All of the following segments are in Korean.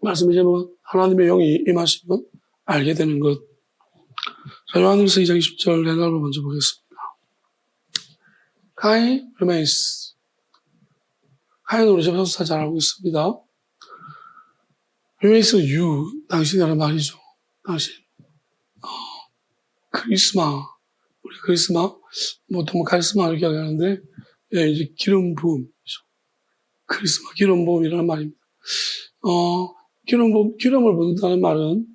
말씀을 제목은 하나님의 영이 임하시면 알게 되는 것. 자, 요한일서 2장 20절 해설로 먼저 보겠습니다. 카인 remains. 카인은 우리 집에서 잘 알고 있습니다. remains you, 당신이라는 말이죠. 당신. 크리스마. 우리 크리스마, 보통 카리스마 이렇게 하는데, 예, 이제 기름 부음이죠. 크리스마, 기름 부음이라는 말입니다. 기름을 붓는다는 말은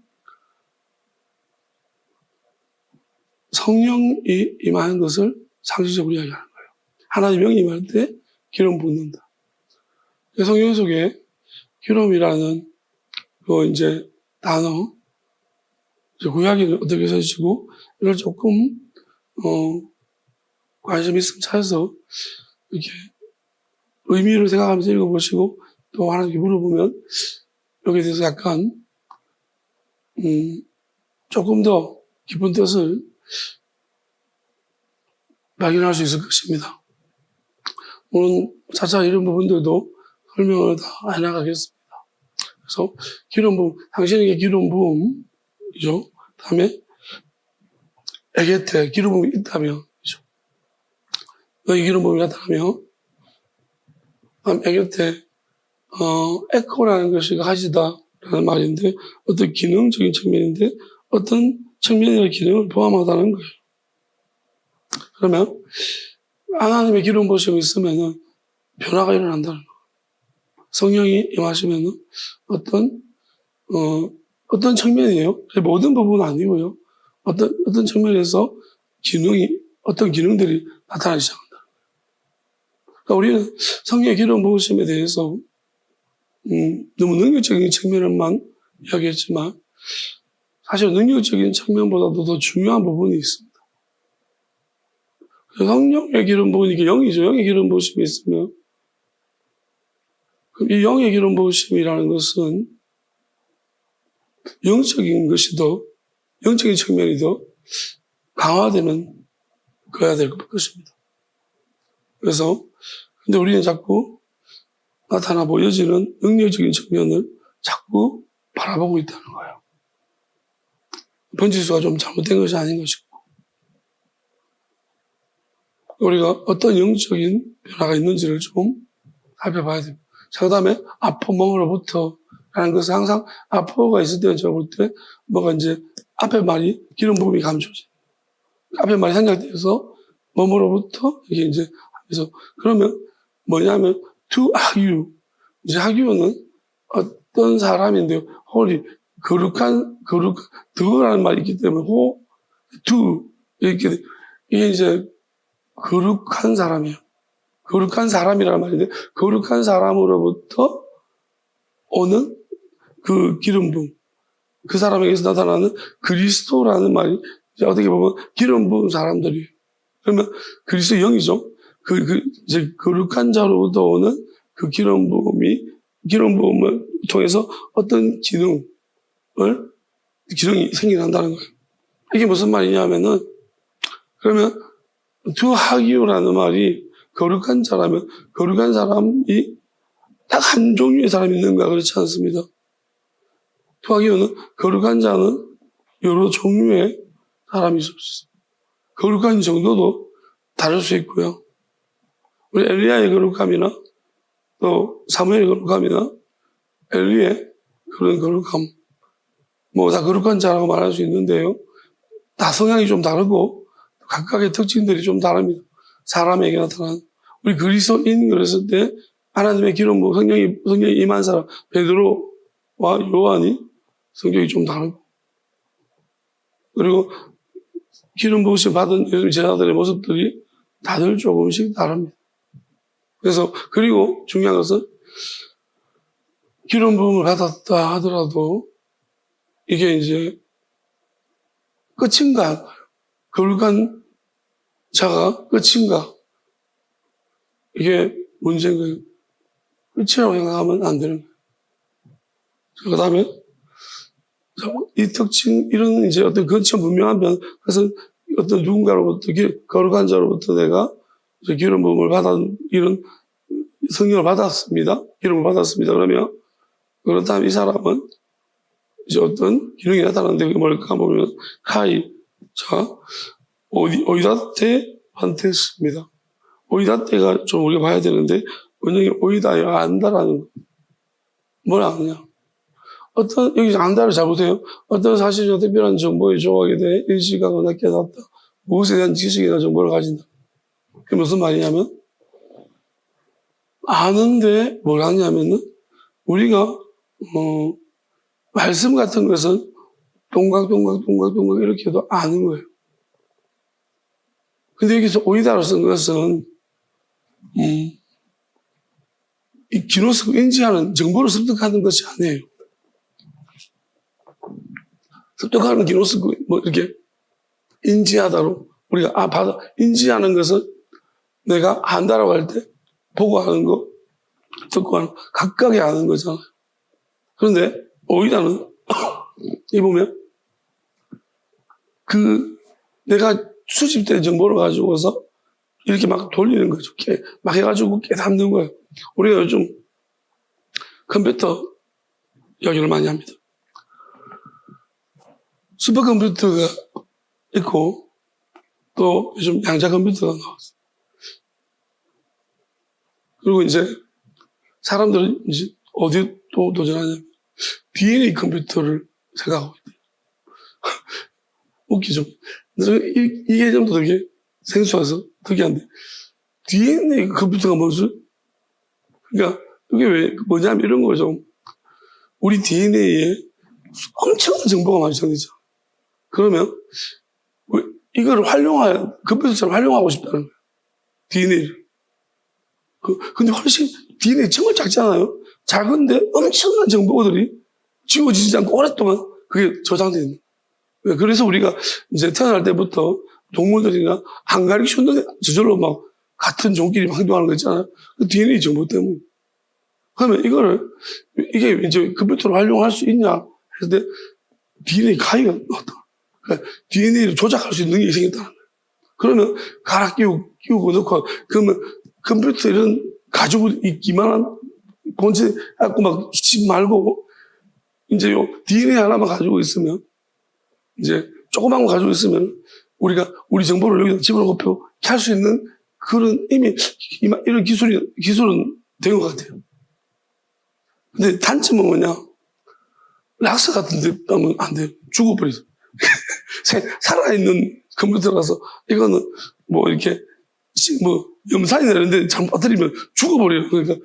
성령이 임하는 것을 상징적으로 이야기하는 거예요. 하나님의 영이 임할 때 기름 붓는다. 성경 속에 기름이라는 그 이제 단어, 이제 구약이 어떻게 써지고, 이걸 조금, 관심 있으면 찾아서 이렇게 의미를 생각하면서 읽어보시고, 또 하나님께 물어보면, 여기에 대해서 약간, 조금 더 깊은 뜻을 발견할 수 있을 것입니다. 오늘 차차 이런 부분들도 설명을 다 해나가겠습니다. 그래서 기름 부음, 당신에게 기름 부음이죠. 다음에 에게테 기름 부음이 있다면, 너희 기름 부음이 나타나며, 다음 에게테 에코라는 것이 가지다라는 말인데, 어떤 기능적인 측면인데, 어떤 측면의 기능을 포함하다는 거예요. 그러면 하나님의 기름 부으심이 있으면은 변화가 일어난다는 거예요. 성령이 임하시면은 어떤 측면이에요. 모든 부분은 아니고요. 어떤 측면에서 어떤 기능들이 나타나기 시작한다. 그러니까 우리는 성령의 기름 부으심에 대해서 너무 능력적인 측면만 이야기했지만, 사실 능력적인 측면보다도 더 중요한 부분이 있습니다. 성령의 기름 부으니 이게 영이죠. 영의 기름 부으심이 있으면, 이 영의 기름 부으심이라는 것은 영적인 측면이 더 강화되는 거야 될 것입니다. 그래서, 근데 우리는 자꾸 나타나 보여지는 능력적인 측면을 자꾸 바라보고 있다는 거예요. 번지수가 좀 잘못된 것이 아닌 것이고, 우리가 어떤 영적인 변화가 있는지를 좀 살펴봐야 됩니다. 자, 그 다음에 아포멍으로부터 라는 것은 항상 아포가 있을 때 제가 볼 때 뭐가 이제 앞에 말이 기름 부음이 감춰져. 앞에 말이 생략되어서 몸으로부터 이게 이제 그래서 그러면 뭐냐면 to 하규. 이제 하규는 어떤 사람인데요. 홀이 더라는 말이 있기 때문에 to 이렇게 이게 이제 거룩한 사람이에요. 거룩한 사람이라는 말인데, 거룩한 사람으로부터 오는 그 기름 부음, 그 사람에게서 나타나는 그리스도라는 말이 이제 어떻게 보면 기름 부은 사람들이에요. 그러면 그리스도 영이죠. 이제 거룩한 자로부터 오는 그 기름 부음을 통해서 어떤 기능이 생겨난다는 거예요. 이게 무슨 말이냐면은, 그러면 두하기요라는 말이 거룩한 자라면, 거룩한 사람이 딱 한 종류의 사람이 있는가? 그렇지 않습니다. 두하기요는 거룩한 자는 여러 종류의 사람이 있을 수 있어요. 거룩한 정도도 다를 수 있고요. 우리 엘리야의 거룩함이나 또 사무엘의 거룩함이나 엘리의 그런 거룩함, 뭐 다 거룩한 자라고 말할 수 있는데요. 다 성향이 좀 다르고 각각의 특징들이 좀 다릅니다. 사람에게 나타나는. 우리 그리스도인 그랬을 때 하나님의 기름 부음 성령이 임한 사람 베드로와 요한이 성격이 좀 다르고, 그리고 기름 부으심 받은 제자들의 모습들이 다들 조금씩 다릅니다. 그래서 그리고 중요한 것은 기름 부음을 받았다 하더라도 이게 이제 끝인가? 거룩한 자가 끝인가? 이게 문제인 거예요. 끝이라고 생각하면 안 되는 거예요. 그 다음에 이 특징, 이런 이제 어떤 거쳐 분명한 변, 그래서 어떤 누군가로부터 거룩한 자로부터 내가 기름 부음을 이런 성령을 받았습니다. 기름을 받았습니다. 그러면 그렇다면 이 사람은 이제 어떤 기능이 나타나는데 그게 뭘까 보면 카이. 자, 오이다테 판테스입니다. 오이다테가 좀 우리가 봐야 되는데 원형이 오이다요 안다라는 거. 뭘 아느냐? 여기 안다를 잘 보세요. 어떤 사실이나 특별한 정보에 조각에 대해 인식하거나 깨닫다. 무엇에 대한 지식이나 정보를 가진다. 그게 무슨 말이냐면 아는데 뭘 하냐면은 우리가 말씀 같은 것은 동각 이렇게 해도 아는 거예요. 근데 여기서 오이다로 쓴 것은 이 기노스 인지하는 정보를 습득하는 것이 아니에요. 습득하는 기노스 뭐 이렇게 인지하다로 우리가 받아 인지하는 것은 내가 안다라고 할 때 보고 하는 거, 듣고 하는 거, 각각이 아는 거잖아요. 그런데 오이다는 이 보면 내가 수집된 정보를 가지고서 이렇게 막 돌리는 거죠. 막 해가지고 깨닫는 거예요. 우리가 요즘 컴퓨터 이야기를 많이 합니다. 슈퍼컴퓨터가 있고 또 요즘 양자 컴퓨터가 나왔어요. 그리고 이제 사람들은 이제 어디 또 도전하냐면 DNA 컴퓨터를 생각하고 있대요. 웃기죠? 이 개념도 되게 생소해서 특이한데 DNA 컴퓨터가 뭐지? 그러니까 이게 왜 뭐냐면 이런 거죠. 우리 DNA에 엄청난 정보가 많이 정해져. 그러면 이거를 컴퓨터처럼 활용하고 싶다는 거예요. DNA를. 근데 훨씬 DNA 정말 작잖아요. 작은데 엄청난 정보들이 지워지지 않고 오랫동안 그게 저장되어 있는 거예요. 그래서 우리가 이제 태어날 때부터 동물들이나 안 가르치는데 저절로 막 같은 종끼리 막 행동하는 거 있잖아요. 그 DNA 정보 때문에. 그러면 이게 이제 컴퓨터로 활용할 수 있냐 했을 때 DNA 가위가 나왔다. 그러니까 DNA를 조작할 수 있는 능력이 생겼다는 거예요. 그러면 갈아 끼우고 넣고 그러면 컴퓨터 이런 가지고 이만한 본체 갖고 막 집 말고 이제 요 DNA 하나만 가지고 있으면 이제 조그만 거 가지고 있으면 우리가 우리 정보를 여기다 집어넣고 할 수 있는 그런 이미 이런 기술은 된 것 같아요. 근데 단점은 뭐냐? 락스 같은 데 하면 안 돼요. 죽어버리죠. 살아있는 컴퓨터라서 이거는 뭐 이렇게 뭐 염산이나 이런 데 잘못 빠뜨리면 죽어버려요. 그러니까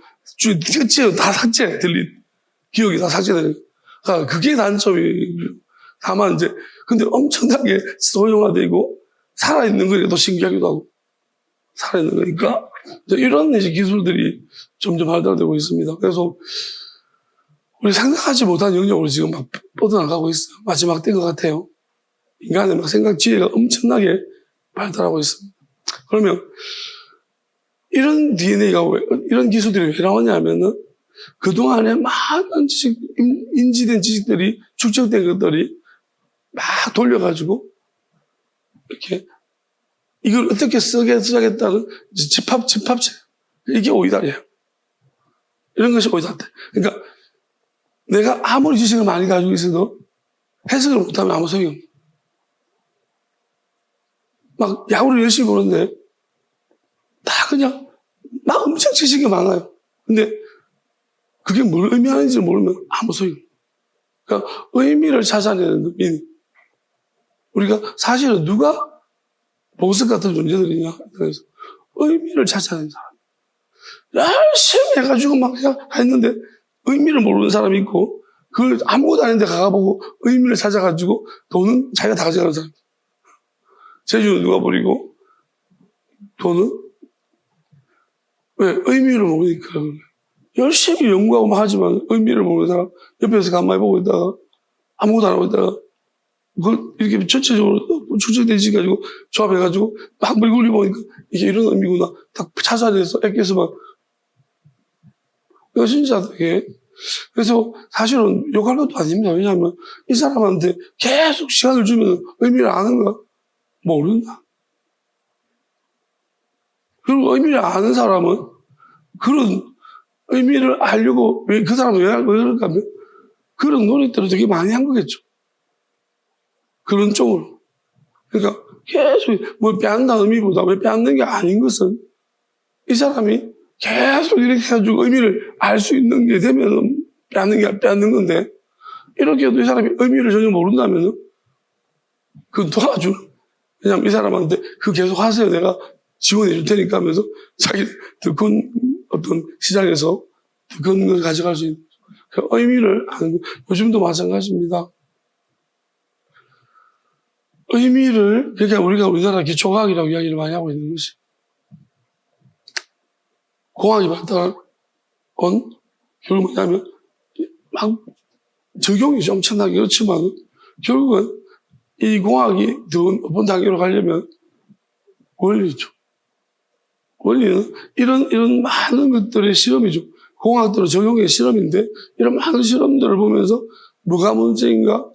다 삭제, 기억이 다 삭제되는. 그러니까 그게 단점이에요. 다만 이제 근데 엄청나게 소형화되고 살아있는 거니까 더 신기하기도 하고 살아있는 거니까 이런 이제 기술들이 점점 발달되고 있습니다. 그래서 우리 생각하지 못한 영역으로 지금 막 뻗어나가고 있어요. 마지막 때인 것 같아요. 인간의 막 생각 지혜가 엄청나게 발달하고 있습니다. 그러면 이런 DNA가 이런 기술들이 왜 나오냐면은 그동안에 많은 인지된 지식들이 축적된 것들이 막 돌려가지고 이렇게 이걸 어떻게 쓰겠다는 집합체. 이게 오이다예요. 이런 것이 오이다인데. 그러니까 내가 아무리 지식을 많이 가지고 있어도 해석을 못하면 아무 소용이 없는. 막 야구를 열심히 보는데 다 그냥 막 엄청 지식이 많아요. 근데 그게 뭘 의미하는지 모르면 아무 소용이 없는. 그러니까 의미를 찾아내는 의미. 우리가 사실은 누가 보석 같은 존재들이냐. 그래서 의미를 찾아내는 사람. 열심히 해가지고 막 했는데 의미를 모르는 사람이 있고 그걸 아무것도 아닌데 가보고 의미를 찾아가지고 돈은 자기가 다 가져가는 사람. 재주는 누가 버리고 돈은 왜? 의미를 모르니까. 열심히 연구하고 막 하지만 의미를 모르는 사람 옆에서 가만히 보고 있다가 아무것도 안 하고 있다가 그걸 이렇게 전체적으로 축적되지 가지고 조합해가지고 막 물굴리 보니까 이게 이런 의미구나 딱 찾아내서 애껴서 막 이거 진짜 되게 그래서 사실은 욕할 것도 아닙니다. 왜냐하면 이 사람한테 계속 시간을 주면 의미를 아는가? 모른다. 그리고 의미를 아는 사람은 그런 의미를 알려고, 왜 그 사람은 왜 그럴까 하면 그런 노력들을 되게 많이 한 거겠죠. 그런 쪽으로. 그러니까 계속 뭐 빼앗는다 의미보다 왜 빼앗는 게 아닌 것은 이 사람이 계속 이렇게 해가지고 의미를 알 수 있는 게 되면 빼앗는 건데 이렇게 해도 이 사람이 의미를 전혀 모른다면 그건 도와주는. 왜냐면 이 사람한테 그 계속 하세요. 내가 지원해 줄 테니까 하면서 자기 더 큰 어떤 시장에서 더 큰 걸 가져갈 수 있는 그 의미를 아는 거. 요즘도 마찬가지입니다. 의미를, 그러니까 우리가 우리나라 기초과학이라고 이야기를 많이 하고 있는 것이 공학이 발달한 결국 뭐냐면 막 적용이 좀 엄청나게 그렇지만 결국은 이 공학이 더 높은 단계로 가려면 원리죠. 원리는 이런 많은 것들의 실험이죠. 공학들은 적용의 실험인데 이런 많은 실험들을 보면서 뭐가 문제인가?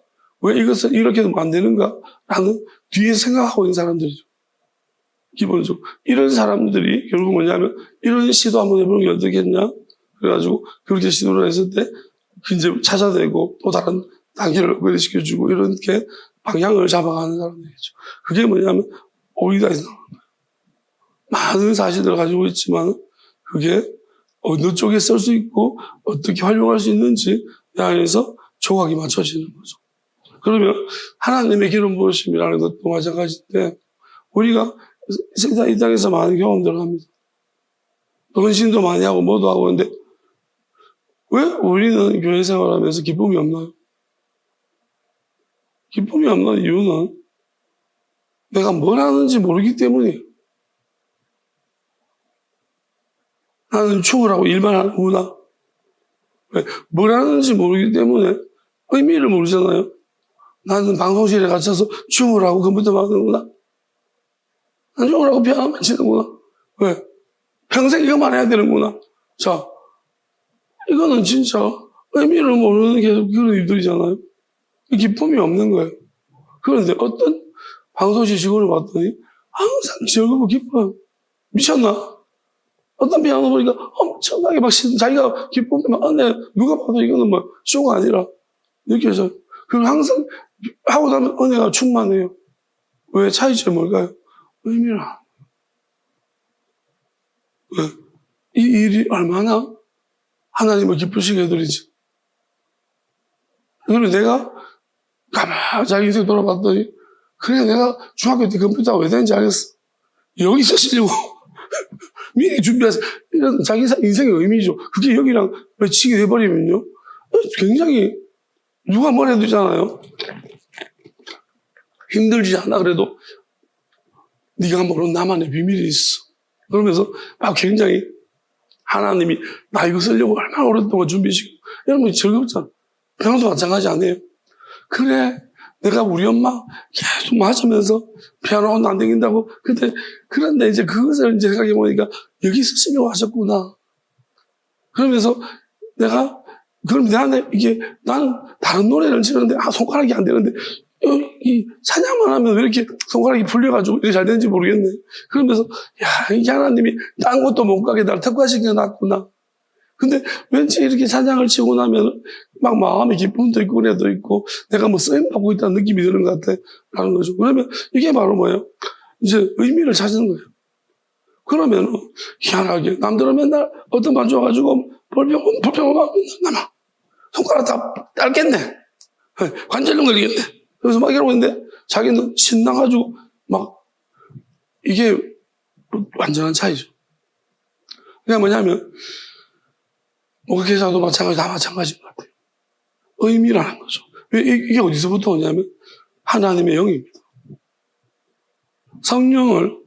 왜 이것을 이렇게 하면 안 되는가? 라는 뒤에 생각하고 있는 사람들이죠. 기본적으로. 이런 사람들이 결국 뭐냐면 이런 시도 한번 해보는 게 어떻겠냐? 그래가지고 그렇게 시도를 했을 때 이제 찾아내고 또 다른 단계를 업그레이드시켜주고 이렇게 방향을 잡아가는 사람들이죠. 그게 뭐냐면 오이다에서 나오는 거예요. 많은 사실들을 가지고 있지만 그게 어느 쪽에 쓸 수 있고 어떻게 활용할 수 있는지 안에서 조각이 맞춰지는 거죠. 그러면 하나님의 기름 부으심이라는 것도 마찬가지인데 우리가 세상 이 땅에서 많은 경험들을 합니다. 헌신도 많이 하고 뭐도 하고 하는데 왜 우리는 교회 생활하면서 기쁨이 없나요? 기쁨이 없는 이유는 내가 뭘 하는지 모르기 때문이에요. 나는 죽으라고 일만 하는구나. 왜? 뭘 하는지 모르기 때문에 의미를 모르잖아요. 나는 방송실에 갇혀서 죽으라고 컴퓨터만 하는구나. 난 죽으라고 피아노만 치는구나. 왜? 평생 이것만 해야 되는구나. 자, 이거는 진짜 의미를 모르는 계속 그런 일들이잖아요. 기쁨이 없는 거예요. 그런데 어떤 방송실 직원을 봤더니 항상 즐겁고 기뻐요. 미쳤나? 어떤 피아노 보니까 엄청나게 막 자기가 기쁨이 막 누가 봐도 이거는 뭐 쇼가 아니라 느껴져요. 그리고 항상 하고 나면 은혜가 충만해요. 왜? 차이점이 뭘까요? 의미를 안. 왜? 이 일이 얼마나 하나님을 기쁘시게 해드리지. 그리고 내가 가만히 자기 인생 돌아봤더니 그래 내가 중학교 때 컴퓨터가 왜 되는지 알겠어. 여기서 쓰려고 미리 준비해서 이런 자기 인생의 의미죠. 그게 여기랑 매치게 돼버리면요 굉장히 누가 뭘 해도 되잖아요. 힘들지 않아 그래도 네가 모르는 나만의 비밀이 있어. 그러면서 막 굉장히 하나님이 나 이거 쓰려고 얼마나 오랫동안 준비시키고 여러분 즐겁잖아. 병원도 마찬가지 아니에요. 그래 내가 우리 엄마 계속 맞으면서 피아노가 안 되긴다고 그런데 이제 그것을 이제 생각해보니까 여기 쓰시려고 하셨구나. 그러면서 그럼 내 안에 나는 다른 노래를 치는데 손가락이 안 되는데 이 찬양만 하면 왜 이렇게 손가락이 풀려가지고 이렇게 잘 되는지 모르겠네. 그러면서 이 하나님이 딴 것도 못 가게 날 특화시켜놨구나. 근데 왠지 이렇게 찬양을 치고 나면 막 마음의 기쁨도 있고 은혜도 있고 내가 뭐 쓰임받고 있다는 느낌이 드는 것 같아 라는 거죠. 그러면 이게 바로 뭐예요? 이제 의미를 찾는 거예요. 그러면 희한하게 남들은 맨날 어떤 반 줘가지고 불평만 남아 손가락 다 딸겠네. 관절염 걸리겠네. 그래서 막 이러고 있는데 자기는 신나가지고 막 이게 완전한 차이죠. 그게 뭐냐면 목회자도 다 마찬가지인 것 같아요. 의미라는 거죠. 이게 어디서부터 오냐면 하나님의 영입니다. 성령을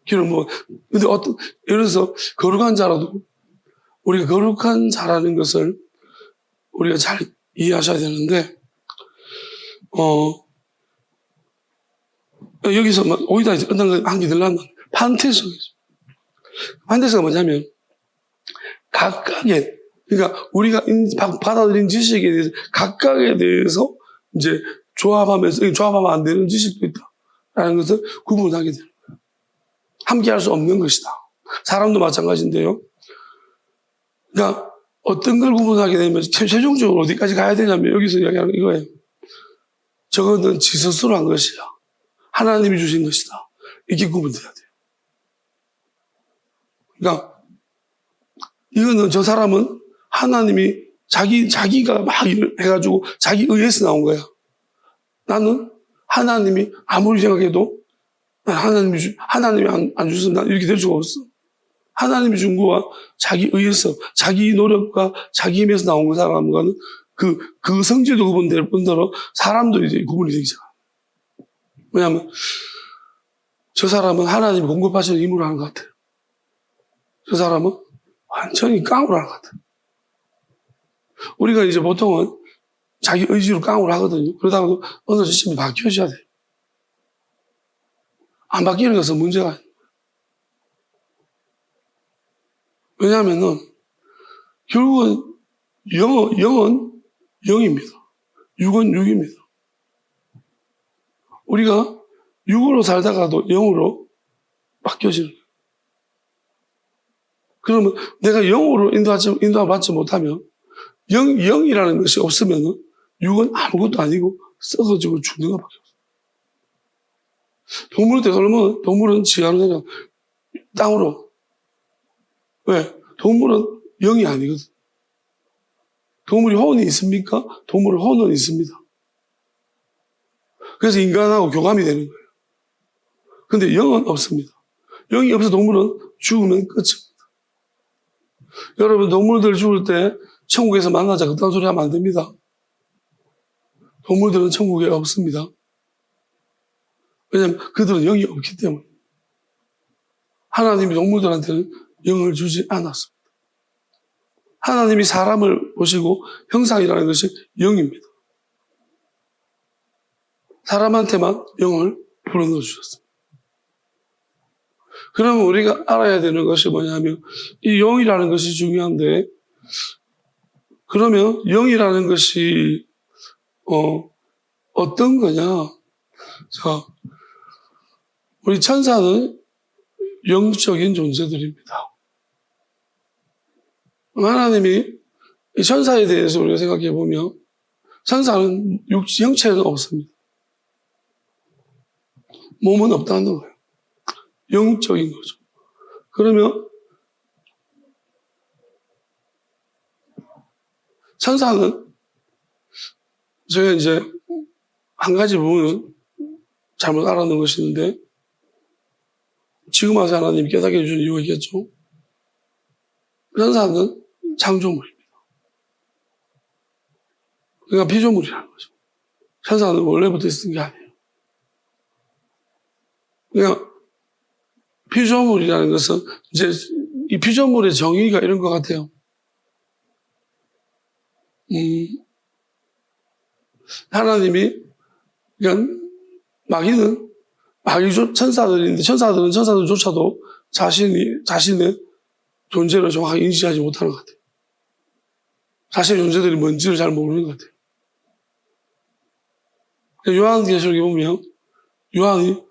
근데 예를 들어서 거룩한 자라도 우리가 거룩한 자라는 것을 우리가 잘 이해하셔야 되는데 여기서 오이다 끝난 한개 들라면 판테스가 뭐냐면 각각의 그러니까 우리가 받아들인 지식에 대해서 각각에 대해서 이제 조합하면 안 되는 지식도 있다라는 것을 구분하게 되는 거예요. 함께 할 수 없는 것이다. 사람도 마찬가지인데요. 그러니까 어떤 걸 구분하게 되면 최종적으로 어디까지 가야 되냐면 여기서 이야기하는 이거예요. 저거는 지 스스로 한 것이야. 하나님이 주신 것이다. 이렇게 구분돼야 돼요. 그러니까 이거는 저 사람은 하나님이 자기가 막 해가지고 자기 의에서 나온 거야. 나는 하나님이 아무리 생각해도 하나님이 안 주셔서 난 이렇게 될 수가 없어. 하나님이 준 거와 자기 의에서, 자기 노력과 자기 힘에서 나온 사람과는 그 성질도 구분될 뿐더러 사람도 이제 구분이 되잖아. 왜냐하면 저 사람은 하나님이 공급하시는 힘으로 하는 것 같아요. 저 사람은 완전히 깡으로 하는 것 같아요. 우리가 이제 보통은 자기 의지로 깡으로 하거든요. 그러다가 어느 시점에 바뀌어져야 돼요. 안 바뀌는 것은 문제가 아니에요. 왜냐하면은 결국은 영은 영입니다. 육은 육입니다. 우리가 육으로 살다가도 영으로 바뀌어지는 거예요. 그러면 내가 영으로 인도받지 못하면 영이라는 것이 없으면 육은 아무것도 아니고 썩어지고 죽는 것밖에 없어요. 동물을 되돌면 동물은 지하로 그냥 땅으로. 왜? 동물은 영이 아니거든. 동물이 혼이 있습니까? 동물은 혼은 있습니다. 그래서 인간하고 교감이 되는 거예요. 근데 영은 없습니다. 영이 없어 동물은 죽으면 끝입니다. 여러분 동물들 죽을 때 천국에서 만나자 그딴 소리 하면 안 됩니다. 동물들은 천국에 없습니다. 왜냐하면 그들은 영이 없기 때문에. 하나님이 동물들한테는 영을 주지 않았습니다. 하나님이 사람을 보시고 형상이라는 것이 영입니다. 사람한테만 영을 불어넣어 주셨습니다. 그러면 우리가 알아야 되는 것이 뭐냐면 이 영이라는 것이 중요한데 그러면 영이라는 것이 어떤 거냐? 자, 우리 천사는 영적인 존재들입니다. 하나님이 이 천사에 대해서 우리가 생각해 보면 천사는 형체는 없습니다. 몸은 없다는 거예요. 영적인 거죠. 그러면 천사는 제가 이제 한 가지 부분은 잘못 알아놓은 것이 있는데 지금 와서 하나님이 깨닫게 해주는 이유가 있겠죠. 천사는 창조물입니다. 그러니까 피조물이라는 거죠. 천사는 원래부터 있었던 게 아니에요. 그러니까 피조물이라는 것은 이제 이 피조물의 정의가 이런 것 같아요. 하나님이 그러니까 마귀 천사들인데 천사들조차도 자신의 존재를 정확하게 인지하지 못하는 것 같아요. 자신의 존재들이 뭔지를 잘 모르는 것 같아요. 요한계시록에 보면 요한이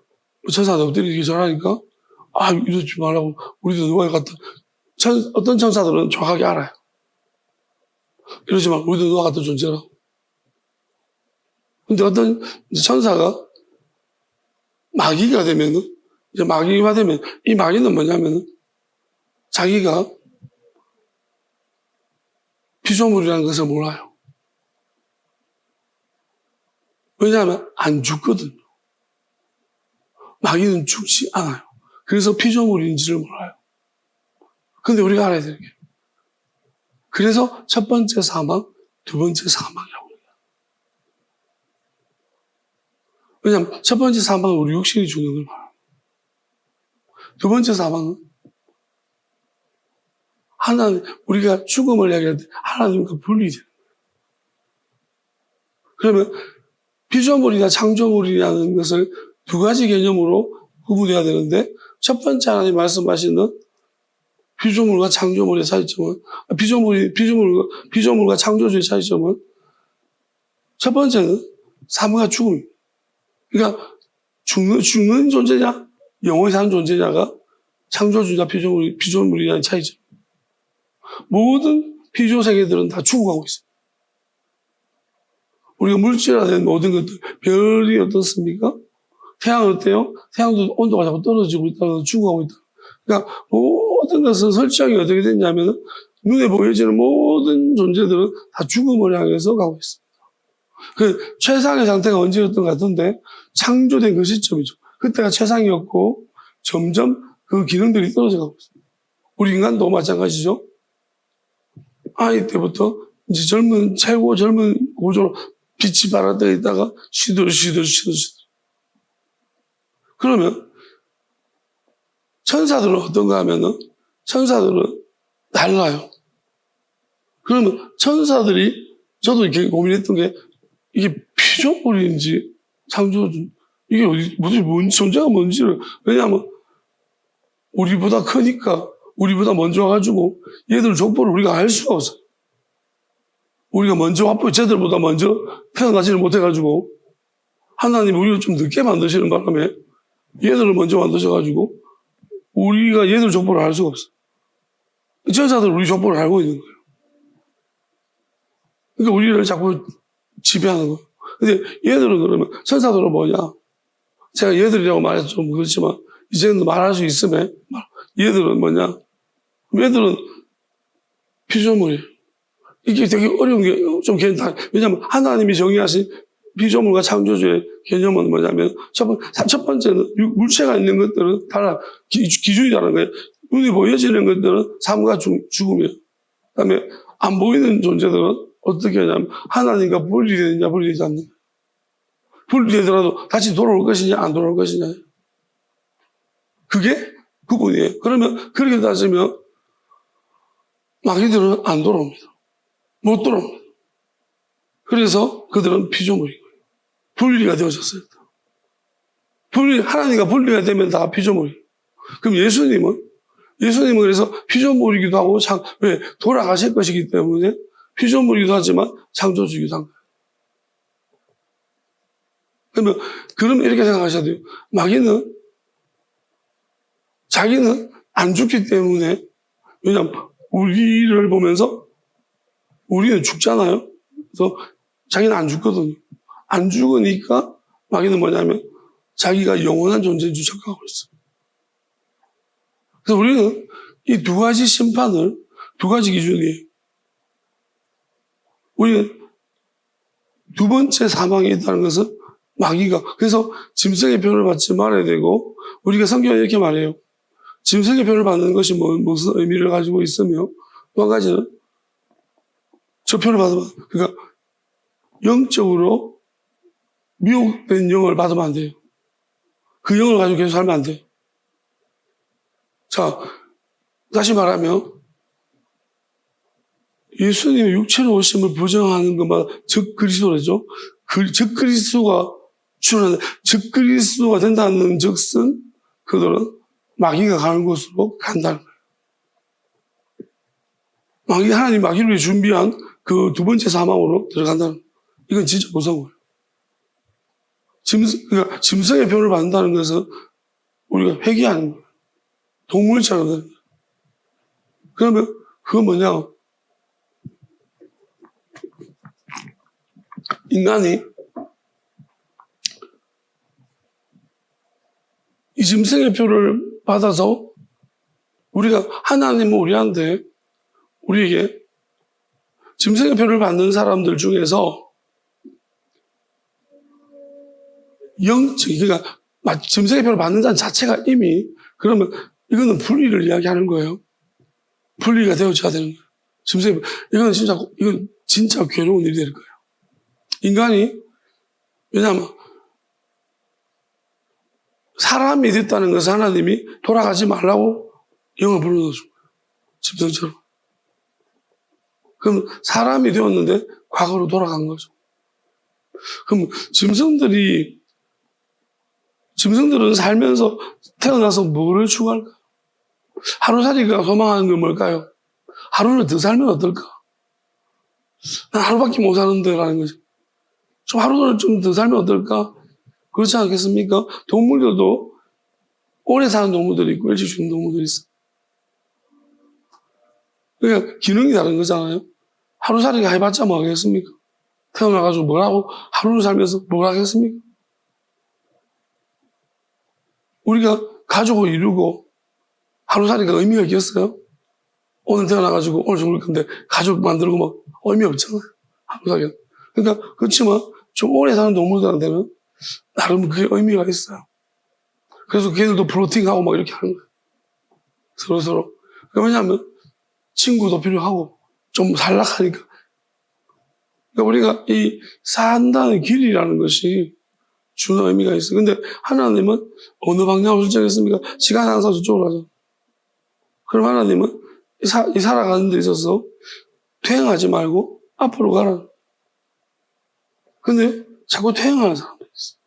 천사들 엎드리기 절하니까 이러지 말라고 우리도 누가 같다. 어떤 천사들은 정확하게 알아요. 이러지 말고 우리도 누가 같은 존재라. 근데 어떤 천사가 마귀가 되면은 이제 마귀가 되면 이 마귀는 뭐냐면은 자기가 피조물이라는 것을 몰라요. 왜냐하면 안 죽거든요. 마귀는 죽지 않아요. 그래서 피조물인지를 몰라요. 근데 우리가 알아야 되는 게 그래서 첫 번째 사망, 두 번째 사망이라고 해요. 왜냐하면 첫 번째 사망은 우리 육신이 죽는 걸 말합니다. 두 번째 사망은 우리가 죽음을 얘기할 때 하나님과 분리돼요. 그러면 피조물이나 창조물이라는 것을 두 가지 개념으로 구분해야 되는데 첫 번째 하나님 말씀하시는 피조물과 창조물의 차이점은 피조물과 창조주의 차이점은 첫 번째는 삶과 죽음입니다. 그러니까 죽는 존재냐 영원히 사는 존재냐가 창조주나 피조물이라는 차이점. 모든 피조 세계들은 다 죽어가고 있어요. 우리가 물질화된 모든 것들, 별이 어떻습니까? 태양은 어때요? 태양도 온도가 자꾸 떨어지고 있다가 죽어가고 있다. 그러니까 모든 것은 설정이 어떻게 됐냐면 눈에 보여지는 모든 존재들은 다 죽음을 향해서 가고 있습니다. 그 최상의 상태가 언제였던 것 같은데 창조된 그 시점이죠. 그때가 최상이었고 점점 그 기능들이 떨어져 가고 있습니다. 우리 인간도 마찬가지죠. 아이 때부터 이제 최고 젊은 고조로 빛이 발아떠 있다가 시들. 그러면 천사들은 어떤가 하면은 천사들은 달라요. 그러면 천사들이 저도 이렇게 고민했던 게 이게 피조물인지 창조주 이게 뭔 존재가 뭔지를 왜냐하면 우리보다 크니까 우리보다 먼저 와가지고 얘들 족보를 우리가 알 수가 없어요. 우리가 먼저 왔고 쟤들보다 먼저 태어나지를 못해가지고 하나님 우리를 좀 늦게 만드시는 바람에 얘들을 먼저 만드셔가지고 우리가 얘들 족보를 알 수가 없어요. 천사들은 우리 족보를 알고 있는 거예요. 그러니까 우리를 자꾸 지배하는 거예요. 근데 얘들은 그러면 천사들은 뭐냐? 제가 얘들이라고 말해서 좀 그렇지만 이제는 말할 수 있으면 얘들은 뭐냐? 얘들은 피조물이에요. 이게 되게 어려운 게 좀 왜냐하면 하나님이 정의하신 피조물과 창조주의 개념은 뭐냐면 첫 번째는 물체가 있는 것들은 달라 기준이 다른 거예요. 눈이 보여지는 것들은 삶과 죽음이에요. 그다음에 안 보이는 존재들은 어떻게 하냐면 하나님과 분리되느냐 분리되지 않느냐. 분리되더라도 다시 돌아올 것이냐 안 돌아올 것이냐. 그게 구분이에요. 그러면 그렇게 따지면 마귀들은 안 돌아옵니다. 못 돌아옵니다. 그래서 그들은 피조물인 거예요. 분리가 되어졌어요. 하나님과 분리가 되면 다 피조물이에요. 그럼 예수님은 그래서 피조물이기도 하고 왜 돌아가실 것이기 때문에 피조물이기도 하지만 창조주이기도 한 거예요. 그러면 이렇게 생각하셔야 돼요. 마귀는 자기는 안 죽기 때문에 왜냐하면 우리를 보면서 우리는 죽잖아요. 그래서 자기는 안 죽거든요. 안 죽으니까 마귀는 뭐냐면 자기가 영원한 존재인 줄 착각하고 있어요. 그래서 우리는 이 두 가지 심판을 두 가지 기준이에요. 우리는 두 번째 사망이 있다는 것은 마귀가 그래서 짐승의 표를 받지 말아야 되고 우리가 성경에 이렇게 말해요. 짐승의 표를 받는 것이 무슨 의미를 가지고 있으며 또 한 가지는 저 표를 받으면 그러니까 영적으로 미혹된 영을 받으면 안 돼요. 그 영을 가지고 계속 살면 안 돼요. 자, 다시 말하면 예수님의 육체로 오심을 부정하는 것마다 즉 그리스도라죠. 즉 그리스도가 출현한다. 즉 그리스도가 된다는 즉슨 그들은 마귀가 가는 곳으로 간다는 거예요. 하나님 마귀를 위해 준비한 그 두 번째 사망으로 들어간다는 거예요. 이건 진짜 무서운 거예요. 그러니까 짐승의 표를 받는다는 것은 우리가 회개하는 거예요. 동물처럼 되는 거예요. 그러면 그건 뭐냐? 인간이 이 짐승의 표를 받아서 우리가 하나님은 우리에게 짐승의 표를 받는 사람들 중에서 그러니까 짐승의 표를 받는 자는 자체가 이미 그러면 이거는 분리를 이야기하는 거예요. 분리가 되어져야 되는 거예요. 짐승의 표 이건 진짜 괴로운 일이 될 거예요. 인간이 왜냐하면 사람이 됐다는 것은 하나님이 돌아가지 말라고 영을 불러넣어준 거예요. 짐승처럼. 그럼 사람이 되었는데 과거로 돌아간 거죠. 그럼 짐승들은 살면서 태어나서 뭐를 추구할까요? 하루살이가 소망하는 건 뭘까요? 하루를 더 살면 어떨까? 난 하루밖에 못 사는데 라는 거죠. 좀 하루를 좀 더 살면 어떨까? 그렇지 않겠습니까? 동물들도 오래 사는 동물들이 있고 일찍 죽는 동물들이 있어요. 그러니까 기능이 다른 거잖아요. 하루살이가 해봤자 뭐 하겠습니까? 태어나가지고 뭐라고 하루를 살면서 뭘 하겠습니까? 우리가 가족을 이루고 하루살이가 의미가 있겠어요? 오늘 태어나가지고 오늘 죽을 건데 가족 만들고 막 의미 없잖아요. 하루살이가. 그러니까 그렇지만 좀 오래 사는 동물들한테는 나름 그게 의미가 있어요. 그래서 걔들도 플로팅하고 막 이렇게 하는 거예요. 서로서로. 왜냐하면 친구도 필요하고 좀 산락하니까. 그러니까 우리가 이 산다는 길이라는 것이 주는 의미가 있어요. 근데 하나님은 어느 방향으로 설정했습니까? 시간 항상 저쪽으로 하죠. 그럼 하나님은 이 살아가는 데 있어서 퇴행하지 말고 앞으로 가라. 근데 자꾸 퇴행하는 사람도 있어요.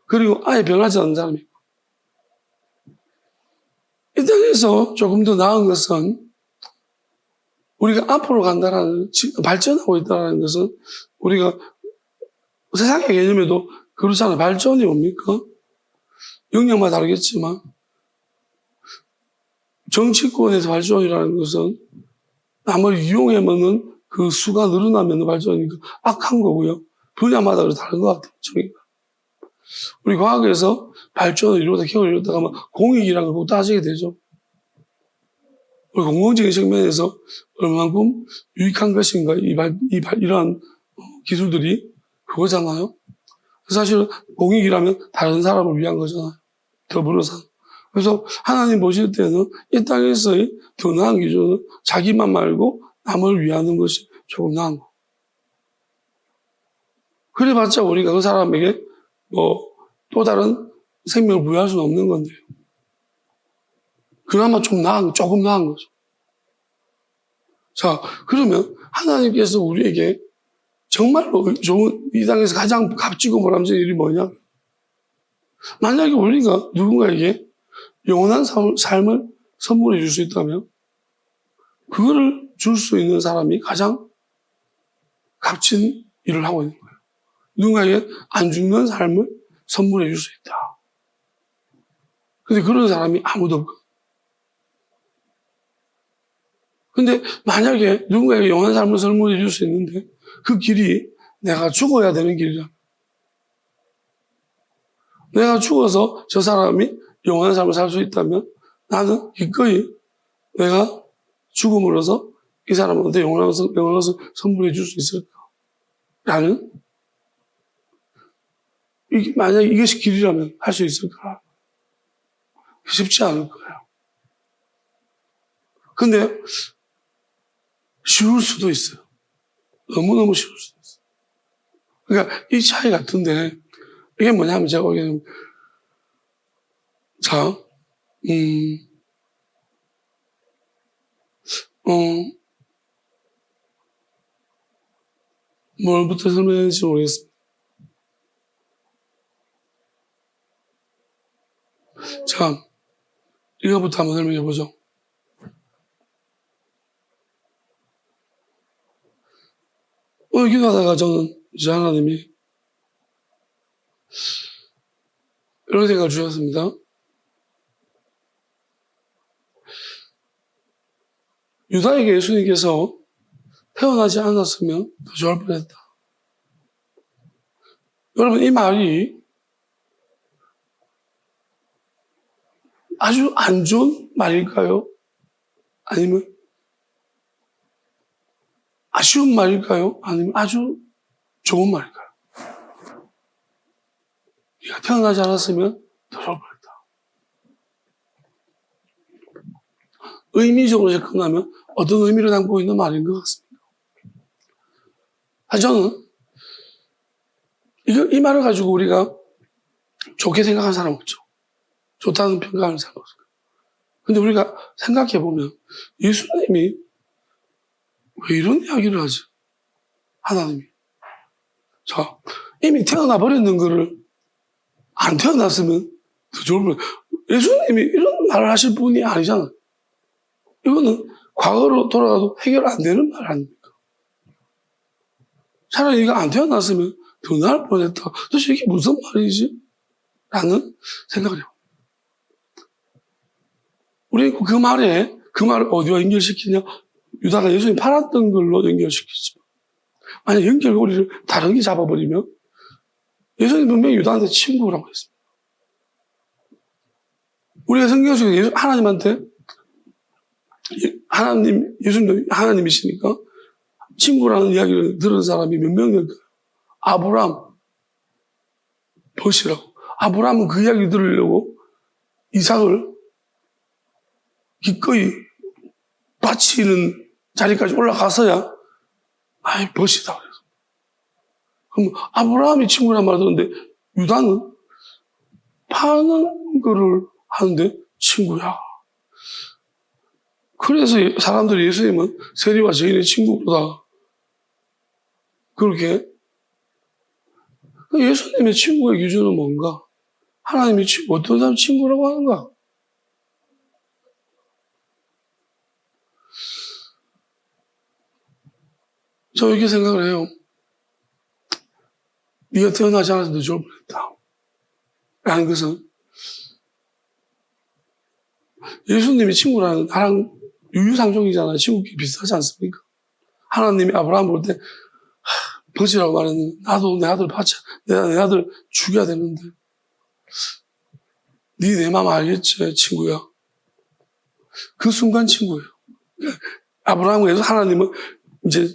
그리고 아예 변하지 않는 사람이 있고. 이 땅에서 조금 더 나은 것은 우리가 앞으로 간다라는, 발전하고 있다는 것은 우리가 세상의 개념에도 그렇잖아요. 발전이 뭡니까? 영역마다 다르겠지만 정치권에서 발전이라는 것은 남을 이용해 먹는 그 수가 늘어나면 발전이니까 악한 거고요. 분야마다 다른 것 같아요. 우리 과학에서 발전을 이루다 기억을 이루다 가면 공익이라는 걸 꼭 따지게 되죠. 우리 공공적인 측면에서 얼마만큼 유익한 것인가, 이러한 기술들이 그거잖아요. 사실 공익이라면 다른 사람을 위한 거잖아요. 더불어서. 그래서 하나님 보실 때는 이 땅에서의 더 나은 기준은 자기만 말고 남을 위하는 것이 조금 나은 거. 그래봤자 우리가 그 사람에게 또 다른 생명을 부여할 수는 없는 건데요. 그나마 조금 나은 거죠. 자, 그러면 하나님께서 우리에게 정말로 좋은, 이 땅에서 가장 값지고 보람진 일이 뭐냐? 만약에 우리가 누군가에게 영원한 삶을 선물해 줄 수 있다면, 그거를 줄 수 있는 사람이 가장 값진 일을 하고 있는 거예요. 누군가에게 안 죽는 삶을 선물해 줄 수 있다. 근데 그런 사람이 아무도 없고. 근데 만약에 누군가에게 영원한 삶을 선물해 줄 수 있는데 그 길이 내가 죽어야 되는 길이라. 내가 죽어서 저 사람이 영원한 삶을 살 수 있다면 나는 기꺼이 내가 죽음으로써 이 사람한테 영원한 것을 선물해 줄 수 있을까? 라는, 만약에 이것이 길이라면 할 수 있을까? 쉽지 않을 거예요. 근데 쉬울 수도 있어요. 너무너무 쉬울 수도 있어요. 그러니까 이 차이 같은데 이게 뭐냐면 제가 보기에는 자, 뭘부터 설명해야 될지 모르겠습니다. 자, 이거부터 한번 설명해 보죠. 오늘 기도하다가 저는 이제 하나님이 이런 생각을 주셨습니다. 유다에게 예수님께서 태어나지 않았으면 더 좋을 뻔했다. 여러분, 이 말이 아주 안 좋은 말일까요? 아니면 아쉬운 말일까요? 아니면 아주 좋은 말일까요? 네가 태어나지 않았으면 더 좋을 뻔했다. 의미적으로 접근하면 어떤 의미를 담고 있는 말인 것 같습니다. 저는 이 말을 가지고 우리가 좋게 생각하는 사람 없죠. 좋다는 평가하는 사람 없어요. 근데 우리가 생각해보면 예수님이 왜 이런 이야기를 하지? 하나님이. 자, 이미 태어나 버렸는 거를 안 태어났으면 더 좋을 뻔. 예수님이 이런 말을 하실 분이 아니잖아요. 이거는 과거로 돌아가도 해결 안 되는 말 아닙니까? 차라리 네가 안 태어났으면 더 나을 뻔했다. 도대체 이게 무슨 말이지? 라는 생각을 해요. 우리 그 말에 그 말을 어디와 연결시키냐? 유다가 예수님 팔았던 걸로 연결시키지. 만약 연결고리를 다르게 잡아버리면 예수님 분명히 유다한테 친구라고 했습니다. 우리가 성경 속에 하나님한테 예수님도 하나님이시니까 친구라는 이야기를 들은 사람이 몇 명일까요? 아브라함, 벗이라고. 아브라함은 그 이야기 들으려고 이삭을 기꺼이 바치는 자리까지 올라가서야 벗이다. 그래서. 그럼 아브라함이 친구란 말 들었는데 유다는 파는 거를 하는데 친구야. 그래서 사람들이 예수님은 세리와 죄인의 친구보다 그렇게 예수님의 친구의 기준은 뭔가? 하나님의 친구, 어떤 사람 친구라고 하는가? 저 이렇게 생각을 해요. 네가 태어나지 않아서 좋을 뻔했다. 라는 것은 예수님이 친구라는 나랑 유유상종이잖아요. 친구끼리 비슷하지 않습니까? 하나님이 아브라함 볼 때 벗이라고 말했는데 나도 내 아들 바쳐 내가 내 아들 죽여야 되는데 네 내 마음 알겠지 친구야. 그 순간 친구예요. 아브라함에서 하나님은 이제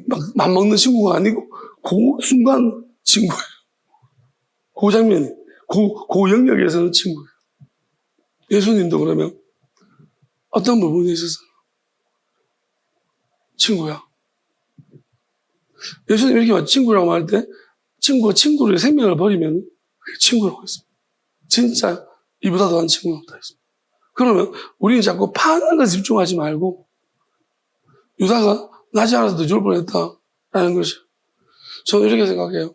막 맘먹는 친구가 아니고 그 순간 친구예요. 그 장면이 그 영역에서는 친구예요. 예수님도 그러면 어떤 부분에 있어서 친구야. 예수님 이렇게 말 친구라고 말 때 친구가 친구를 생명을 버리면 그게 친구라고 했습니다. 진짜 이보다 더한 친구는 없다 했습니다. 그러면 우리는 자꾸 파는 것에 집중하지 말고 유다가 나지 않아서 더 좋을 뻔했다라는 것이 저는 이렇게 생각해요.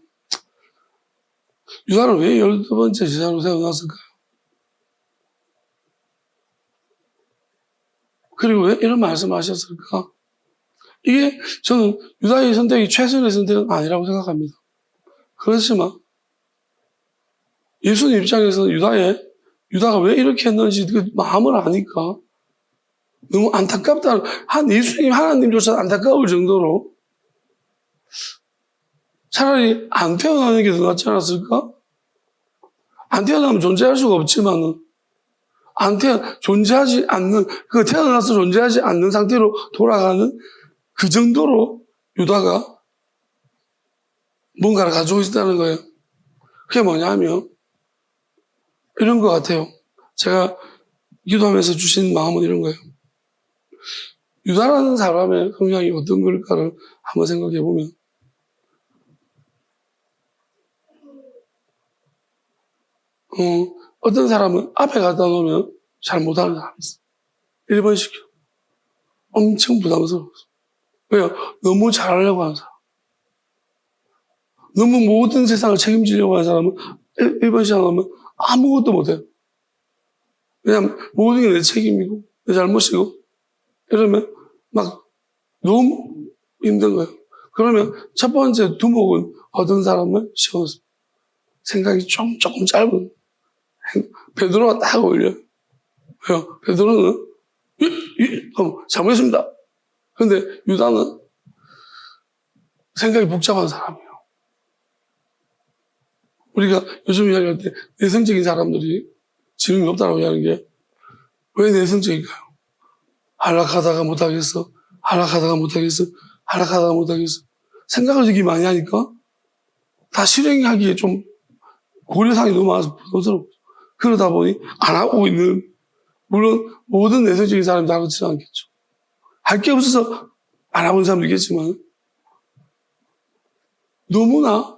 유다를 왜 12번째 제사로 세워놨을까요? 그리고 왜 이런 말씀하셨을까? 이게 저는 유다의 선택이 최선의 선택은 아니라고 생각합니다. 그렇지만 예수님 입장에서는 유다가 왜 이렇게 했는지 그 마음을 아니까 너무 안타깝다. 예수님 하나님조차 안타까울 정도로 차라리 안 태어나는 게 더 낫지 않았을까? 안 태어나면 존재할 수가 없지만은 존재하지 않는 태어나서 존재하지 않는 상태로 돌아가는 그 정도로 유다가 뭔가를 가지고 있다는 거예요. 그게 뭐냐면 이런 것 같아요. 제가 기도하면서 주신 마음은 이런 거예요. 유다라는 사람의 성향이 어떤 걸까를 한번 생각해 보면 어떤 사람은 앞에 갖다 놓으면 잘 못하는 사람이 있어요. 1번 시켜. 엄청 부담스러워. 왜요? 너무 잘하려고 하는 사람. 너무 모든 세상을 책임지려고 하는 사람은 1번 시작하면 아무것도 못해요. 왜냐하면 모든 게 내 책임이고 내 잘못이고 이러면 막 너무 힘든 거예요. 그러면 첫 번째 두목은 어떤 사람을 시켜놓습니다. 생각이 조금 짧은 베드로가 딱 올려요. 왜요? 베드로는 잘못했습니다. 그런데 유다는 생각이 복잡한 사람이에요. 우리가 요즘 이야기할 때 내성적인 사람들이 지능이 높다고 이야기하는 게 왜 내성적인가요? 하락하다가 못하겠어. 생각을 되게 많이 하니까 다 실행하기에 좀 고려사항이 너무 많아서 부담스러워. 그러다 보니 안 하고 있는, 물론 모든 내성적인 사람이 다 그렇지 않겠죠. 할 게 없어서 안 하고 있는 사람도 있겠지만 너무나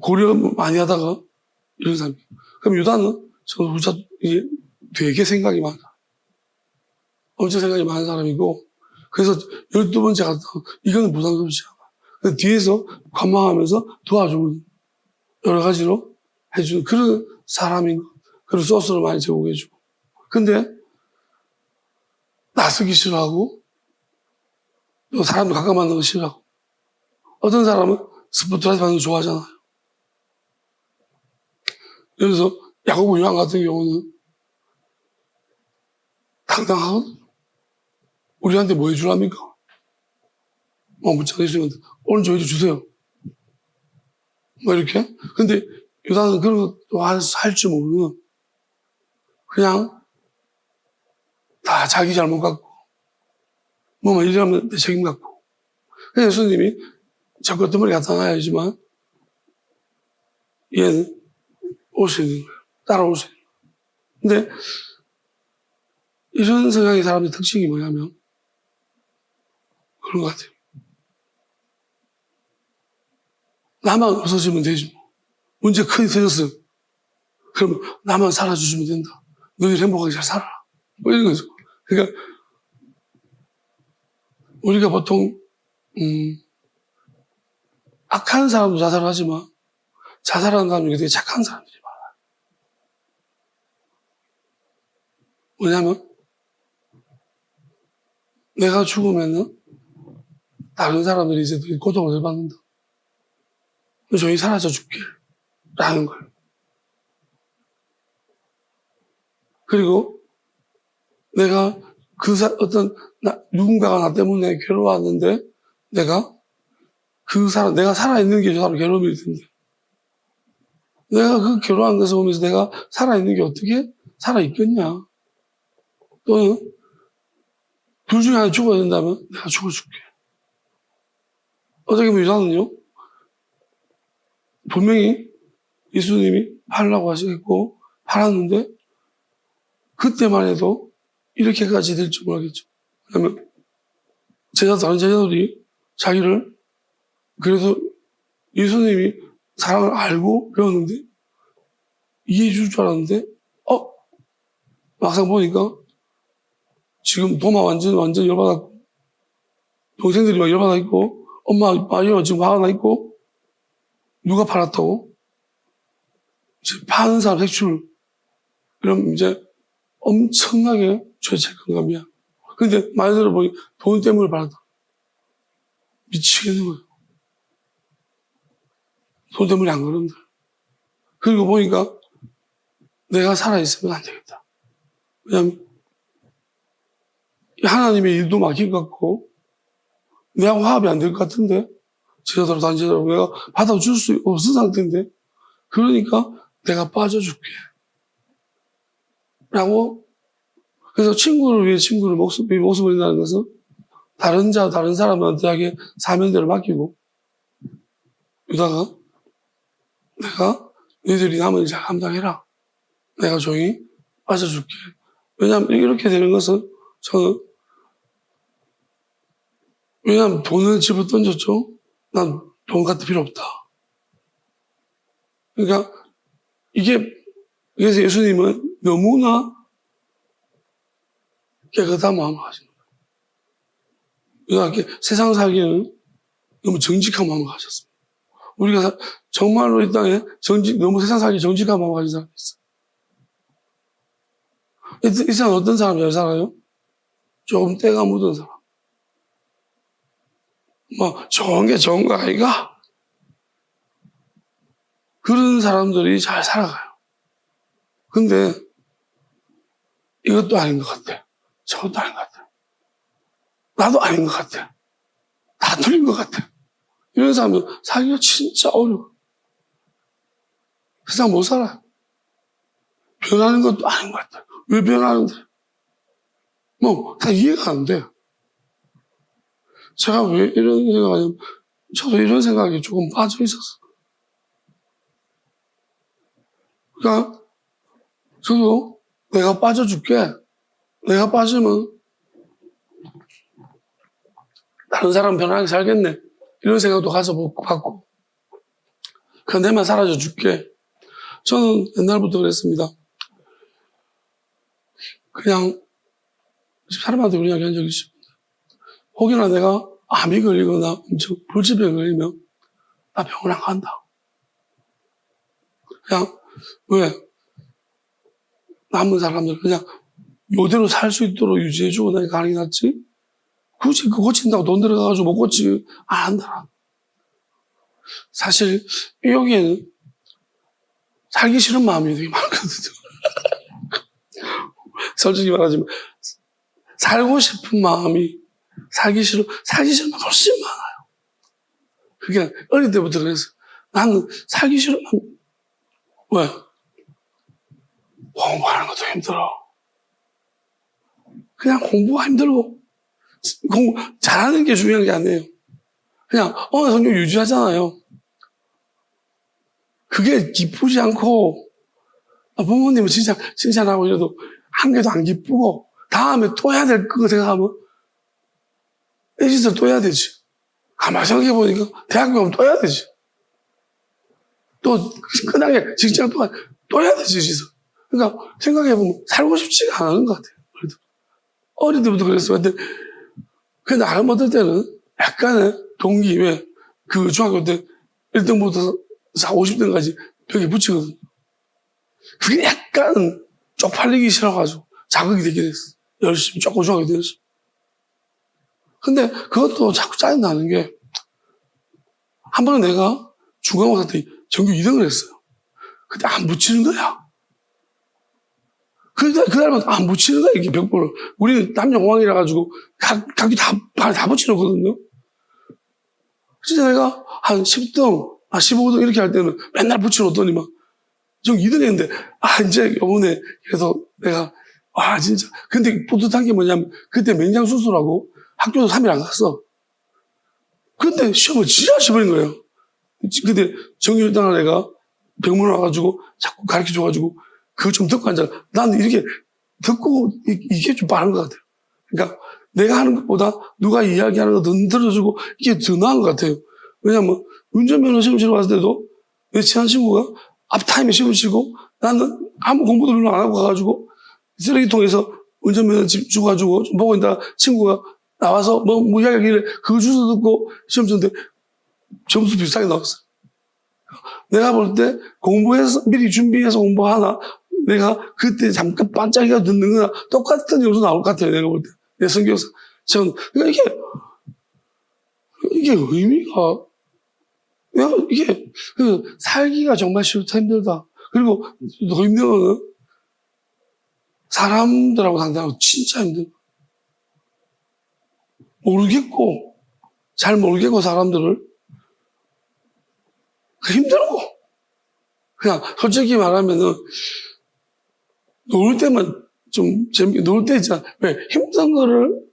고려 많이 하다가 이런 사람이. 그럼 유다는 저는 이게 되게 생각이 많아. 엄청 생각이 많은 사람이고, 그래서 12번째 갔다, 이거는 부담스럽지 않아. 뒤에서 관망하면서 도와주고, 여러 가지로 해주는 그런 사람인 것. 그리고 소스를 많이 제공해주고. 근데, 나서기 싫어하고, 또 사람도 가까이 만나는 거 싫어하고. 어떤 사람은 스포트라이트 받는 거 좋아하잖아요. 예를 들어서, 야고보 요한 같은 경우는, 당당하거든. 우리한테 뭐 해주랍니까? 문자 있으면 오늘 저 해줘 주세요. 이렇게. 근데 유다는 그런 것도 할 줄 모르는 그냥 다 자기 잘못 같고 뭐만 이러면 내 책임 같고. 그래서 예수님이 자꾸 어떤 말이 갖다 놔야지만 얘는 올 수 있는 거예요. 따라올 수 있는 거예요. 근데 이런 성향의 사람의 특징이 뭐냐면 그런 것 같아요. 나만 없어지면 되지 뭐. 문제 크게 생겼어. 그럼 나만 살아주시면 된다. 너희들 행복하게 잘 살아라. 이런 거죠. 그러니까 우리가 보통 악한 사람도 자살하지만 자살하는 사람이 되게 착한 사람들이 많아요. 뭐냐면 내가 죽으면은 다른 사람들이 이제 고통을 받는다. 조용히 사라져 줄게. 라는 거예요. 그리고 내가 누군가가 나 때문에 괴로워하는데 내가 살아있는 게 저 사람 괴로움일 텐데. 내가 그 괴로워하는 것을 보면서 내가 살아있는 게 어떻게 살아있겠냐. 또는 둘 중에 하나 죽어야 된다면 내가 죽어줄게. 어떻게 보면 유다는요, 분명히 예수님이 팔라고 하시겠고, 팔았는데, 그때만 해도 이렇게까지 될 줄 모르겠죠. 왜냐면, 다른 제자들이 자기를, 그래도 예수님이 사랑을 알고 배웠는데, 이해해 줄 줄 알았는데, 막상 보니까, 지금 도마 완전 열받았고, 동생들이 막 열받아 있고, 엄마, 아빠가 지금 화가 나 있고, 누가 팔았다고? 지금 파는 사람 색출. 그럼 이제 엄청나게 죄책감 감이야. 근데 말 들어보니 돈 때문에 팔았다. 미치겠는 거예요. 돈 때문에 안 그런다. 그리고 보니까 내가 살아있으면 안 되겠다. 왜냐면 하나님의 일도 막힌 것 같고 내가 화합이 안 될 것 같은데 제자들하고 단체자로 내가 받아줄 수 없은 상태인데 그러니까 내가 빠져줄게. 라고 그래서 친구를 위해 친구를 목숨을 낸다는 것은 다른 사람한테 사명대로 맡기고 유다가 내가 너희들이 남은 일 잘 감당해라. 내가 조용히 빠져줄게. 왜냐하면 이렇게 되는 것은 저는 왜냐하면 돈을 집어 던졌죠. 난 돈 같은 필요 없다. 그러니까 그래서 예수님은 너무나 깨끗한 마음을 가진 거예요. 유다가 세상 살기에는 너무 정직한 마음을 가졌습니다. 우리가 정말로 이 땅에 너무 세상 살기 정직한 마음을 가진 사람이 있어요. 이 세상 어떤 사람 잘 살아요? 조금 때가 묻은 사람. 좋은 게 좋은 거 아이가? 그런 사람들이 잘 살아가요. 근데 이것도 아닌 것 같아. 저것도 아닌 것 같아. 나도 아닌 것 같아. 다 틀린 것 같아. 이런 사람은 살기가 진짜 어려워. 세상 못 살아요. 변하는 것도 아닌 것 같아. 왜 변하는데? 다 이해가 안 돼. 제가 왜 이런 생각하냐면, 저도 이런 생각이 조금 빠져 있었어. 그러니까, 저도 내가 빠져줄게. 내가 빠지면, 다른 사람 변하게 살겠네. 이런 생각도 갖고. 그냥 내만 사라져 줄게. 저는 옛날부터 그랬습니다. 그냥, 사람한테 그런 이야기 한 적이 있습니다. 혹여나 내가 암이 걸리거나 엄청 불치병에 걸리면 나 병원 안 간다. 그냥 왜? 남은 사람들 그냥 이대로 살 수 있도록 유지해주고 내가 가는 게 낫지? 굳이 고친다고 돈 들어가가지고 못 고치 안 한다. 사실 여기에는 살기 싫은 마음이 되게 많거든요. 솔직히 말하자면 살고 싶은 마음이 살기 싫은 마음이 훨씬 많아요. 그게 어릴 때부터 그랬어요. 나는 살기 싫은 마음. 왜? 공부하는 것도 힘들어. 그냥 공부가 힘들고, 공부 잘하는 게 중요한 게 아니에요. 그냥 어느 성격 유지하잖아요. 그게 기쁘지 않고, 부모님은 진짜 칭찬하고 이래도 한 개도 안 기쁘고, 다음에 또 해야 될 거 생각하면, 이 짓을 또 해야 되지. 가만히 생각해보니까, 대학교 가면 또 해야 되지. 또, 끝나게 직장 또 해야 되지, 이 짓을. 그러니까, 생각해보면, 살고 싶지가 않은 것 같아요. 그래도. 어릴 때부터 그랬어요. 근데, 나름 어떨 때는, 약간의 동기, 왜, 그 중학교 때 1등부터 50등까지 벽에 붙이거든. 그게 약간 쪽팔리기 싫어가지고 자극이 되게 됐어. 열심히 조금 중하게 됐어. 근데 그것도 자꾸 짜증나는 게, 한 번은 내가 중간고사 때 전교 2등을 했어요. 근데 안 붙이는 거야. 그날만 안 붙이는 거야, 이게 100%를. 우리는 남녀공학이라 가지고 각기 다 붙여놓거든요. 진짜 내가 한 10등, 15등 이렇게 할 때는 맨날 붙여놓더니만, 전 2등 했는데, 이제 요번에, 그래서 내가, 진짜. 근데 뿌듯한 게 뭐냐면, 그때 맹장 수술하고 학교도 3일 안 갔어. 근데 시험을 진짜 시버린 거예요. 근데 정규일당을 내가 병문 와가지고 자꾸 가르쳐줘가지고, 그거 좀 듣고 앉아. 나는 이렇게 듣고, 이게 좀 빠른 것 같아요. 그러니까 내가 하는 것보다 누가 이야기하는 거 더 들어주고, 이게 더 나은 것 같아요. 왜냐면, 운전면허 시험 치러 갔을 때도, 내 친한 친구가 앞타임에 시험 치고, 나는 아무 공부도 별로 안 하고 가가지고, 쓰레기통에서 운전면허 집 주가지고 좀 보고 있다가 친구가 나와서 뭐 이야기하길래 그거 주워 듣고 시험 쳤는데 점수 비슷하게 나왔어요. 내가 볼 때 공부해서, 미리 준비해서 공부하나, 내가 그때 잠깐 반짝이가 듣는 거나 똑같은 점수 나올 것 같아요, 내가 볼 때. 내 성격상. 그러니까 이게 의미가, 이게, 살기가 정말 싫다, 힘들다. 그리고 더 힘든 거는 사람들하고 상대하고 진짜 힘들어. 잘 모르겠고, 사람들을. 힘들고. 그냥, 솔직히 말하면은, 놀 때만 좀 재밌게, 놀 때 있잖아. 왜? 힘든 거를,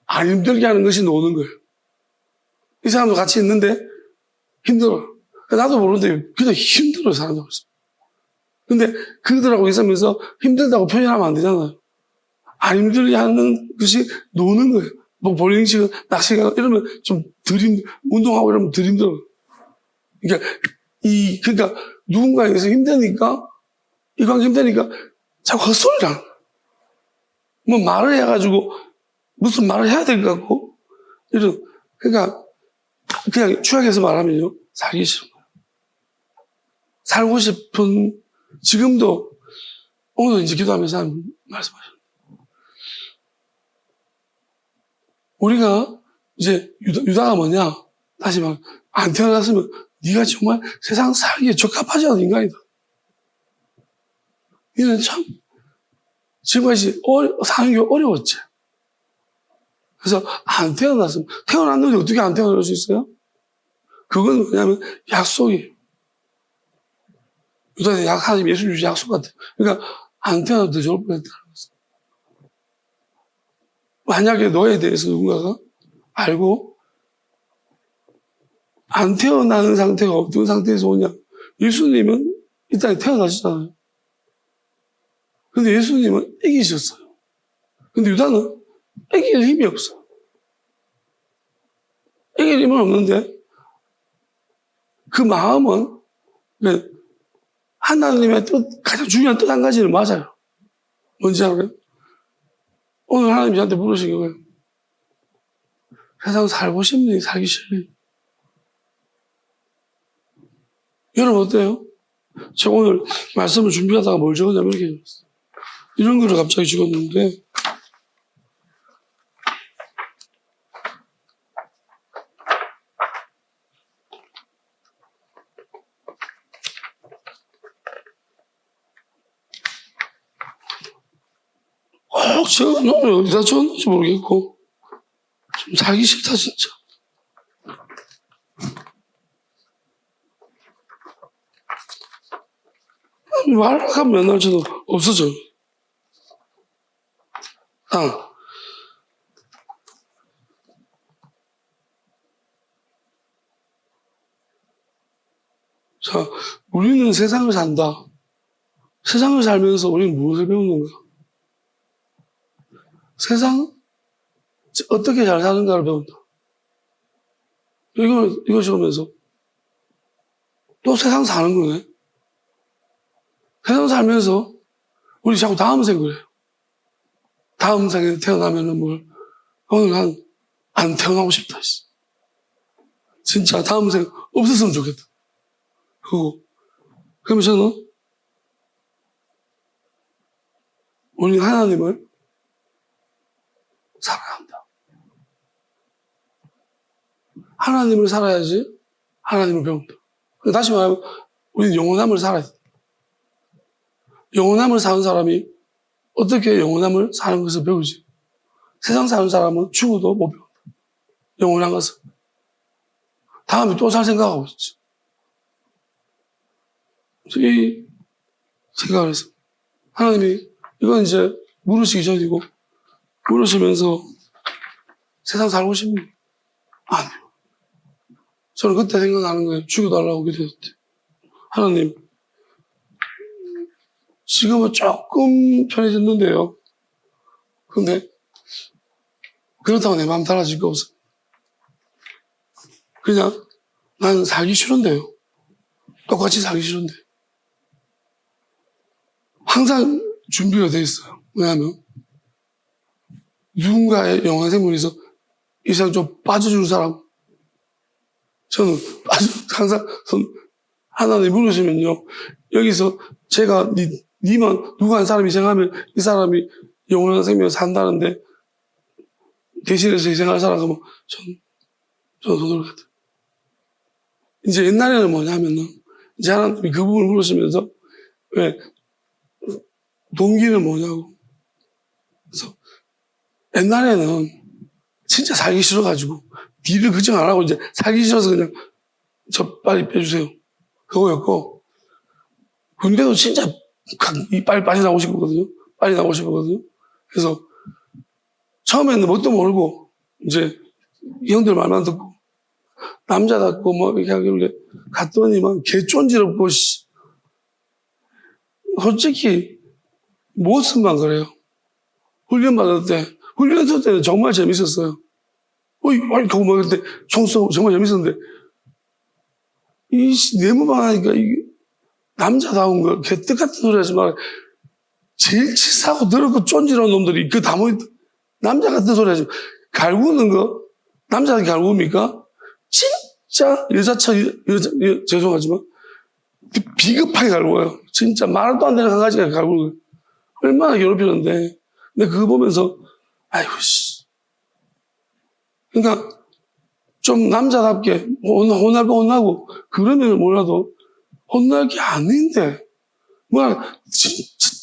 안 힘들게 하는 것이 노는 거예요. 이 사람도 같이 있는데, 힘들어. 나도 모르는데, 그냥 힘들어, 사람들. 근데, 그들하고 있으면서 힘들다고 표현하면 안 되잖아요. 안 힘들게 하는 것이 노는 거예요. 뭐, 볼링치고, 낚시가, 이러면 좀 운동하고 이러면 덜 힘들어. 그러니까, 누군가에게서 힘드니까, 이 관계 힘드니까, 자꾸 헛소리를 뭐 말을 해가지고, 무슨 말을 해야 될 것 같고, 그러니까, 그냥 추하게해서 말하면요, 살기 싫은 거예요. 살고 싶은, 지금도, 오늘 이제 기도하면서 말씀하셨어요. 우리가, 이제, 유다가 뭐냐? 다시 말, 안 태어났으면, 네가 정말 세상 살기에 적합하지 않은 인간이다. 너는 참, 지금까지 사는 게 어려웠지. 그래서 안 태어났으면, 태어났는데 어떻게 안 태어날 수 있어요? 그건 뭐냐면 약속이에요. 유다한테 하나님 예수 주신 약속 같아요. 그러니까 안 태어나도 더 좋을 뻔했다는 거죠. 만약에 너에 대해서 누군가가 알고 안 태어나는 상태가 어떤 상태에서 오냐. 예수님은 이 땅에 태어나셨잖아요. 근데 예수님은 애기셨어요. 근데 유다는 애기일 힘이 없어. 애기일 힘은 없는데 그 마음은 하나님의 뜻, 가장 중요한 뜻 한 가지는 맞아요. 뭔지 알아요? 오늘 하나님이 저한테 물으신 거예요. 세상 살고 싶니? 살기 싫니? 여러분 어때요? 제가 오늘 말씀을 준비하다가 뭘 적었냐면 이렇게 적었어요. 이런 글을 갑자기 적었는데 쭉 적어놓으면 어디다 적었는지 모르겠고, 좀 살기 싫다, 진짜. 말하면 맨날 저도 없어져. 자, 우리는 세상을 산다. 세상을 살면서 우리는 무엇을 배우는가? 세상 어떻게 잘 사는가를 배운다. 이거 적으면서 또 세상 사는 거네. 세상 살면서 우리 자꾸 다음 생 그래요. 다음 생에 태어나면은 오늘 난 안 태어나고 싶다. 진짜 다음 생 없었으면 좋겠다. 그러면 저는 우리 하나님을 살아야 한다. 하나님을 살아야지 하나님을 배운다. 다시 말하면 우리는 영원함을 살아야 돼. 영원함을 사는 사람이 어떻게 영원함을 사는 것을 배우지? 세상 사는 사람은 죽어도 못 배운다. 영원한 것을. 다음에 또 살 생각하고 있지. 이 생각을 했어. 하나님이 이건 이제 물으시기 전이고, 물으시면서 세상 살고 싶니? 아니요. 저는 그때 생각나는 거예요. 죽여달라고 기도했대. 하나님, 지금은 조금 편해졌는데요. 근데 그렇다고 내 마음 달라질 거 없어. 그냥 난 살기 싫은데요. 똑같이 살기 싫은데. 항상 준비가 돼 있어요. 왜냐하면 누군가의 영원 생명이 있어 이 세상 좀 빠져줄 사람. 저는 항상 하나님 물으시면요. 여기서 제가 니만 누가 한 사람이 희생하면 이 사람이 영원한 생명을 산다는데 대신해서 희생할 사람은 저는 손을 같아. 이제 옛날에는 뭐냐면은 이제 하나님이 그 부분을 물으시면서 왜 동기는 뭐냐고. 그래서 옛날에는 진짜 살기 싫어가지고 뒤를 걱정 안 하고 이제 살기 싫어서 그냥 저 빨리 빼주세요. 그거였고 군대도 진짜 빨리 빠져나오고 싶었거든요. 빨리 나오고 싶었거든요. 그래서 처음에는 뭣도 모르고 이제 형들 말만 듣고 남자답고 뭐 이렇게 하길래 갔더니만 개쫀지럽고 솔직히 모습만 그래요. 훈련 받을 때는 정말 재밌었어요. 그거 먹을 때 총 쏘고 정말 재밌었는데 이 내무만 하니까 이게 남자다운 거 개떡 같은 소리 하지 마라. 제일 치사하고 더럽고 쫀지러운 놈들이 그 다모 남자 같은 소리 하지. 갈구는 거 남자한테 갈구입니까? 진짜 죄송하지만 비겁하게 갈구어요. 진짜 말도 안 되는 강아지가 갈구는 거예요. 얼마나 괴롭히는데. 근데 그거 보면서 아이고 씨. 그러니까 좀 남자답게 혼날 거 혼나고 그러면 몰라도 혼날 게 아닌데 뭐야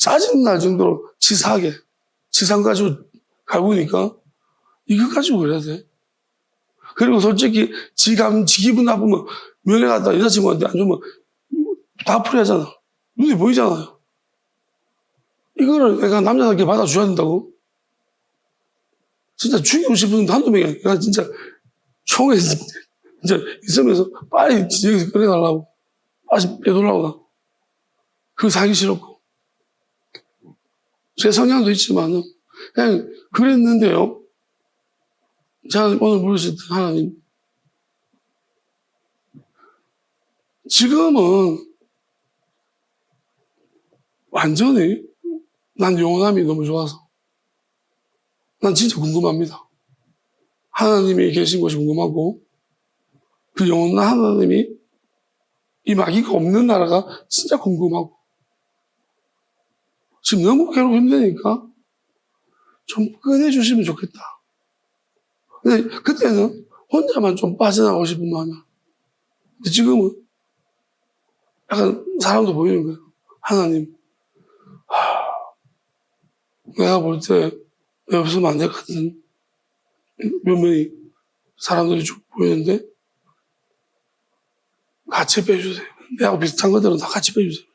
짜증날 정도로 치사하게 치상 가지고 갈구니까 이거 가지고 그래야 돼. 그리고 솔직히 지 기분 나쁘면 면회 갔다 여자친구한테 안 좋으면 다 풀이하잖아. 눈에 보이잖아요. 이거를 내가 남자답게 받아줘야 된다고? 진짜 죽이고 싶은 한두 명이 아니라 내가 진짜 총에 진짜 있으면서 빨리 여기서 꺼내달라고 빨리 빼돌라고 나. 그거 살기 싫었고 제 성향도 있지만은 그냥 그랬는데요. 제가 오늘 물으셨던 하나님 지금은 완전히 난 영원함이 너무 좋아서 난 진짜 궁금합니다. 하나님이 계신 곳이 궁금하고 그 영원한 하나님이 이 마귀가 없는 나라가 진짜 궁금하고 지금 너무 괴롭고 힘드니까 좀 꺼내주시면 좋겠다. 근데 그때는 혼자만 좀 빠져나가고 싶은 마음이야. 근데 지금은 약간 사람도 보이는 거예요. 하나님 내가 볼 때 없으면 안 될 것 같은 몇몇이 사람들이 쭉 보이는데 같이 빼주세요. 내하고 비슷한 것들은 다 같이 빼주세요.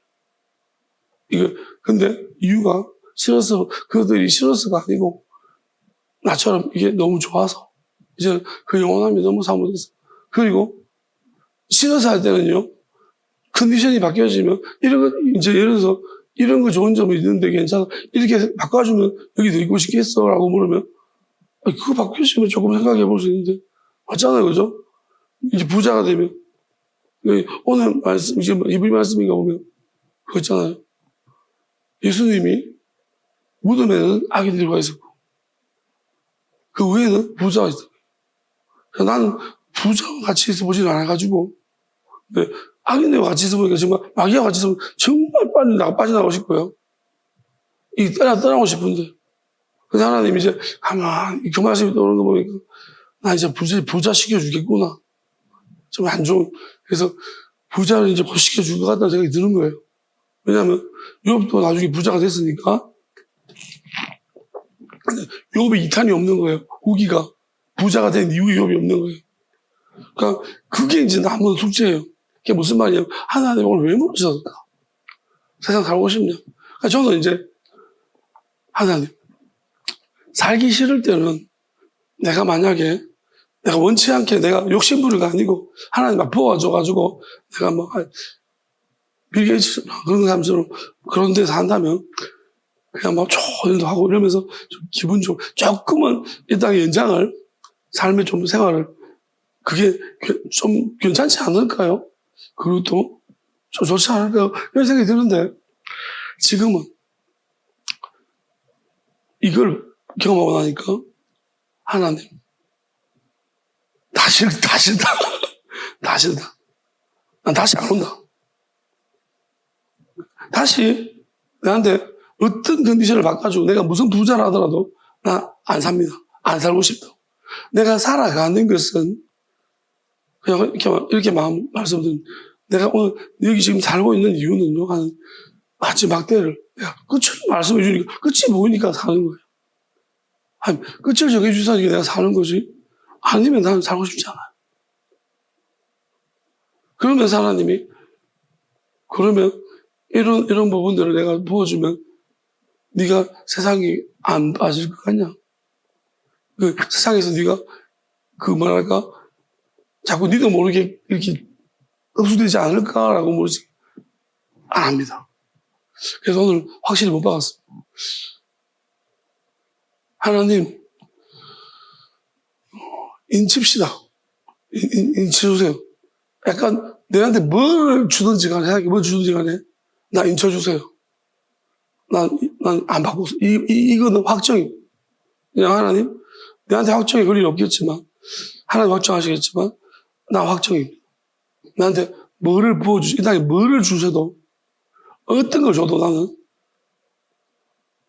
이거 근데 이유가 싫어서 그들이 싫어서가 아니고 나처럼 이게 너무 좋아서 이제 그 영원함이 너무 사무돼서 그리고 싫어서 할 때는요 컨디션이 바뀌어지면 이런 거 이제 예를 들어서 이런 거 좋은 점이 있는데 괜찮아 이렇게 바꿔주면 여기 더 있고 싶겠어라고 물으면 그거 바뀌어지면 조금 생각해 볼 수 있는데 맞잖아요, 그죠? 이제 부자가 되면 오늘 말씀 이제 이불 말씀인가 보면 그거 있잖아요. 예수님이 무덤에는 아기들과 있었고 그 외에는 부자가 있었고 나는 부자와 같이 있어보지는 않아가지고 아기들과 같이 있어보니까 정말 마귀와 같이 있으면 정말 빠져나가고 싶고요. 떠나고 싶은데 근데 하나님 이제 가만히 그 말씀이 떠오르는 거 보니까 나 이제 부자 시켜주겠구나. 좀 안 좋은 그래서 부자를 이제 곧 시켜줄 것 같다는 생각이 드는 거예요. 왜냐하면 욥도 나중에 부자가 됐으니까 욥이 이탄이 없는 거예요. 후기가 부자가 된 이후에 욥이 없는 거예요. 그러니까 그게 이제 남은 숙제예요. 그게 무슨 말이냐면 하나님 오늘 왜 모르셨을까? 세상 살고 싶냐? 그러니까 저는 이제 하나님 살기 싫을 때는 내가 만약에 내가 원치 않게 내가 욕심부리가 아니고 하나님 막 부어줘가지고 내가 뭐 빌 게이츠나 그런 사람처럼 그런 데서 한다면 그냥 막 좋은 일도 하고 이러면서 좀 기분 좀 조금은 이 땅의 연장을 삶의 좀 생활을 그게 좀 괜찮지 않을까요? 그리고 또 좀 좋지 않을까요? 이런 생각이 드는데 지금은 이걸 경험하고 나니까 하나님 다 싫다. 다 싫다. 난 다시 안 온다. 다시 나한테 어떤 컨디션을 바꿔주고 내가 무슨 부자라 하더라도 나 안 삽니다. 안 살고 싶다. 내가 살아가는 것은 그냥 이렇게 말씀드린 내가 오늘 여기 지금 살고 있는 이유는요. 한 마지막 때를 내가 끝을 말씀해 주니까 끝이 보이니까 사는 거예요. 아니, 끝을 정해주사니까 내가 사는 거지. 아니면 나는 살고 싶지 않아요. 그러면서 하나님이 그러면 이런 부분들을 내가 부어주면 네가 세상이 안 빠질 것 같냐? 그 세상에서 네가 그 뭐랄까 자꾸 니도 모르게 이렇게 흡수되지 않을까라고 모르지 안 합니다. 그래서 오늘 확실히 못 박았습니다. 하나님 인칩시다. 인쳐주세요. 약간 내한테 뭘 주든지 간에 뭘 주든지 간에 나 인쳐주세요. 난 안 바꾸고 이거는 확정이 그냥 하나님 내한테 확정이 그럴 일 없겠지만 하나님 확정하시겠지만 나 확정입니다. 나한테 뭐를 부어주시 이 땅에 뭐를 주셔도 어떤 걸 줘도 나는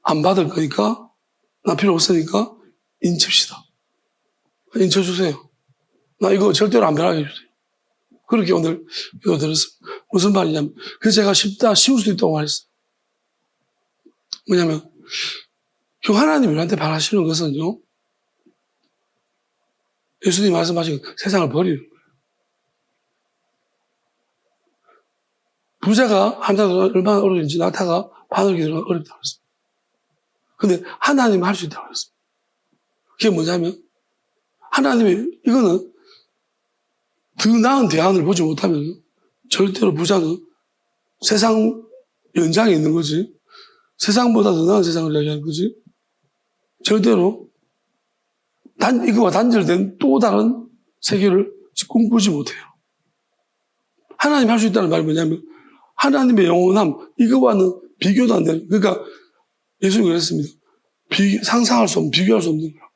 안 받을 거니까 나 필요 없으니까 인칩시다. 인쳐주세요. 나 이거 절대로 안 변하게 해주세요. 그렇게 오늘 이거 들었습니다. 무슨 말이냐면 그래서 제가 쉬울 수 있다고 말했어요. 뭐냐면 하나님이 우리한테 바라시는 것은요 예수님이 말씀하신 세상을 버리는 거예요. 부자가 한자도 얼마나 어려운지 낙타가 바늘 기르기가 어렵다고 했습니다. 근데 하나님은 할 수 있다고 했습니다. 그게 뭐냐면 하나님이 이거는 더 나은 대안을 보지 못하면 절대로 부자는 세상 연장에 있는 거지 세상보다 더 나은 세상을 이야기하는 거지 절대로 이거와 단절된 또 다른 세계를 꿈꾸지 못해요. 하나님이 할 수 있다는 말이 뭐냐면 하나님의 영원함 이거와는 비교도 안 되는 그러니까 예수님이 그랬습니다. 상상할 수 없는 비교할 수 없는 거라.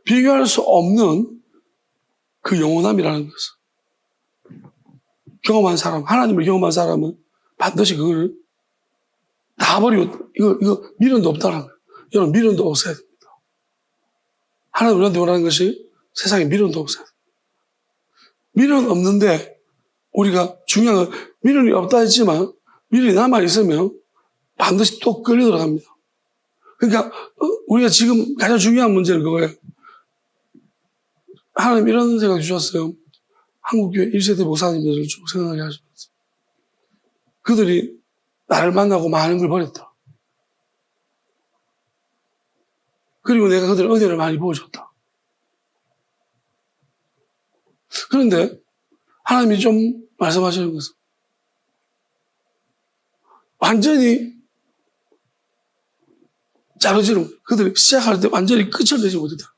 비교할 수 없는 그 영원함이라는 것을 경험한 사람 하나님을 경험한 사람은 반드시 그걸 다 버리고 이거 미련도 없다는 거예요. 여러분 미련도 없어야 됩니다. 하나님 우리한테 원하는 것이 세상에 미련도 없어야 됩니다. 미련 없는데 우리가 중요한 건 미련이 없다 했지만 미련이 남아있으면 반드시 또 끌려 들어갑니다. 그러니까 우리가 지금 가장 중요한 문제는 그거예요. 하나님 이런 생각 주셨어요. 한국교회 1세대 목사님들을 쭉 생각하게 하시면서 그들이 나를 만나고 많은 걸 버렸다. 그리고 내가 그들의 은혜를 많이 보여줬다. 그런데 하나님이 좀 말씀하시는 것은 완전히 자르지는 그들이 시작할 때 완전히 끝을 내지 못했다.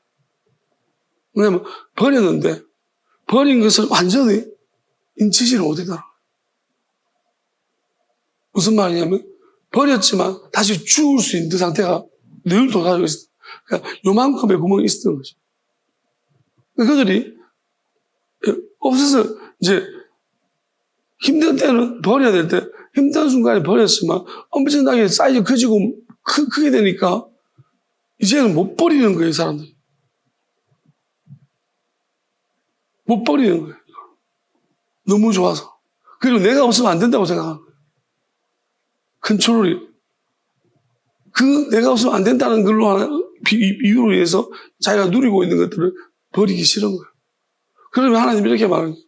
왜냐하면 버렸는데 버린 것을 완전히 인치지를 못했다. 무슨 말이냐면 버렸지만 다시 주울 수 있는 상태가 늘 도사하고 있었다. 그러니까 요만큼의 구멍이 있었던 거죠. 그들이 없어서 이제 힘든 때는 버려야 될 때 힘든 순간에 버렸지만 엄청나게 사이즈 커지고 크게 되니까 이제는 못 버리는 거예요, 사람들이. 못 버리는 거예요. 너무 좋아서. 그리고 내가 없으면 안 된다고 생각하는 거예요. 컨트롤이. 내가 없으면 안 된다는 걸로 하는 이유로 인해서 자기가 누리고 있는 것들을 버리기 싫은 거예요. 그러면 하나님이 이렇게 말하는 거예요.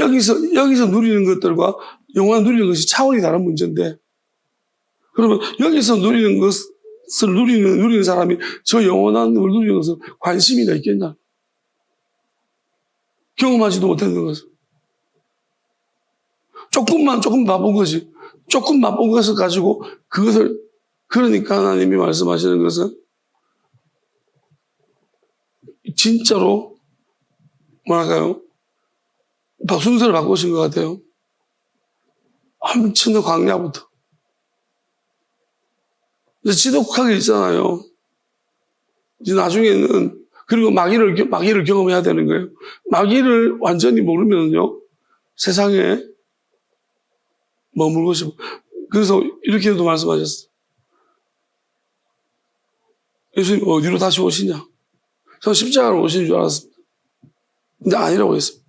여기서 누리는 것들과 영원한 누리는 것이 차원이 다른 문제인데, 그러면 여기서 누리는 것을 누리는 사람이 저 영원한 걸 누리는 것을 관심이나 있겠냐? 경험하지도 못했는 것을. 조금 맛본 거지. 조금 맛본 것을 가지고 그러니까 하나님이 말씀하시는 것은 진짜로 뭐랄까요? 순서를 바꾸신 것 같아요. 엄청난 광야부터. 이제 지독하게 있잖아요. 이제 나중에는 그리고 마귀를 경험해야 되는 거예요. 마귀를 완전히 모르면요 세상에 머물고 싶어. 그래서 이렇게도 말씀하셨어요. 예수님 어디로 다시 오시냐? 저는 십자가로 오시는 줄 알았습니다. 근데 아니라고 했습니다.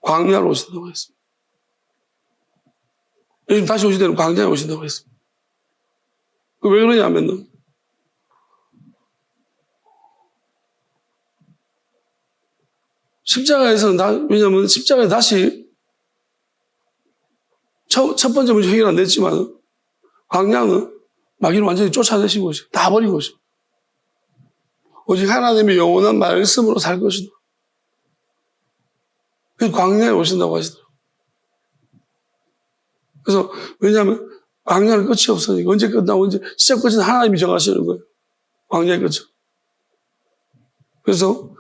광야로 오신다고 했습니다. 예수님 다시 오실 때는 광야에 오신다고 했습니다. 왜 그러냐면은 십자가에서는 왜냐하면 십자가에 다시 첫 번째 문제 해결 안 됐지만 광야는 마귀를 완전히 쫓아내신 것이고 다 버린 것이고 오직 하나님의 영원한 말씀으로 살 것이다. 그래서 광야에 오신다고 하시더라고요. 그래서 왜냐하면 광야는 끝이 없으니까 언제 끝나고 언제 시작 끝은 하나님이 정하시는 거예요. 광야의 끝은. 그래서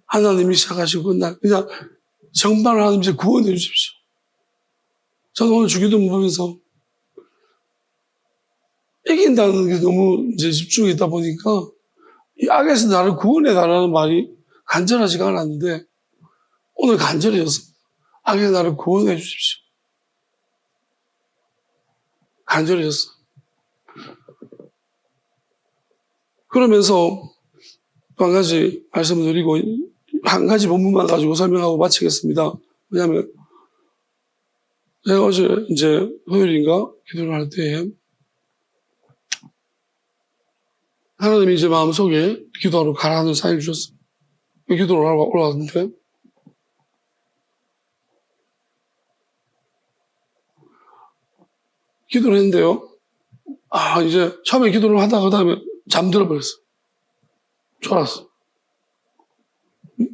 하나님이 시작하시고 그냥 정말 하나님 이제 구원해 주십시오. 저는 오늘 주기도문 보면서 이긴다는 게 너무 이제 집중이 있다 보니까 이 악에서 나를 구원해 달라는 말이 간절하지가 않았는데 오늘 간절해졌습니다. 악에서 나를 구원해 주십시오. 간절해졌어. 그러면서 또 한 가지 말씀을 드리고 한 가지 본문만 가지고 설명하고 마치겠습니다. 왜냐하면 제가 어제 이제 토요일인가 기도를 할 때 하나님이 제 마음속에 기도하러 가라는 사인을 주셨어요. 기도를 하러 올라왔는데 기도를 했는데요. 이제 처음에 기도를 하다가 그 다음에 잠들어 버렸어. 졸았어.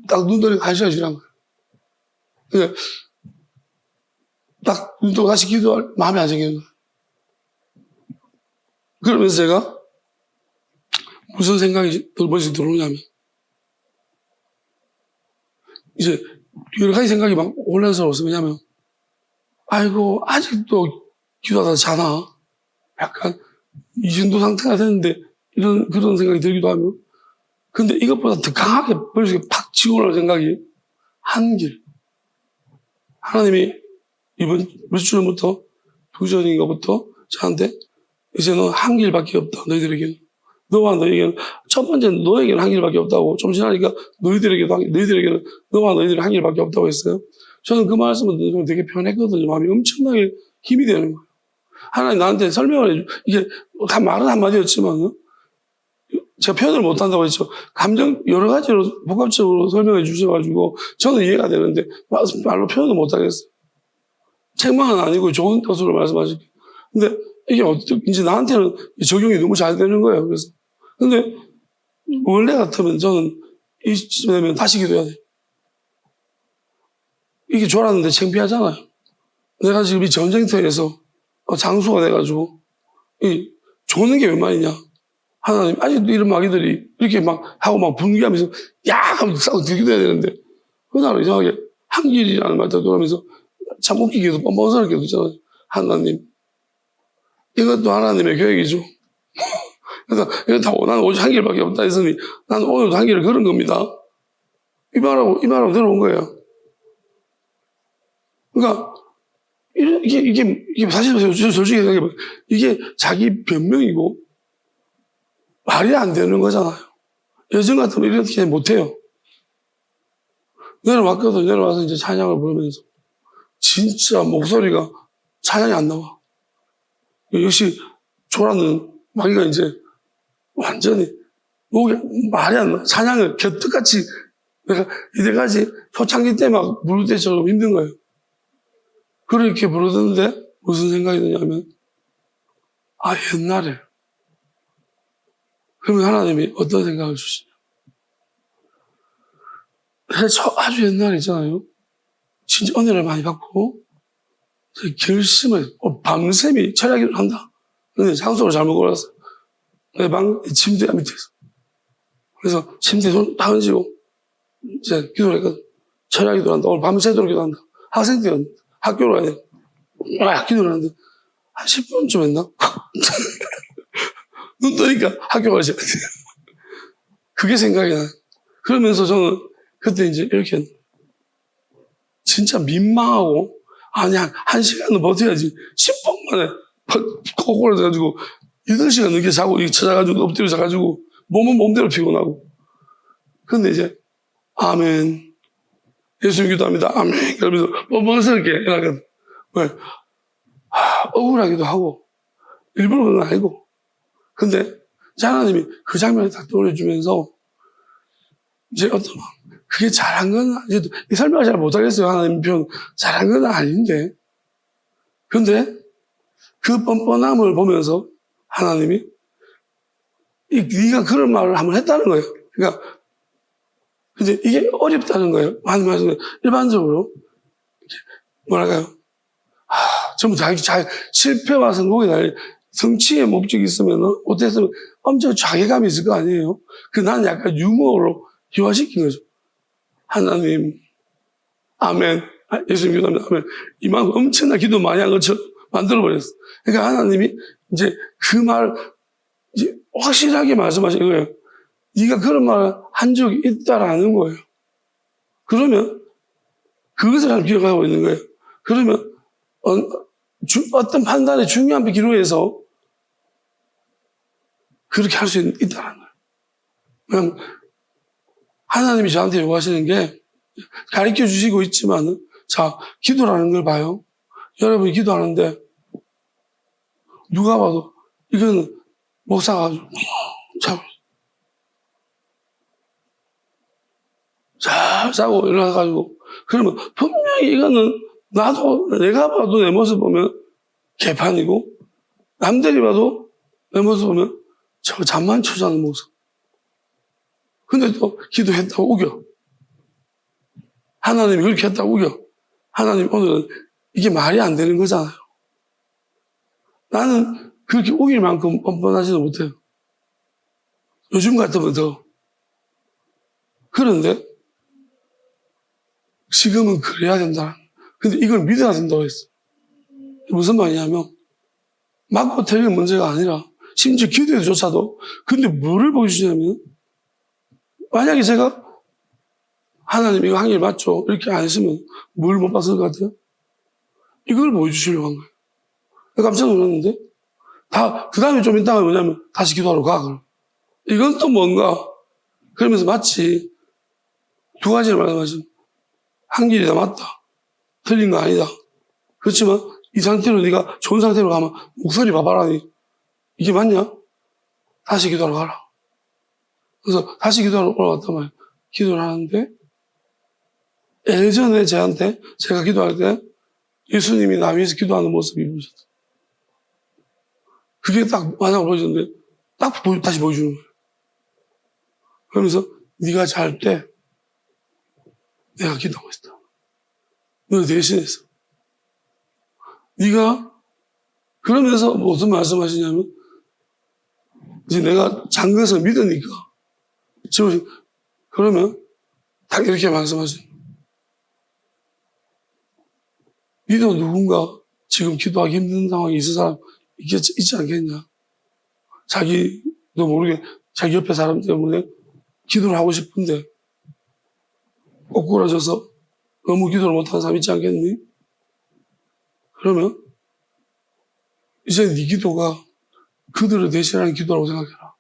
딱 눈 떠니까 1시간 지난 거예요. 근데 딱 눈 뜨고 다시 기도할 마음이 안 생기는 거예요. 그러면서 제가 무슨 생각이 머릿속에 들어오냐면 이제 여러 가지 생각이 막 혼란스러웠어요. 왜냐면 아이고 아직도 기도하다 자나? 약간 이 정도 상태가 됐는데 그런 생각이 들기도 하며 근데 이것보다 더 강하게 머릿속에 팍 치고 올라올 생각이 한길. 하나님이 이번 몇 주 전부터 2주전인가부터 저한테 이제 너 한 길밖에 없다. 너희들에게는. 너와 너에게는 첫 번째는 너에게는 한 길밖에 없다고 좀 지나니까 너희들에게는 너와 너희들은 한 길밖에 없다고 했어요. 저는 그 말씀을 듣고 되게 편했거든요. 마음이 엄청나게 힘이 되는 거예요. 하나님 나한테 설명을 해줘. 이게 말은 한마디였지만, 제가 표현을 못한다고 했죠. 감정 여러 가지로 복합적으로 설명해 주셔가지고 저는 이해가 되는데 말로 표현을 못하겠어요. 책망은 아니고 좋은 뜻으로 말씀하실게요. 근데 이게 어떻게 이제 나한테는 적용이 너무 잘 되는 거예요. 그래서 근데 원래 같으면 저는 이쯤 되면 다시 기도해야 돼요. 이게 졸았는데 창피하잖아요. 내가 지금 이 전쟁터에서 장수가 돼가지고 조는 게 웬 말이냐. 하나님, 아직도 이런 마귀들이 이렇게 막 하고 막 분위기하면서 야! 하면서 싸우고 기도해야 되는데 그날 이상하게 한길이라는 말 들어가면서 참 웃기게도 뻔뻔스럽게도 있잖아요. 하나님, 이것도 하나님의 계획이죠. 그래서 이거 다 나는 오직 한 길밖에 없다 했으니 나는 오늘도 한 길을 걸은 겁니다. 이 말하고 내려온 거예요. 그러니까 이게 사실 솔직히 생각해봐요. 이게 자기 변명이고 말이 안 되는 거잖아요. 예전 같으면 이렇게 못해요. 내려왔거든. 내려와서 이제 찬양을 부르면서 진짜 목소리가 찬양이 안 나와. 역시 졸았는 마귀가 이제 완전히 목에 말이 안 나. 찬양을 곁떡같이 내가 이때까지 초창기 때 막 부를 때처럼 힘든 거예요. 그렇게 부르던데 무슨 생각이 드냐면 옛날에 그러면 하나님이 어떤 생각을 주시냐. 아주 옛날에 있잖아요. 진짜 은혜를 많이 받고 결심을 밤샘이 철야기도를 한다. 근데 장소를 잘못 골랐어요. 내 방 침대 밑에서. 그래서 침대에 손 다 얹고 이제 기도를 했거든. 철야기도를 한다. 오늘 밤새도록 기도한다. 학생 때였는데 학교로 가야 돼. 기도를 하는데 한 10분쯤 했나? 눈 뜨니까 학교 가셔야 돼. 그게 생각이 나요. 그러면서 저는 그때 이제 이렇게 진짜 민망하고 한 시간은 버텨야지 10분 만에 코골을 해가지고 8시간 늦게 자고 찾아가지고 엎드려 자가지고 몸은 몸대로 피곤하고 근데 이제 아멘 예수님 기도합니다 아멘 그러면서 뻔뻔스럽게 해나거든. 왜? 억울하기도 하고 일부러 그런 건 아니고 근데 하나님이 그 장면을 딱 떠올려주면서 이제 그게 잘한 건 이제 설명을 잘 못하겠어요. 하나님 표현 잘한 건 아닌데 근데 그 뻔뻔함을 보면서 하나님이 네가 그런 말을 한번 했다는 거예요. 그러니까 근데 이게 어렵다는 거예요. 하는 말씀은 일반적으로 뭐랄까요? 전부 자기 실패와 성공에 달린 성취의 목적이 있으면 어땠으면 엄청 자괴감이 있을 거 아니에요. 나는 약간 유머로 희화시킨 거죠. 하나님, 아멘. 예수님 기도합니다. 아멘. 이만큼 엄청난 기도 많이 한 것처럼 만들어버렸어. 그러니까 하나님이 이제 그 말, 이제 확실하게 말씀하시는 거예요. 네가 그런 말을 한 적이 있다라는 거예요. 그러면 그것을 잘 기억하고 있는 거예요. 그러면 어떤 판단의 중요한 기로에서 그렇게 할 수 있다는 거예요. 그냥 하나님이 저한테 요구하시는 게 가르쳐 주시고 있지만 자, 기도라는 걸 봐요. 여러분이 기도하는데 누가 봐도 이거는 목사가 잘 자고 일어나가지고 그러면 분명히 이거는 내가 봐도 내 모습 보면 개판이고 남들이 봐도 내 모습 보면 저 잠만 초자는 모습. 근데 또 기도했다고 우겨. 하나님이 그렇게 했다고 우겨. 하나님 오늘은 이게 말이 안 되는 거잖아요. 나는 그렇게 우길 만큼 뻔뻔하지도 못해요. 요즘 같으면 더. 그런데 지금은 그래야 된다. 근데 이걸 믿어야 된다고 했어. 무슨 말이냐면 맞고 틀린 문제가 아니라 심지어 기도에조차도 근데 뭐를 보여주냐면 만약에 제가 하나님 이거 한 길 맞죠? 이렇게 안 했으면 뭘 못 봤을 것 같아요? 이걸 보여주시려고 한 거예요. 깜짝 놀랐는데 그 다음에 좀 이따가 뭐냐면 다시 기도하러 가. 그럼. 이건 또 뭔가 그러면서 마치 두 가지를 말씀하신 한 길이 다 맞다. 틀린 거 아니다. 그렇지만 이 상태로 네가 좋은 상태로 가면 목소리 봐봐라니. 이게 맞냐? 다시 기도하러 가라. 그래서 다시 기도하러 올라갔단 말이에요. 기도를 하는데 예전에 제가 기도할 때 예수님이 나 위해서 기도하는 모습이 보셨어요. 그게 딱 만약 보여줬는데 다시 보여주는 거예요. 그러면서 네가 잘 때 내가 기도하고 있다. 너 대신해서. 네가 그러면서 무슨 말씀하시냐면 이제 내가 잔 것을 믿으니까 지금 그러면 딱 이렇게 말씀하세요. 니도 누군가 지금 기도하기 힘든 상황이 있을 사람 있지 않겠냐? 자기도 모르게 자기 옆에 사람 때문에 기도를 하고 싶은데 꼬꾸라져서 너무 기도를 못하는 사람 있지 않겠니? 그러면 이제 네 기도가 그들을 대신하는 기도라고 생각해라.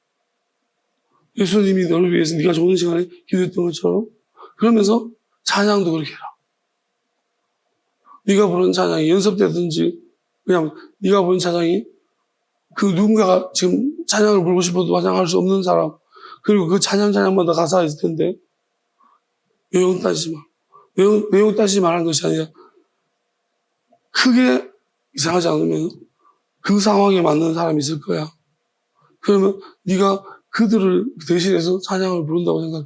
예수님이 너를 위해서 네가 좋은 시간에 기도했던 것처럼 그러면서 찬양도 그렇게 해라. 네가 부르는 찬양이 연습되든지 그냥 네가 부르는 찬양이 그 누군가가 지금 찬양을 부르고 싶어도 찬양할 수 없는 사람 그리고 그 찬양마다 가사가 있을 텐데 내용 따지지 마. 내용 따지지 말라는 것이 아니라 크게 이상하지 않으면 그 상황에 맞는 사람이 있을 거야. 그러면 네가 그들을 대신해서 찬양을 부른다고 생각해.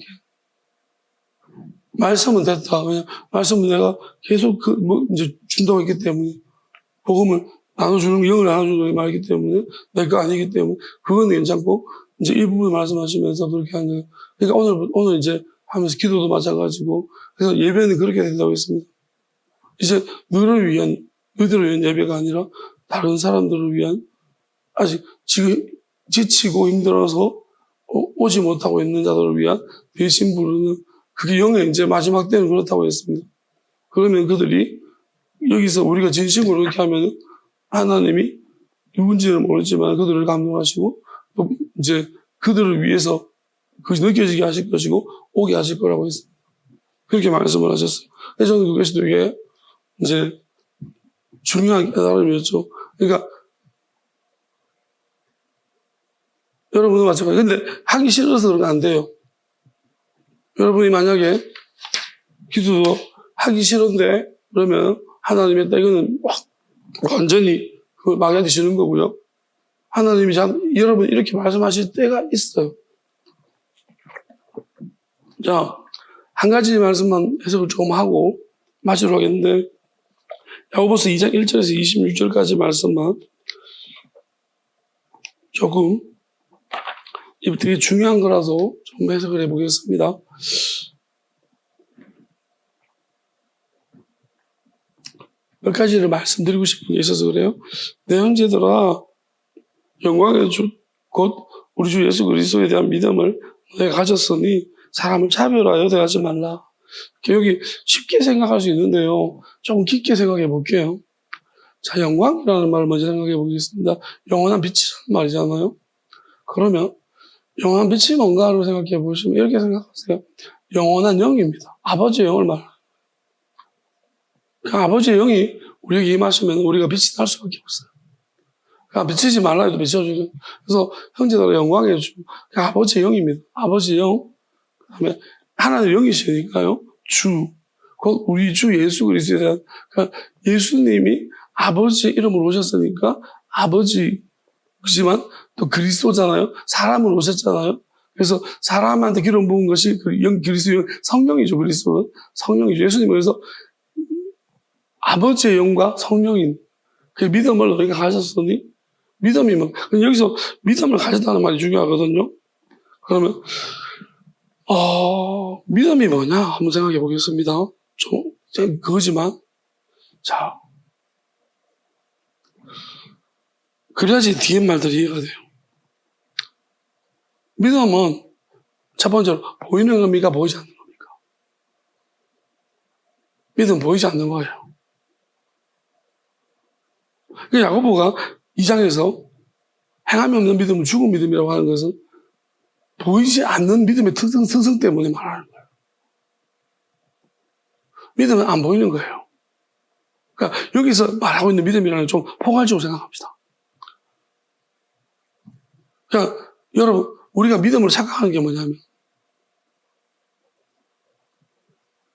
말씀은 됐다. 왜냐 말씀은 내가 계속 이제 준다고 했기 때문에 복음을 나눠주는 영을 나눠주는 말이기 때문에 내 거 아니기 때문에 그건 괜찮고 이제 이 부분 말씀하시면서 그렇게 하는 거예요. 그러니까 오늘 이제 하면서 기도도 마찬가지고 그래서 예배는 그렇게 된다고 했습니다. 이제 너희들을 위한 예배가 아니라 다른 사람들을 위한 아직 지금 지치고 힘들어서 오지 못하고 있는 자들을 위한 대신 부르는 그게 영의 이제 마지막 때는 그렇다고 했습니다. 그러면 그들이 여기서 우리가 진심으로 이렇게 하면 하나님이 누군지는 모르지만 그들을 감동하시고 또 이제 그들을 위해서 그것이 느껴지게 하실 것이고 오게 하실 거라고 했습니다. 그렇게 말씀을 하셨어요. 그래서 저는 그것이 되게 이제 중요한 깨달음이었죠. 그러니까 여러분도 마찬가지예요. 근데 하기 싫어서 그런 거 안 돼요. 여러분이 만약에 기도도 하기 싫은데 그러면 하나님이 했다 이거는 완전히 그걸 막아야 되시는 거고요. 하나님이 여러분 이렇게 말씀하실 때가 있어요. 자, 한 가지 말씀만 해석을 조금 하고 마치도록 하겠는데 야고보서 2장 1절에서 26절까지 말씀만 조금 이게 되게 중요한 거라서 좀 해석을 해보겠습니다. 몇 가지를 말씀드리고 싶은 게 있어서 그래요. 내 형제들아 영광의 주 곧 우리 주 예수 그리스도에 대한 믿음을 내가 가졌으니 사람을 차별하여 대하지 말라. 여기 쉽게 생각할 수 있는데요. 조금 깊게 생각해 볼게요. 자, 영광이라는 말을 먼저 생각해 보겠습니다. 영원한 빛이라는 말이잖아요. 그러면 영원한 빛이 뭔가를 생각해 보시면 이렇게 생각하세요. 영원한 영입니다. 아버지의 영을 말합니다. 그 아버지의 영이 우리에게 임하시면 우리가 빛이 날 수밖에 없어요. 그러니까 비치지 말라 해도 비춰주고. 그래서 형제들의 영광의 주, 아버지의 영입니다. 아버지의 영, 그 다음에 하나님의 영이시니까요. 주, 곧 우리 주 예수 그리스도에 대한, 그러니까 예수님이 아버지의 이름으로 오셨으니까 아버지, 그지만 또 그리스도잖아요. 사람으로 오셨잖아요. 그래서 사람한테 기름 부은 것이 그리스도 성령이죠. 그리스도는 성령이죠. 예수님은 그래서 아버지의 영과 성령인 그 믿음을 너희가 가졌으니 믿음이 뭐 여기서 믿음을 가졌다는 말이 중요하거든요. 그러면 믿음이 뭐냐 한번 생각해 보겠습니다. 좀 그거지만 자 그래야지 뒤에 말들이 이해가 돼요. 믿음은 첫 번째로 보이는 의미가 보이지 않는 겁니까? 믿음은 보이지 않는 거예요. 그 야고보가 2장에서 행함이 없는 믿음은 죽은 믿음이라고 하는 것은 보이지 않는 믿음의 특성 때문에 말하는 거예요. 믿음은 안 보이는 거예요. 그러니까 여기서 말하고 있는 믿음이라는 좀 포괄적으로 생각합시다. 그러니까 여러분, 우리가 믿음으로 착각하는 게 뭐냐면,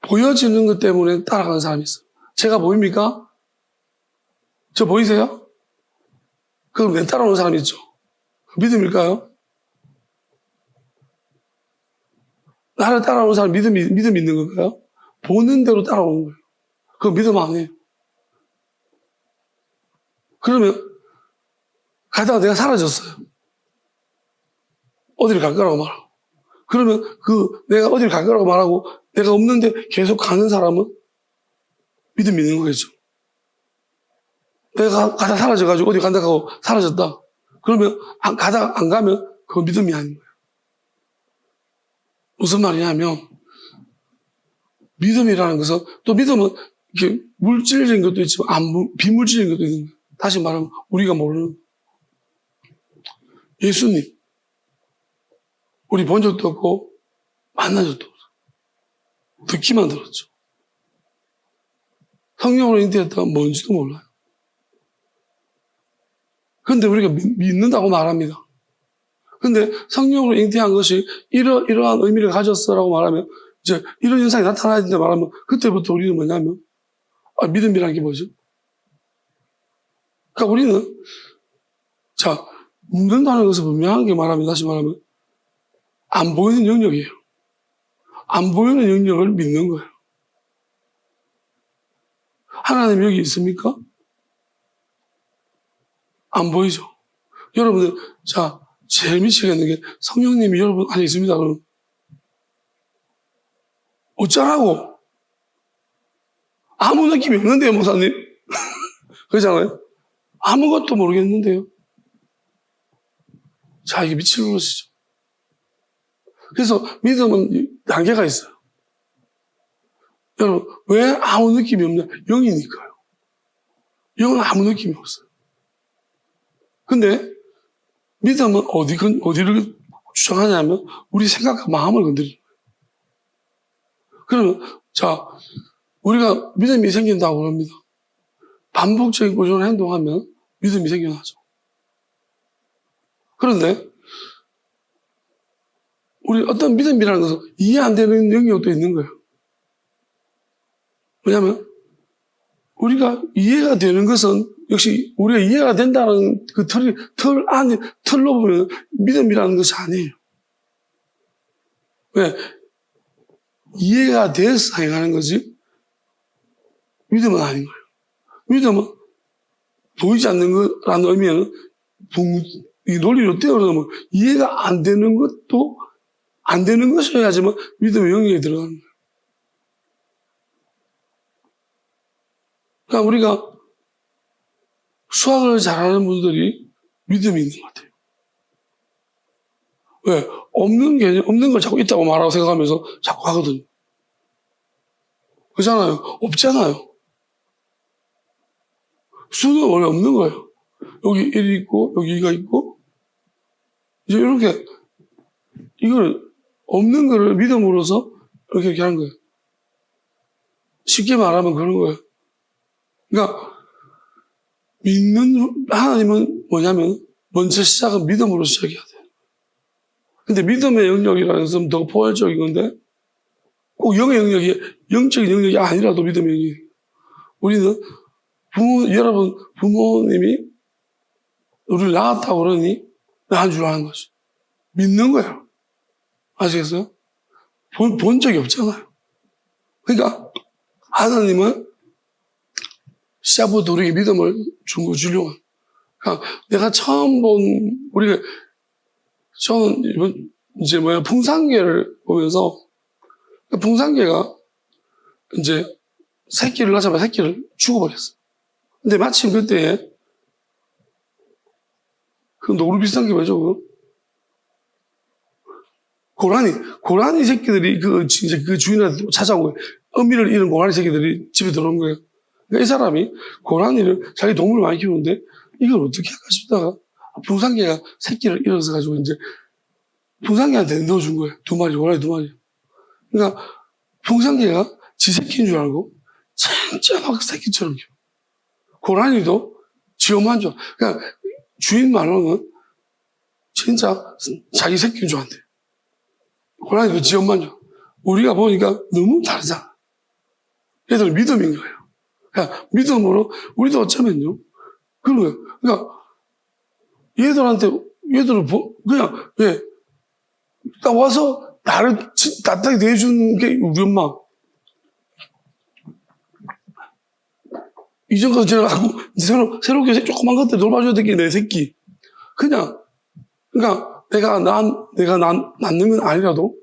보여지는 것 때문에 따라가는 사람이 있어요. 제가 보입니까? 저 보이세요? 그럼 내 따라오는 사람이 있죠. 믿음일까요? 나를 따라오는 사람 믿음 있는 건가요? 보는 대로 따라오는 거예요. 그거 믿음 아니에요. 그러면 가다가 내가 사라졌어요. 어디를 갈 거라고 말하고. 그러면 내가 어디를 갈 거라고 말하고 내가 없는데 계속 가는 사람은 믿음 있는 거겠죠. 내가 가다 사라져가지고 어디 간다고 하고 사라졌다. 그러면 가다 안 가면 그건 믿음이 아닌 거예요. 무슨 말이냐면 믿음이라는 것은 또 믿음은 이렇게 물질적인 것도 있지만 비물질적인 것도 있는 거예요. 다시 말하면 우리가 모르는 예수님 우리 본 적도 없고 만난 적도 없어. 듣기만 들었죠. 성령으로 잉태했다가 뭔지도 몰라요. 그런데 우리가 믿는다고 말합니다. 근데 성령으로 잉태한 것이 이러한 의미를 가졌어라고 말하면 이제 이런 현상이 나타나야 된다 말하면 그때부터 우리는 뭐냐면 믿음이라는 게 뭐죠? 그러니까 우리는 믿는다는 것을 분명하게 말하면 다시 말하면 안 보이는 영역이에요. 안 보이는 영역을 믿는 거예요. 하나님 여기 있습니까? 안 보이죠? 여러분들 제일 미치겠는 게 성령님이 여러분 안에 있습니다. 그럼 어쩌라고? 아무 느낌이 없는데요, 목사님? 그러잖아요? 아무것도 모르겠는데요. 이게 미치는 것이죠. 그래서 믿음은 단계가 있어요. 여러분, 왜 아무 느낌이 없냐? 영이니까요. 영은 아무 느낌이 없어요. 근데 믿음은 어디를 주장하냐면 우리 생각과 마음을 건드리는 거예요. 그러면 우리가 믿음이 생긴다고 합니다. 반복적인 꾸준한 행동하면 믿음이 생겨나죠. 그런데 우리 어떤 믿음이라는 것은 이해 안 되는 영역도 있는 거예요. 왜냐하면 우리가 이해가 되는 것은 역시 우리가 이해가 된다는 그 틀로 보면 믿음이라는 것이 아니에요. 왜? 이해가 돼서 행하는 거지 믿음은 아닌 거예요. 믿음은 보이지 않는 거라는 의미에는 이 논리로 뛰어넘으면 이해가 안 되는 것도 안 되는 것이어야지만 믿음의 영역에 들어가는 거예요. 그러니까 우리가 수학을 잘하는 분들이 믿음이 있는 것 같아요. 왜? 없는 개념, 없는 걸 자꾸 있다고 말하고 생각하면서 자꾸 하거든요. 그렇잖아요. 없잖아요. 수는 원래 없는 거예요. 여기 1이 있고, 여기 2가 있고, 이제 이렇게, 이걸, 없는 거를 믿음으로써 이렇게 하는 거예요. 쉽게 말하면 그런 거예요. 그러니까, 믿는 하나님은 뭐냐면, 먼저 시작은 믿음으로 시작해야 돼요. 근데 믿음의 영역이라는 것은 더 포괄적인 건데, 꼭 영의 영역이, 영적인 영역이 아니라도 믿음의 영역이에요. 우리는 여러분, 부모님이 우리를 낳았다고 그러니, 낳은 줄 아는 거죠. 믿는 거예요. 아시겠어요? 본 적이 없잖아요. 그러니까, 하나님은 시작부터 우리에게 믿음을 주려고 해요. 그러니까 내가 처음 저는 이제 풍산개를 보면서, 풍산개가 이제 새끼를 낳자마자 새끼를 죽어버렸어. 근데 마침 그때에, 노루 비슷한 게 뭐죠, 고라니 새끼들이 그 주인한테 찾아온 거예요. 어미를 잃은 고라니 새끼들이 집에 들어온 거예요. 그러니까 이 사람이 고라니를 자기 동물을 많이 키우는데 이걸 어떻게 할까 싶다가 풍산개가 새끼를 잃어서 가지고 이제 풍산개한테 넣어준 거예요. 고라니 2마리. 그러니까 풍산개가 지 새끼인 줄 알고 진짜 막 새끼처럼 키워. 고라니도 지엄한 줄. 그러니까 주인 말로는 진짜 자기 새끼인 줄 안돼. 고라니도 지엄한 줄. 우리가 보니까 너무 다르잖아. 얘들은 믿음인 거예요. 그러니까 믿음으로 우리도 어쩌면요. 그런 거예요. 그러니까 얘들은 그냥 딱 와서 나를 따뜻하게 대해주는 게 우리 엄마. 이전까지 제가 하고 새롭게 조그만 것들 돌봐줘야 될 게 내 새끼. 그러니까 내가 낳는 건 아니라도,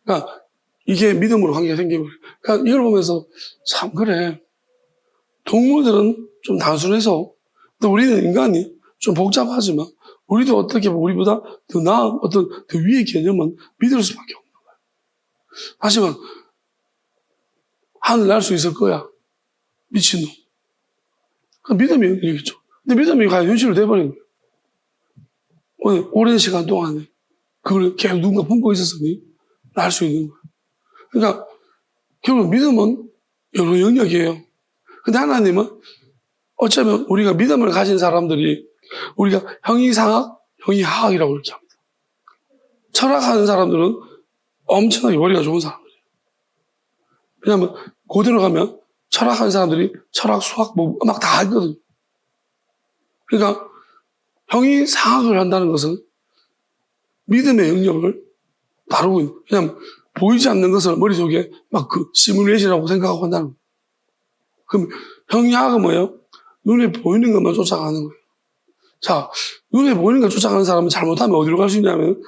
그러니까 이게 믿음으로 관계가 생기고, 그러니까 이걸 보면서 참 그래. 동물들은 좀 단순해서, 또 우리는 인간이 좀 복잡하지만 우리도 어떻게 보면 우리보다 더 나은 어떤 더 위의 개념은 믿을 수밖에 없는 거야. 하지만 하늘 날 수 있을 거야. 미친놈. 그 믿음이 영역이죠. 근데 믿음이 과연 현실로 돼버린 거예요. 오랜 시간 동안에 그걸 계속 누군가 품고 있었으니 날 수 있는 거예요. 그러니까 결국 믿음은 여러 영역이에요. 근데 하나님은 어쩌면 우리가 믿음을 가진 사람들이 우리가 형이상학, 형이하학이라고 그렇게 합니다. 철학하는 사람들은 엄청나게 머리가 좋은 사람들이에요. 왜냐하면 고대로 가면 철학하는 사람들이 철학, 수학, 뭐 음악 다 하거든요. 그러니까 형이상학을 한다는 것은 믿음의 영역을 다루고 있는 거예요. 왜냐하면 보이지 않는 것을 머릿속에 막 그 시뮬레이션이라고 생각하고 한다는 거예요. 그럼 형이학은 뭐예요? 눈에 보이는 것만 쫓아가는 거예요. 자, 눈에 보이는 걸 쫓아가는 사람은 잘못하면 어디로 갈 수 있냐면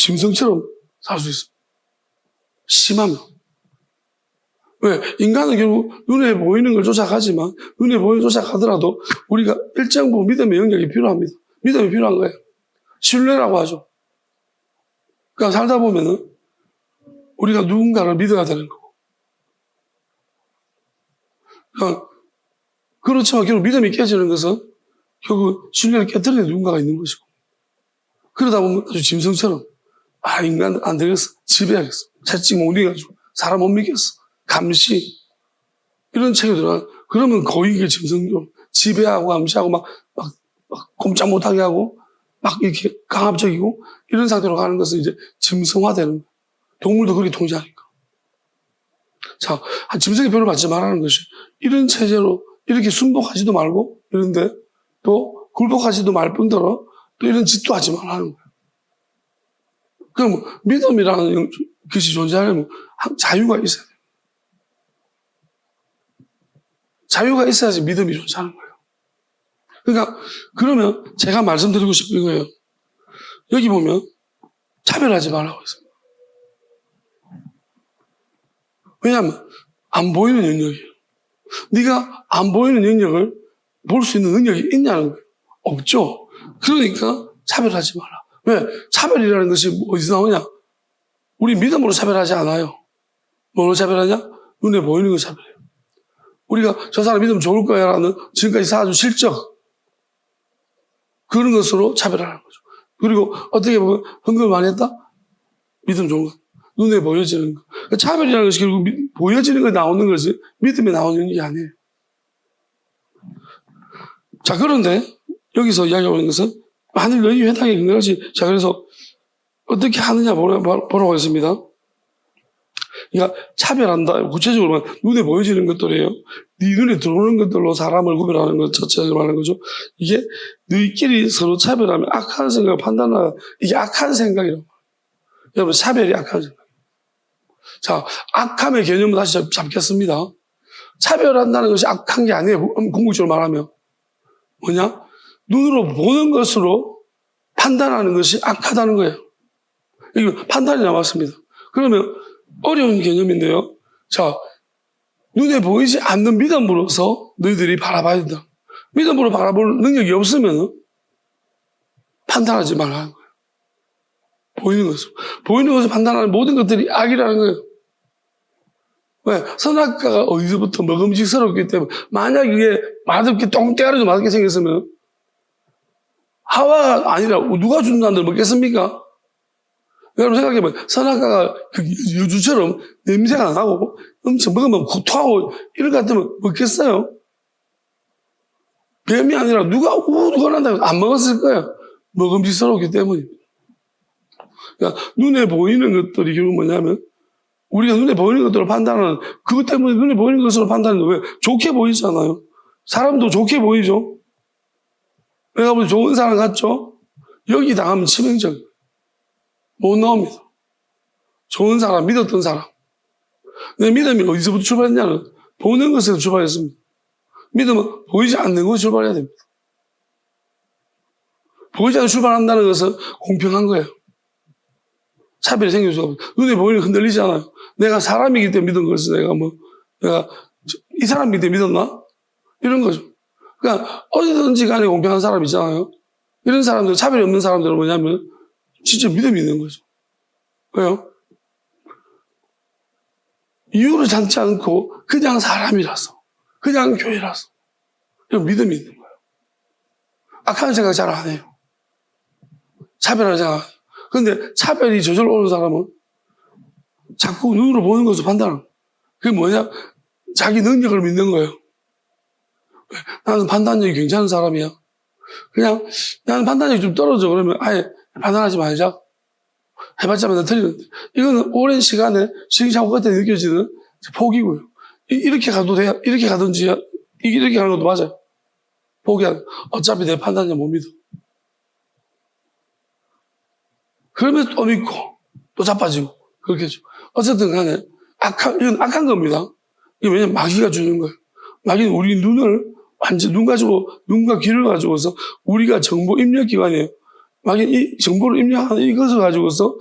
짐승처럼 살 수 있습니다. 심하면. 왜? 인간은 결국 눈에 보이는 걸 쫓아가지만 눈에 보이는 걸 쫓아가더라도 우리가 일정 부분 믿음의 영역이 필요합니다. 믿음이 필요한 거예요. 신뢰라고 하죠. 그러니까 살다 보면은 우리가 누군가를 믿어야 되는 거고. 그러니까 그렇지만 결국 믿음이 깨지는 것은 결국 신뢰를 깨뜨리는 누군가가 있는 것이고. 그러다 보면 아주 짐승처럼 인간 안 되겠어. 지배하겠어. 채찍 못 이겨가지고 사람 못 믿겠어. 감시. 이런 책이 들어가. 그러면 거의 이게 짐승적으로 지배하고 감시하고 막 꼼짝 못하게 하고 막 이렇게 강압적이고 이런 상태로 가는 것은 이제 짐승화되는 거예요. 동물도 그렇게 통제하니까. 자, 짐승의 표를 받지 말라는 것이 이런 체제로 이렇게 순복하지도 말고 이런데 또 굴복하지도 말 뿐더러 또 이런 짓도 하지 말라는 거예요. 그럼 믿음이라는 것이 존재하려면 자유가 있어야 돼요. 자유가 있어야지 믿음이 존재하는 거예요. 그러니까 그러면 제가 말씀드리고 싶은 거예요. 여기 보면 차별하지 말라고 했어요. 왜냐하면 안 보이는 영역이에요. 네가 안 보이는 영역을 볼 수 있는 능력이 있냐는 거예요. 없죠. 그러니까 차별하지 마라. 왜? 차별이라는 것이 어디서 나오냐? 우리 믿음으로 차별하지 않아요. 뭐로 차별하냐? 눈에 보이는 걸 차별해요. 우리가 저 사람 믿으면 좋을 거야 라는 지금까지 쌓아준 실적, 그런 것으로 차별하는 거죠. 그리고 어떻게 보면 헌금을 많이 했다? 믿음 좋은 것. 눈에 보여지는 거. 차별이라는 것이 결국 보여지는 거 나오는 것이 믿음에 나오는 게 아니에요. 자, 그런데 여기서 이야기하는 것은 하늘 너희 회당에 근거하지. 자, 그래서 어떻게 하느냐 보라고 했습니다. 그러니까 차별한다. 구체적으로 눈에 보여지는 것들이에요. 네 눈에 들어오는 것들로 사람을 구별하는 것 자체를 말하는 거죠. 이게 너희끼리 서로 차별하면 악한 생각을 판단하는, 이게 악한 생각이라고. 여러분, 차별이 악한 생각. 자, 악함의 개념을 다시 잡겠습니다. 차별한다는 것이 악한 게 아니에요. 궁극적으로 말하면. 뭐냐? 눈으로 보는 것으로 판단하는 것이 악하다는 거예요. 이거 판단이 나왔습니다. 그러면 어려운 개념인데요. 자, 눈에 보이지 않는 믿음으로서 너희들이 바라봐야 된다. 믿음으로 바라볼 능력이 없으면 판단하지 말라는 거예요. 보이는 것으로. 보이는 것을 판단하는 모든 것들이 악이라는 거예요. 왜? 선악과가 어디서부터 먹음직스럽기 때문에, 만약 이게 맛없게 똥대가리도 맛없게 생겼으면 하와가 아니라 누가 준 사람들 먹겠습니까? 여러분 생각해보면 선악과가 그 여주처럼 냄새가 나고 엄청 먹으면 구토하고 이럴 것 같으면 먹겠어요? 뱀이 아니라 누가 우두거난다고 안 먹었을 거예요. 먹음직스럽기 때문입니다. 그러니까 눈에 보이는 것들이 결국 뭐냐면 우리가 눈에 보이는 것들을 판단하는 그것 때문에 눈에 보이는 것으로 판단하는 왜? 좋게 보이잖아요. 사람도 좋게 보이죠. 내가 보기 좋은 사람 같죠? 여기 당하면 치명적 못 나옵니다. 좋은 사람, 믿었던 사람. 내 믿음이 어디서부터 출발했냐는 보는 것에서 출발했습니다. 믿음은 보이지 않는 것에 출발해야 됩니다. 보이지 않는 출발한다는 것은 공평한 거예요. 차별이 생길 수가 없어요. 눈에 보이는 흔들리지 않아요. 내가 사람이기 때문에 믿은 것을 내가 이 사람이기 때문에 믿었나? 이런 거죠. 그러니까 어디든지 간에 공평한 사람 있잖아요. 이런 사람들, 차별이 없는 사람들은 뭐냐면 진짜 믿음이 있는 거죠. 왜요? 이유를 찾지 않고 그냥 사람이라서, 그냥 교회라서 이런 믿음이 있는 거예요. 악한 생각 잘 안 해요. 차별하는 생각. 그런데 차별이 저절로 오는 사람은 자꾸 눈으로 보는 것을 판단하는 거예요. 그게 뭐냐? 자기 능력을 믿는 거예요. 나는 판단력이 괜찮은 사람이야. 그냥 나는 판단력이 좀 떨어져. 그러면 아예 판단하지 말자. 해봤자 맨날 틀리는데. 이거는 오랜 시간에 시행착오 끝에 느껴지는 포기고요. 이렇게 가도 돼야, 이렇게 가든지, 이렇게 가는 것도 맞아요. 포기하는. 어차피 내 판단력 못 믿어. 그러면 또 믿고, 또 자빠지고, 그렇겠죠. 어쨌든 간에, 이건 악한 겁니다. 이게 왜냐면 마귀가 주는 거예요. 마귀는 우리 눈을 완전 눈과 귀를 가지고서 우리가 정보 입력기관이에요. 마귀는 이 정보를 입력하는 이것을 가지고서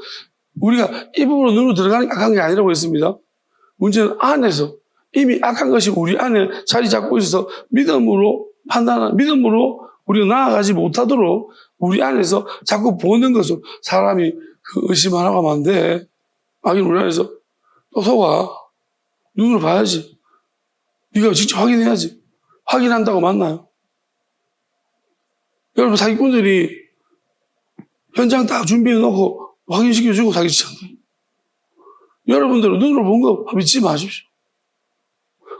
우리가 입으로 눈으로 들어가는 게 악한 게 아니라고 했습니다. 문제는 안에서 이미 악한 것이 우리 안에 자리 잡고 있어서 믿음으로 우리가 나아가지 못하도록 우리 안에서 자꾸 보는 것을 사람이 의심하라고 하면 안 돼. 마귀는 우리 안에서 또 속아. 눈으로 봐야지. 네가 직접 확인해야지. 확인한다고 맞나요? 여러분 사기꾼들이 현장 다 준비해놓고 확인시켜주고 사기치잖아요. 여러분들은 눈으로 본 거 믿지 마십시오.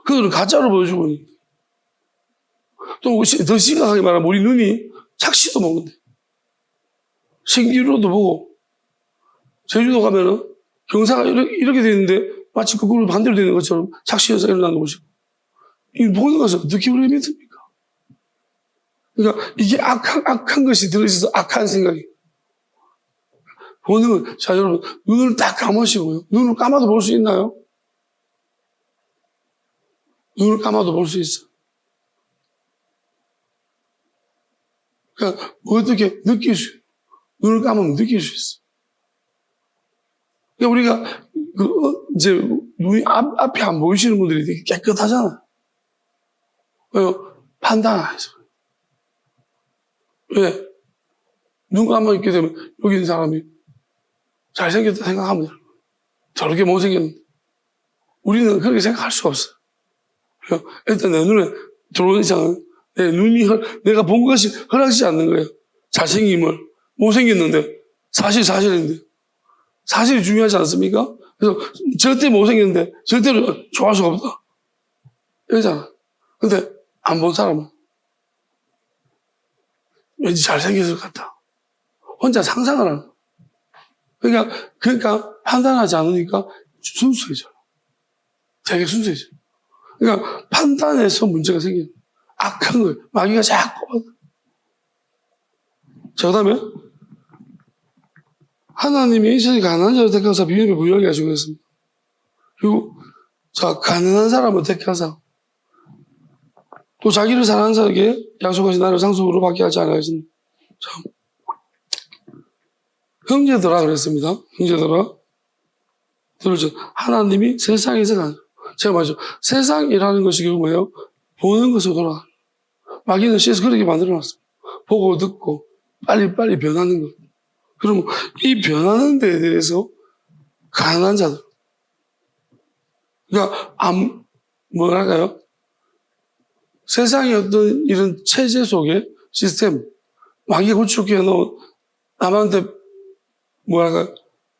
그들은 가짜로 보여주고 있는데. 또 더 심각하게 말하면 우리 눈이 착시도 먹는데. 신기루도 보고 제주도 가면은 경사가 이렇게 되어 있는데 마치 거꾸로 반대로 되는 것처럼 착시해서 일어나는 것이고. 이 보는 것을 어떻게 우리가 믿습니까? 그러니까 이게 악한 것이 들어있어서 악한 생각이. 보는 건, 자, 여러분, 눈을 딱 감으시고요. 눈을 감아도 볼 수 있나요? 눈을 감아도 볼 수 있어. 그러니까, 어떻게 눈을 감으면 느낄 수 있어. 그러니까 우리가, 이제, 눈이 앞이 안 보이시는 분들이 되게 깨끗하잖아요. 왜요? 판단 안 해서. 왜? 눈 감아 있게 되면, 여기 있는 사람이 잘생겼다 생각하면 돼요. 저렇게 못생겼는데. 우리는 그렇게 생각할 수가 없어요. 일단 내 눈에 들어오는 이상은 내 눈이 내가 본 것이 허락하지 않는 거예요. 잘생김을. 못생겼는데. 사실인데. 사실이 중요하지 않습니까? 그래서 절대 못생겼는데 절대로 좋아할 수가 없다. 이러잖아. 근데 안 본 사람은 왠지 잘생겼을 것 같다. 혼자 상상을 하는 거야. 그러니까 판단하지 않으니까 순수해져요. 되게 순수해져요. 그러니까 판단에서 문제가 생기는 거예요. 악한 거예요. 마귀가 자꾸. 자, 그 다음에 하나님이 이스라엘 가난한 자를 택하사 비밀을 부유하게 하시고 했습니다. 그리고 자, 가난한 사람을 택하사 또 자기를 사랑하는 자에게 약속하신 나를 상속으로 받게 하지 않으셨습니다. 자, 형제들아 그랬습니다. 형제들아 들으죠. 하나님이 세상에서 가는 제가 말이죠. 세상이라는 것이 결국 뭐예요? 보는 것으로 돌아가는 마귀는 시에서 그렇게 만들어놨습니다. 보고 듣고 빨리빨리 변하는 것. 그러면 이 변하는 데에 대해서 가난한 자들 그러니까 뭐랄까요? 세상의 어떤 이런 체제 속에 시스템 마귀가 구축해 놓은 남한테 뭐랄까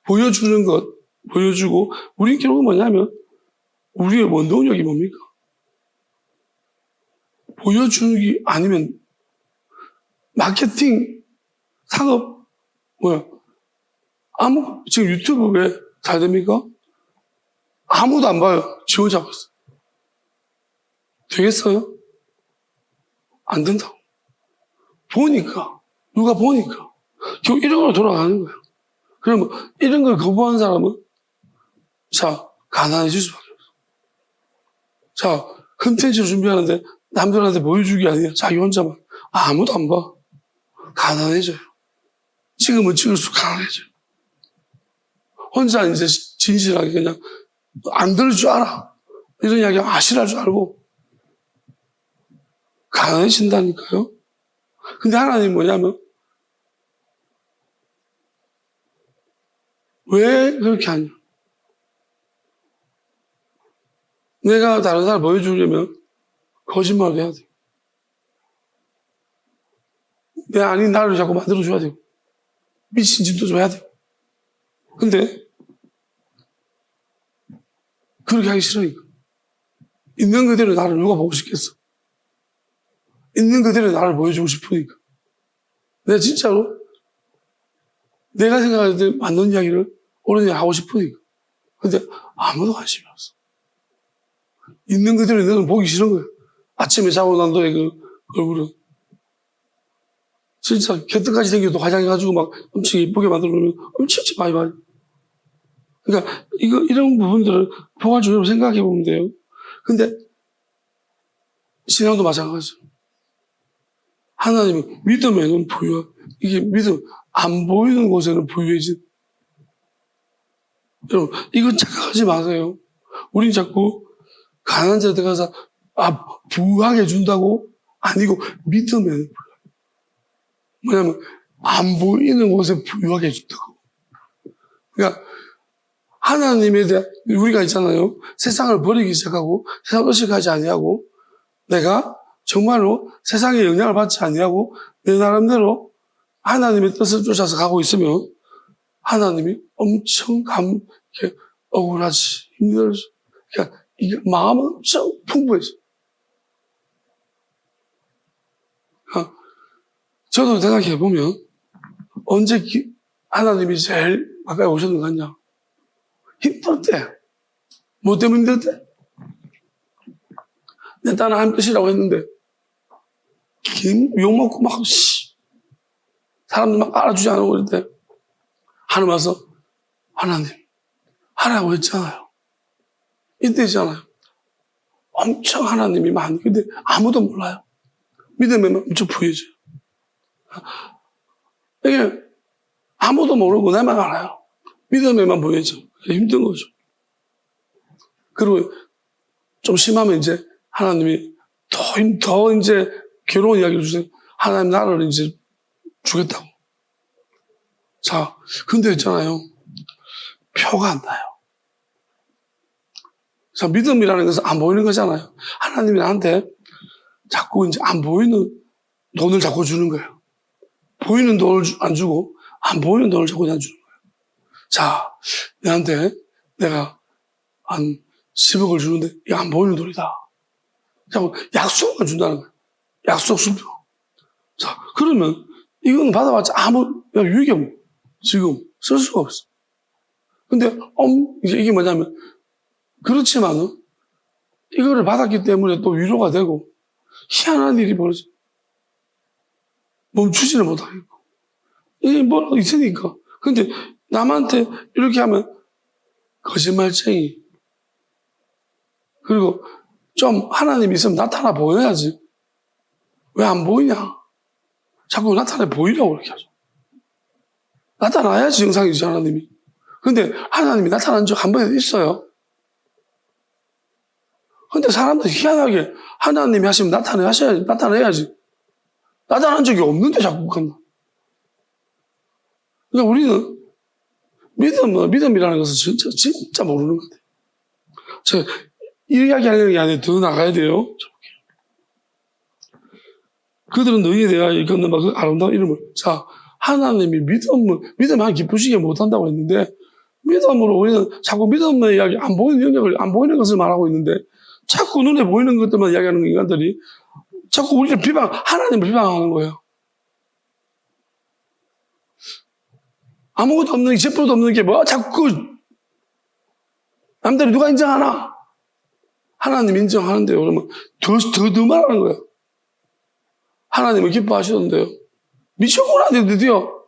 보여주는 것 보여주고 우리 결국은 뭐냐면 우리의 원동력이 뭡니까? 보여주기 아니면 마케팅, 상업, 지금 유튜브 왜 잘 됩니까? 아무도 안 봐요. 지 혼자 하고 있어요. 되겠어요? 안 된다고. 보니까, 누가 보니까. 결국 이런 걸로 돌아가는 거예요. 그러면 이런 걸 거부한 사람은, 자, 가난해질 수밖에 없어. 자, 컨텐츠를 준비하는데 남들한테 보여주기 아니야. 자기 혼자만. 아무도 안 봐. 가난해져요. 찍으면 찍을수록 가난해져요. 혼자 이제 진실하게 그냥 안 들을 줄 알아. 이런 이야기 아시랄 줄 알고 가난해진다니까요. 근데 하나님 뭐냐면 왜 그렇게 하냐. 내가 다른 사람 보여주려면 거짓말도 해야 돼. 내 아닌 나를 자꾸 만들어줘야 되고 미친 짓도 좀 해야 되고. 근데 그렇게 하기 싫으니까. 있는 그대로 나를 누가 보고 싶겠어. 있는 그대로 나를 보여주고 싶으니까. 내가 진짜로 내가 생각할 때 맞는 이야기를 옳은 이야기 하고 싶으니까. 근데 아무도 관심이 없어. 있는 그대로 너는 보기 싫은 거야. 아침에 자고 난 너의 그 얼굴은 진짜 개떡같이 생겨도 화장해가지고 막 엄청 예쁘게 만들어놓으면 엄청 많이 봐요. 그러니까 이런 부분들을 포괄적으로 생각해 보면 돼요. 근데 신앙도 마찬가지죠. 하나님은 믿음에는 이게 믿음 안 보이는 곳에는 부유해진. 여러분 이건 착각하지 마세요. 우린 자꾸 가난한 자에 들어가서 부하게 준다고 아니고 믿음에는 부유하게. 뭐냐면 안 보이는 곳에 부유하게 해준다고. 그러니까 하나님에 대한 우리가 있잖아요. 세상을 버리기 시작하고 세상을 의식하지 아니하고 내가 정말로 세상에 영향을 받지 아니하고 내 나름대로 하나님의 뜻을 쫓아서 가고 있으면 하나님이 엄청 억울하지 힘들지. 그러니까 이게 마음은 엄청 풍부해져. 저도 생각해 보면 언제 하나님이 제일 가까이 오셨는 것 같냐? 힘들 때. 뭐 때문에 힘들 때? 내 딸은 하나님 뜻이라고 했는데 욕먹고 막 사람들 막 알아주지 않고 그럴 때 하나님 와서 하나님 하라고 했잖아요. 이때잖아요. 엄청 하나님이 많이 근데 아무도 몰라요. 믿음에만 엄청 부여져요. 이게 아무도 모르고 나만 알아요. 믿음에만 보여져. 힘든 거죠. 그리고 좀 심하면 이제 하나님이 더 이제 괴로운 이야기를 주세요. 하나님 나를 이제 주겠다고. 자, 근데 있잖아요. 표가 안 나요. 자, 믿음이라는 것은 안 보이는 거잖아요. 하나님이 나한테 자꾸 이제 안 보이는 돈을 자꾸 주는 거예요. 보이는 돈을 안 주고 안 보이는 돈을 자꾸 주는 거예요. 자, 내한테 내가 한 10억을 주는데 이거 안 보이는 돈이다. 자꾸 약속만 준다는 거예요. 약속 수표. 자, 그러면 이건 받아봤자 아무 유익이 없네. 지금 쓸 수가 없어. 근데 이게 뭐냐면 그렇지만은 이거를 받았기 때문에 또 위로가 되고 희한한 일이 벌어져. 멈추지는 못하겠고. 이게 뭐 있으니까. 근데 남한테 이렇게 하면 거짓말쟁이. 그리고 좀 하나님 있으면 나타나 보여야지. 왜 안 보이냐? 자꾸 나타나 보이라고 그렇게 하죠. 나타나야지 영상이지, 하나님이. 근데 하나님이 나타난 적 한 번에도 있어요. 근데 사람들 희한하게 하나님이 하시면 나타내야지. 나타난 적이 없는데 자꾸 간다. 그러니까 우리는 믿음이라는 것은 진짜 모르는 것 같아요. 이 이야기 하려는 게 아니라 더 나가야 돼요. 그들은 너희에 대하여 일컫는 그 아름다운 이름을. 자, 하나님이 믿음을 기쁘시게 못한다고 했는데, 믿음으로 우리는 자꾸 믿음의 이야기, 안 보이는 영역을, 안 보이는 것을 말하고 있는데, 자꾸 눈에 보이는 것들만 이야기하는 인간들이 자꾸 우리를 하나님을 비방하는 거예요. 아무것도 없는 게, 10%도 없는 게 뭐, 자꾸, 남들이 누가 인정하나? 하나님 인정하는데요. 그러면 더 말하는 거예요. 하나님을 기뻐하시던데요. 미쳤구나, 드디어.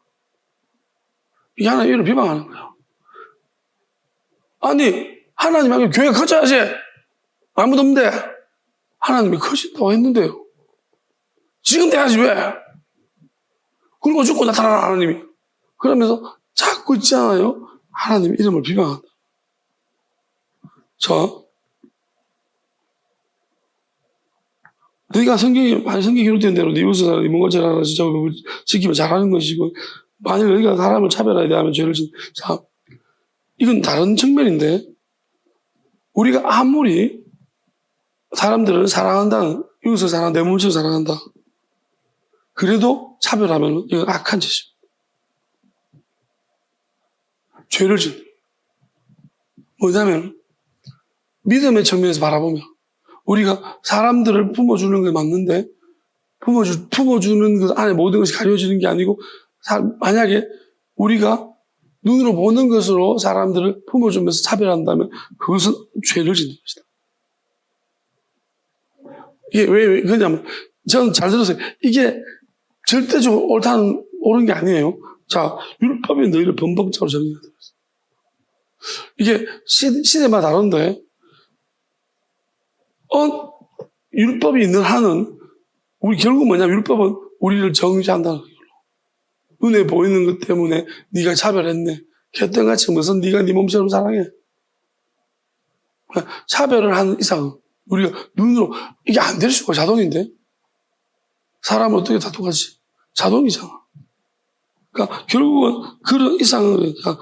이게 하나님을 비방하는 거예요. 아니, 하나님하고 교회가 커져야지. 아무도 없는데. 하나님이 커진다고 했는데요. 지금 돼야지, 왜? 그리고 죽고 나타나는 하나님이. 그러면서 자꾸 있잖아요. 하나님 이름을 비방한다. 너희가 성경이 기록된 대로 네 이웃을 사랑하라, 네 먼 것을 알아, 진짜 지키면 잘하는 것이고, 만일 너희가 사람을 차별하게 대하면 죄를 자, 이건 다른 측면인데, 우리가 아무리 사람들을 사랑한다는, 이웃을 사랑한다, 내 몸을 사랑한다. 그래도 차별하면 이건 악한 짓입니다. 죄를 짓는. 뭐냐면, 믿음의 측면에서 바라보면, 우리가 사람들을 품어주는 게 맞는데, 품어주는 그 안에 모든 것이 가려지는 게 아니고, 만약에 우리가 눈으로 보는 것으로 사람들을 품어주면서 차별한다면, 그것은 죄를 짓는 것이다. 이게 왜 그러냐면, 저는 잘 들었어요. 이게 절대적으로 옳은 게 아니에요. 자, 율법이 너희를 범법자로 정의가 되었어요. 이게 시대마다 다른데, 율법이 있는 한은, 결국 뭐냐, 율법은 우리를 정죄한다는 거예요. 눈에 보이는 것 때문에 네가 차별했네. 개똥같이 무슨 네가 네 몸처럼 사랑해. 차별을 하는 이상은 우리가 눈으로, 이게 안 될 수가 자동인데? 사람은 어떻게 다 똑같이? 자동이잖아. 그러니까 결국은 그런 이상은 그러니까.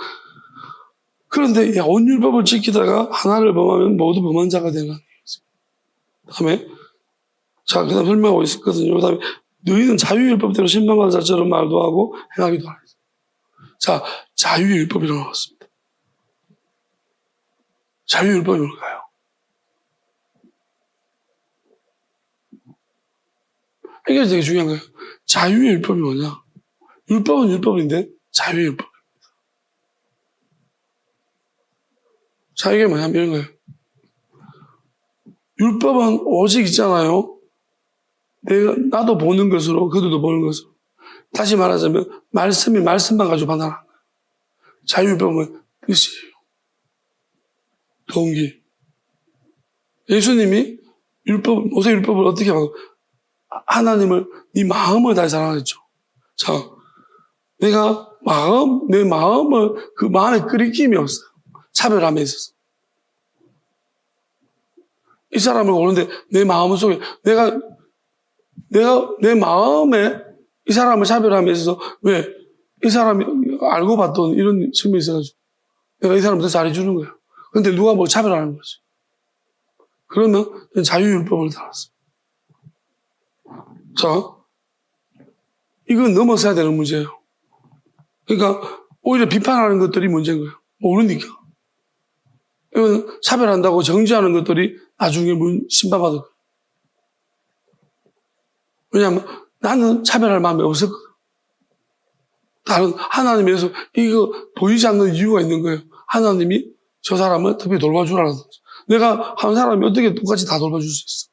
그런데 온 율법을 지키다가 하나를 범하면 모두 범한 자가 되는. 다음에, 자, 그 다음 설명하고 있었거든요. 그 다음에, 너희는 자유율법대로 심판받은 자처럼 말도 하고 행하기도 하라. 자, 자유율법이라고 나왔습니다. 자유율법이 뭘까요? 이게 되게 중요한 거예요. 자유율법이 뭐냐? 율법은 율법인데, 자유율법. 자, 이게 뭐냐면 이런 거예요. 율법은 오직 있잖아요. 나도 보는 것으로, 그들도 보는 것으로. 다시 말하자면, 말씀이 말씀만 가지고 판단하는 거예요. 자유율법은 뜻이에요. 동기. 예수님이 모세율법을 어떻게 하고, 하나님을 네 마음을 다해 사랑하겠죠. 자, 내 마음을, 그 마음에 끓이김이 없어요. 차별함에 있어서. 이 사람을 보는데 내 마음 속에 내가 내 마음에 이 사람을 차별함에 있어서 왜? 이 사람이 알고 봤던 이런 측면이 있어가지고 내가 이 사람을 더 잘해주는 거야. 근데 누가 뭐 차별하는 거지. 그러면 자유율법을 따랐어. 자, 이건 넘어서야 되는 문제예요. 그러니까 오히려 비판하는 것들이 문제인 거예요. 모르니까. 이건 차별한다고 정죄하는 것들이 나중에 심판받을 거예요. 왜냐하면 나는 차별할 마음이 없었거든. 다른 하나님에서 이거 보이지 않는 이유가 있는 거예요. 하나님이 저 사람을 특별히 돌봐주라는 거죠. 내가 한 사람이 어떻게 똑같이 다 돌봐줄 수 있어?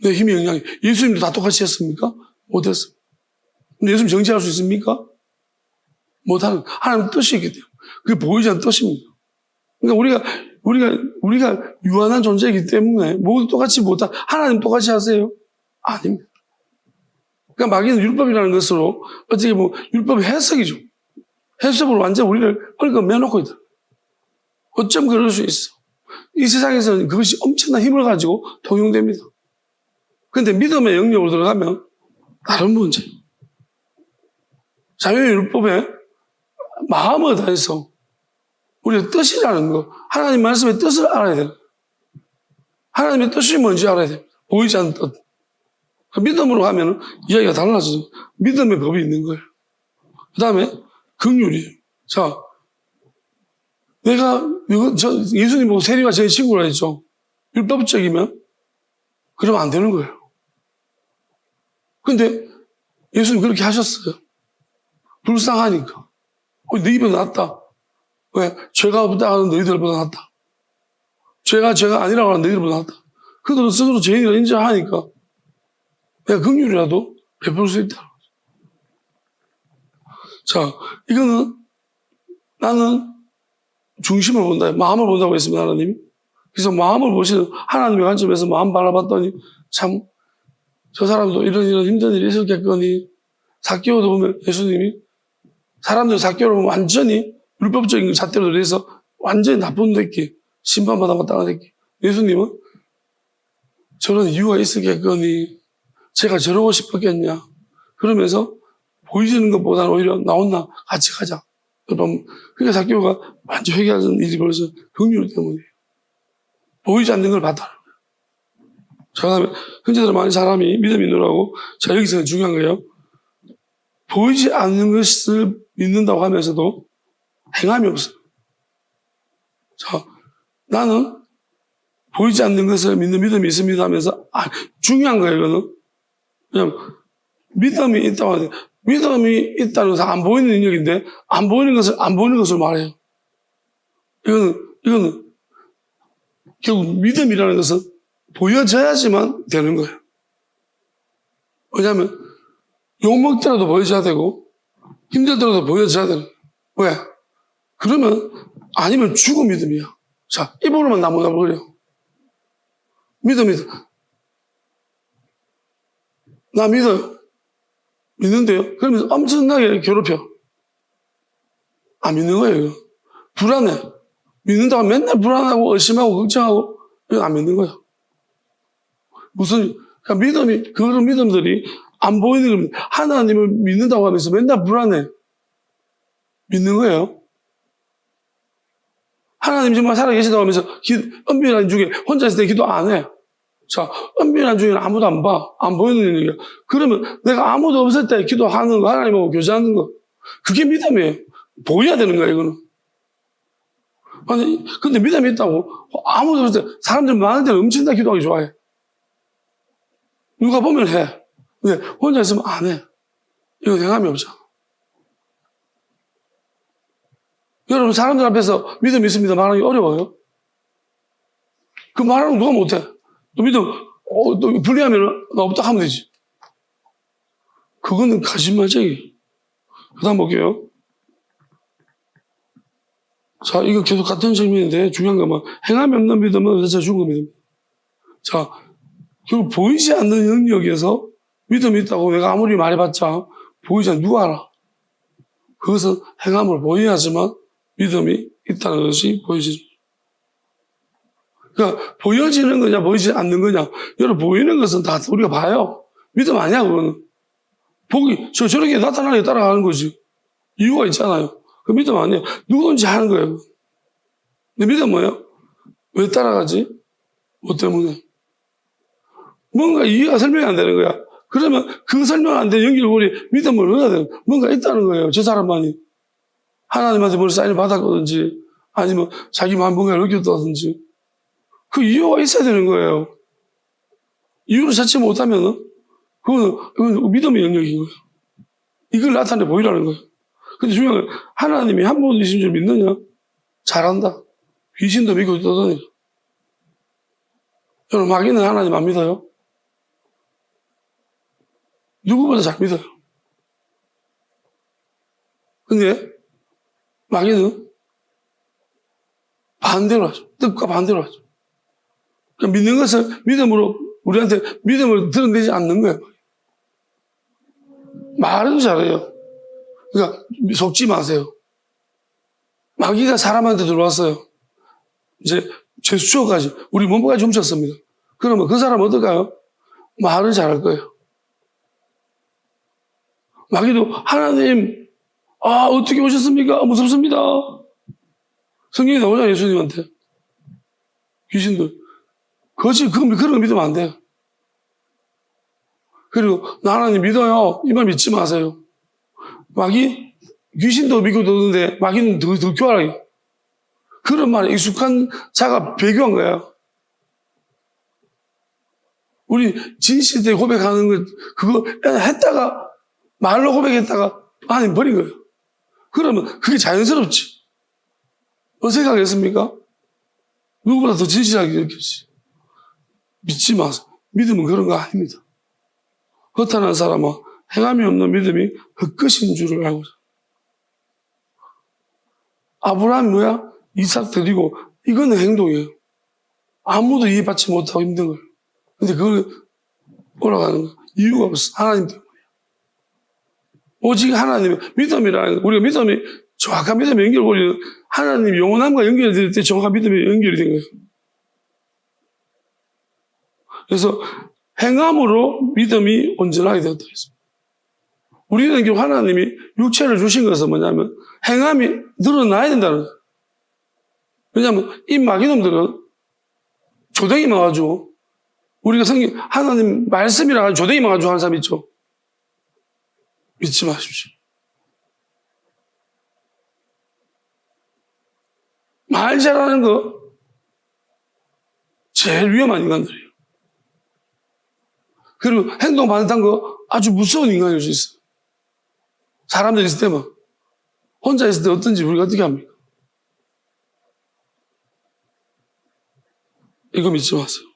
내 힘의 영향이. 예수님도 다 똑같이 했습니까? 못했습니다. 근데 예수님 정죄할 수 있습니까? 못하는, 하나님 뜻이 있기 때문에. 그게 보이지 않는 뜻입니다. 그러니까 우리가 유한한 존재이기 때문에 모두 똑같이 못한, 하나님 똑같이 하세요? 아닙니다. 그러니까 마귀는 율법이라는 것으로 어떻게 보면 율법의 해석이죠. 해석으로 완전 우리를 얽어매놓고 있다. 어쩜 그럴 수 있어? 이 세상에서는 그것이 엄청난 힘을 가지고 통용됩니다. 그런데 믿음의 영역으로 들어가면 다른 문제예요. 자유율법에 마음을 다해서 우리의 뜻이라는 거, 하나님 말씀의 뜻을 알아야 돼요. 하나님의 뜻이 뭔지 알아야 됩니다. 보이지 않는 뜻. 믿음으로 가면 이야기가 달라져요. 믿음의 법이 있는 거예요. 그 다음에 긍휼이에요. 자, 예수님 보고 세리와 제 친구라 했죠. 율법적이면 그러면 안 되는 거예요. 근데 예수님 그렇게 하셨어요. 불쌍하니까. 너희보다 낫다. 왜? 죄가 없다 하는 너희들보다 낫다. 죄가 아니라고 하는 너희들보다 낫다. 그들은 스스로 죄인이라 인정하니까 내가 긍휼이라도 베풀 수 있다. 자, 이거는 나는 중심을 본다. 마음을 본다고 했습니다, 하나님이. 그래서 마음을 보시는 하나님의 관점에서 마음 바라봤더니 참 저 사람도 이런 힘든 일이 있었겠거니. 삭개오도 보면 예수님이 사람들 삭개오를 보면 완전히 율법적인 잣대로 들여서 완전히 나쁜 새끼, 심판받아 마땅한 새끼. 예수님은 저런 이유가 있었겠거니 제가 저러고 싶었겠냐. 그러면서 보이지는 것보다는 오히려 나온나 같이 가자. 그러니까 삭개오가 완전 회개하는 일이 벌써 긍휼 때문이에요. 보이지 않는 걸 봤다. 자, 그다음에 현재들 많은 사람이 믿음 믿느라고 자 여기서 중요한 거예요. 보이지 않는 것을 믿는다고 하면서도 행함이 없어요. 자, 나는 보이지 않는 것을 믿는 믿음이 있습니다 하면서 중요한 거예요. 이거는 그냥 믿음이 있다고 하는데 믿음이 있다는 것은 안 보이는 능력인데 안 보이는 것을 말해요. 이거는 결국 믿음이라는 것은 보여져야지만 되는 거예요. 왜냐하면 욕먹더라도 보여줘야 되고 힘들더라도 보여줘야 되는 거예요. 왜? 그러면 아니면 죽은 믿음이야. 자, 입으로만 나무나 버려. 믿음이 나 믿어요. 믿는데요. 그러면서 엄청나게 괴롭혀. 안 믿는 거예요. 이거. 불안해. 믿는다고 맨날 불안하고 의심하고 걱정하고 이거 안 믿는 거예요. 그러니까 그런 믿음들이 안 보이는 겁니다. 하나님을 믿는다고 하면서 맨날 불안해. 믿는 거예요. 하나님 정말 살아계시다고 하면서 은밀한 중에 혼자 있을 때 기도 안 해. 자, 은밀한 중에는 아무도 안 봐. 안 보이는 일이에요. 그러면 내가 아무도 없을 때 기도하는 거, 하나님하고 교제하는 거. 그게 믿음이에요. 보여야 되는 거야, 이거는. 아니, 근데 믿음이 있다고 아무도 없을 때 사람들 많은 데는 엄청나게 기도하기 좋아해. 누가 보면 해. 근데 혼자 있으면 안 해. 이거 행함이 없잖아. 여러분, 사람들 앞에서 믿음 있습니다 말하기 어려워요. 그 말하는 거 누가 못해. 또 믿음, 또 불리하면 나 없다 하면 되지. 그거는 거짓말쟁이. 그 다음 볼게요. 자, 이거 계속 같은 질문인데 중요한 건 행함이 없는 믿음은 진짜 죽은 믿음. 자, 결국 보이지 않는 영역에서 믿음이 있다고 내가 아무리 말해봤자 보이지 않는 누가 알아? 그것은 행함을 보여야지만 믿음이 있다는 것이 보여지는 거죠. 그러니까 보여지는 거냐 보이지 않는 거냐. 여러분 보이는 것은 다 우리가 봐요. 믿음 아니야 그거는. 보기 저렇게 나타나게 따라가는 거지. 이유가 있잖아요. 그 믿음 아니에요. 누구든지 하는 거예요. 근데 믿음 뭐예요? 왜 따라가지? 뭐 때문에? 뭔가 이해가 설명이 안 되는 거야. 그러면 그 설명 안 되는 연결 우리 믿음을 얻어야 되는 거야. 뭔가 있다는 거예요. 저 사람만이. 하나님한테 뭘 사인을 받았거든지 아니면 자기만 뭔가를 느꼈다든지 그 이유가 있어야 되는 거예요. 이유를 찾지 못하면 그건 믿음의 영역인 거예요. 이걸 나타내 보이라는 거예요. 근데 중요한 건 하나님이 한 분이신 줄 믿느냐? 잘한다. 귀신도 믿고 떠다니라. 여러분 마귀는 하나님 안 믿어요? 누구보다 잘 믿어요. 근데 마귀는 반대로 하죠. 뜻과 반대로 하죠. 그러니까 믿는 것을 믿음으로 우리한테 믿음을 드러내지 않는 거예요. 말은 잘해요. 그러니까 속지 마세요. 마귀가 사람한테 들어왔어요. 이제 제수초까지 우리 몸까지 훔쳤습니다. 그러면 그 사람 어떨까요? 말을 잘할 거예요. 마귀도 하나님 어떻게 오셨습니까? 무섭습니다. 성경에 나오잖아요. 예수님한테. 귀신들. 그런 거 믿으면 안 돼요. 그리고 나 하나님 믿어요. 이 말 믿지 마세요. 마귀, 귀신도 믿고 듣는데 마귀는 더 교활하게. 그런 말에 익숙한 자가 배교한 거예요. 우리 진실때 고백하는 거, 그거 했다가, 말로 고백했다가, 하나님 버린 거예요. 그러면 그게 자연스럽지. 어색하겠습니까? 누구보다 더 진실하게 느꼈지. 믿지 마세요. 믿음은 그런 거 아닙니다. 허탄한 사람은 행함이 없는 믿음이 헛것인 줄을 알고 있어요. 아브라함이 뭐야? 이삭 드리고, 이거는 행동이에요. 아무도 이해받지 못하고 힘든 거예요. 근데 그걸 올라가는 거 이유가 없어. 하나님 때문에. 오직 하나님의 믿음이라는 거, 우리가 믿음이, 정확한 믿음에 연결고리는 하나님 영원함과 연결이 될 때 정확한 믿음이 연결이 된 거예요. 그래서 행함으로 믿음이 온전하게 되었다 했습니다. 우리는 결국 하나님이 육체를 주신 것은 뭐냐면 행함이 늘어나야 된다는 거예요. 왜냐하면 이 마귀놈들은 조댕이만 가지고 우리가 성경 하나님 말씀이라 가지고 조댕이만 가지고 하는 사람 있죠. 믿지 마십시오. 말 잘하는 거 제일 위험한 인간들이에요. 그리고 행동 반듯한 거 아주 무서운 인간일 수 있어요. 사람들 있을 때만. 혼자 있을 때 어떤지 우리가 어떻게 합니까? 이거 믿지 마세요.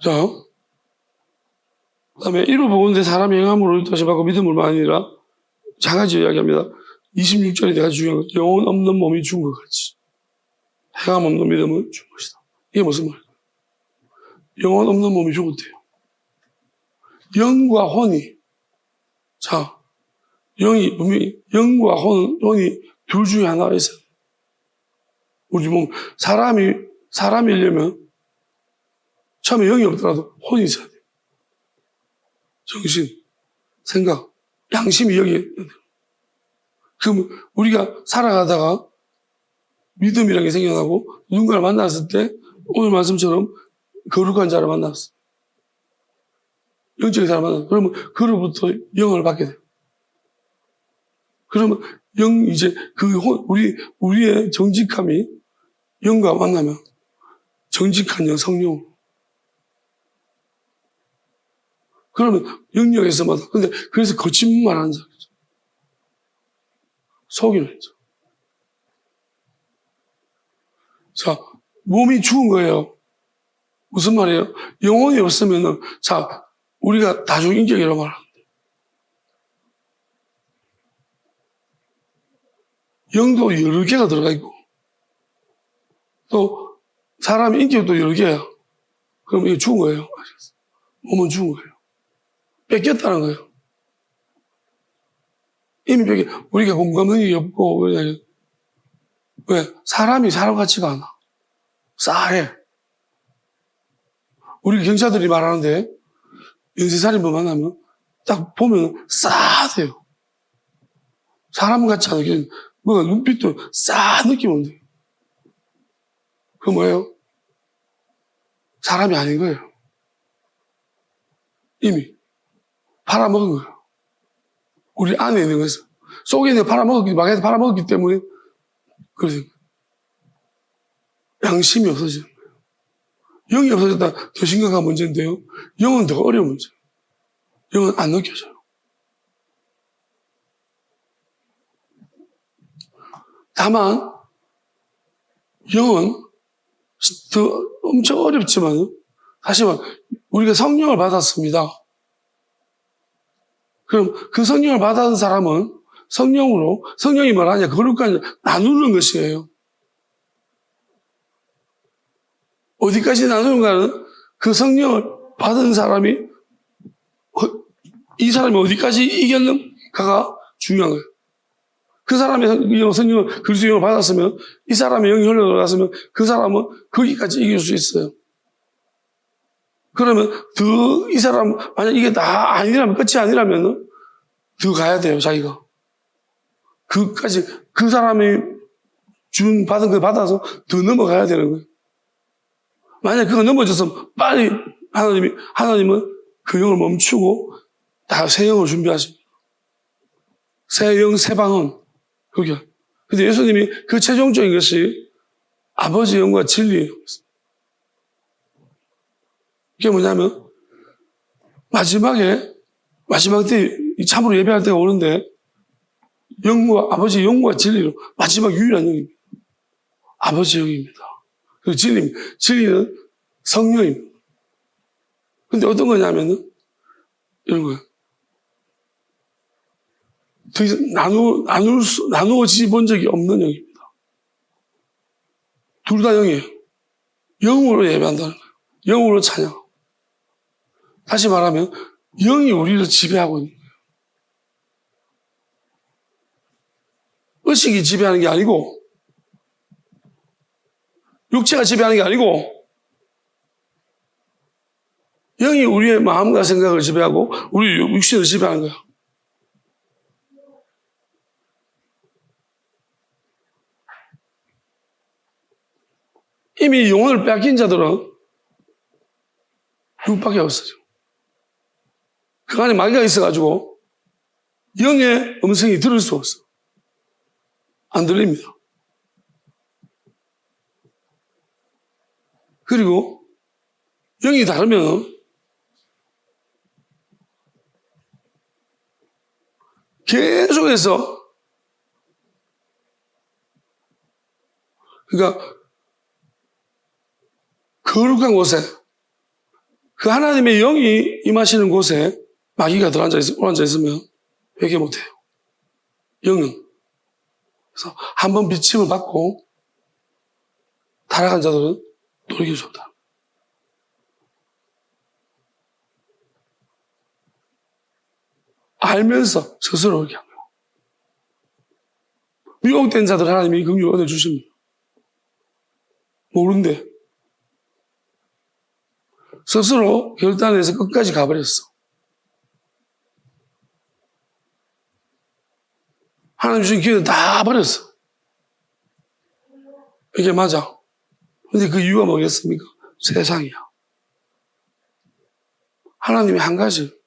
자, 그 다음에 이루 보건대 사람이 행함으로 다시 받고 믿음으로 아니라 자가지 이야기합니다. 26절이 내가 중요한 거. 영혼 없는 몸이 죽은 것 같이. 행함 없는 믿음은 죽은 것이다. 이게 무슨 말이에요? 영혼 없는 몸이 죽었대요. 영과 혼이, 자, 영이, 분명히, 영과 혼이 둘 중에 하나가 있어요. 우리 몸, 사람이려면 처음에 영이 없더라도 혼이 있어야 돼요. 정신, 생각, 양심이 여기에. 그럼 우리가 살아가다가 믿음이라는 게 생겨나고 누군가를 만났을 때 오늘 말씀처럼 거룩한 자를 만났어. 영적인 사람을 만났어. 그러면 그로부터 영을 받게 돼요. 그러면 이제 우리의 정직함이 영과 만나면 정직한 영, 성령. 그러면 영역에서마다. 근데 그래서 거짓말 하는 자죠. 속이는 자. 자, 몸이 죽은 거예요. 무슨 말이에요? 영혼이 없으면은, 자, 우리가 다중인격이라고 말합니다. 영도 여러 개가 들어가 있고, 또, 사람 인격도 여러 개야. 그럼 이게 죽은 거예요. 몸은 죽은 거예요. 뺏겼다는 거예요. 이미 우리가 공감 능력이 없고, 왜? 사람이 사람 같지가 않아. 싸해. 우리 경찰들이 말하는데, 연쇄살인범 만나면, 딱 보면 싸하대요. 사람 같지 않게, 뭐가 눈빛도 싸 느낌 온대요. 그거 뭐예요? 사람이 아닌 거예요. 이미. 팔아먹은 거예요. 우리 안에 있는 거에서. 속에 있는 막에서 팔아먹었기 때문에, 그래서 양심이 없어지는 거예요. 영이 없어졌다 더 심각한 문제인데요. 영은 더 어려운 문제예요. 영은 안 느껴져요. 다만 영은 더 엄청 어렵지만 사실 우리가 성령을 받았습니다. 그럼 그 성령을 받은 사람은 성령이 뭐라냐? 거룩한 나누는 것이에요. 어디까지 나누는가는 그 성령을 받은 사람이 이 사람이 어디까지 이겼는가가 중요한 거예요. 그 사람이 성령을 그리스도 영을 받았으면 이 사람의 영이 흘러들어갔으면 그 사람은 거기까지 이길 수 있어요. 그러면 이 사람 만약 이게 다 아니라면 끝이 아니라면 더 가야 돼요. 자기가 그까지 그 사람이 받은 거 받아서 더 넘어가야 되는 거예요. 만약 그거 넘어져서 빨리 하나님은 그 영을 멈추고 다 새 영을 준비하십니다. 새 영, 새 방언. 그게 근데 예수님이 그 최종적인 것이 아버지의 영과 진리예요. 이게 뭐냐면 마지막 때 참으로 예배할 때가 오는데 아버지의 영과 진리로 마지막 유일한 영입니다. 아버지의 영입니다. 그리고 진리는 성령입니다. 근데 어떤 거냐면은 이런 거예요. 더 이상 나누어지 본 적이 없는 영입니다. 둘 다 영이에요. 영으로 예배한다는 거예요. 영으로 찬양. 다시 말하면 영이 우리를 지배하고 있는 거예요. 의식이 지배하는 게 아니고 육체가 지배하는 게 아니고 영이 우리의 마음과 생각을 지배하고 우리 육신을 지배하는 거예요. 이미 영혼을 뺏긴 자들은 육밖에 없어요. 그 안에 마귀가 있어가지고 영의 음성이 들을 수 없어. 안 들립니다. 그리고 영이 다르면 계속해서 그러니까 거룩한 곳에 그 하나님의 영이 임하시는 곳에 마귀가 들어앉아 있으면 회개 못해요. 영은. 그래서 한번 비침을 받고 타락한 자들은 돌이킬 수 없다. 알면서 스스로 그렇게 합니다. 미혹된 자들 하나님이 긍휼 얻어 주십니다. 모른대. 스스로 결단해서 끝까지 가버렸어. 하나님 주신 기회는 다 버렸어. 이게 맞아. 근데 그 이유가 뭐겠습니까? 세상이야. 하나님이 한 가지.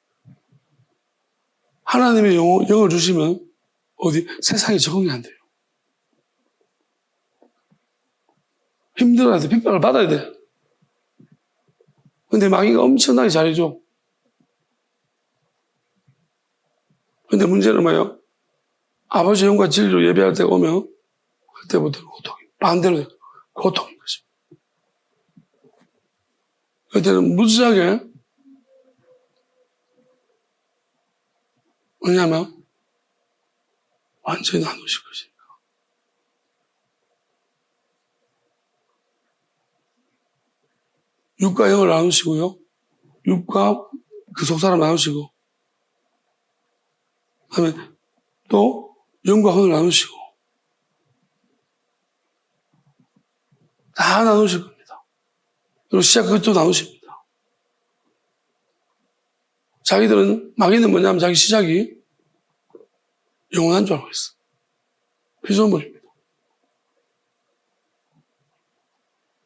하나님의 영을 주시면 세상에 적응이 안 돼요. 힘들어야 돼. 핍박을 받아야 돼. 근데 마귀가 엄청나게 잘해줘. 근데 문제는 뭐예요? 아버지 영과 진리로 예배할 때가 오면 그때부터는 고통이 반대로 고통인 것입니다. 그때는 무지하게 왜냐하면 완전히 나누실 것이니까. 육과 영을 나누시고요. 육과 그 속사람 나누시고 그다음에 또 영과 혼을 나누시고 다 나누실 겁니다. 그리고 시작 끝도 나누십니다. 자기들은 마귀는 뭐냐면 자기 시작이 영원한 줄 알고 있어. 피조물입니다.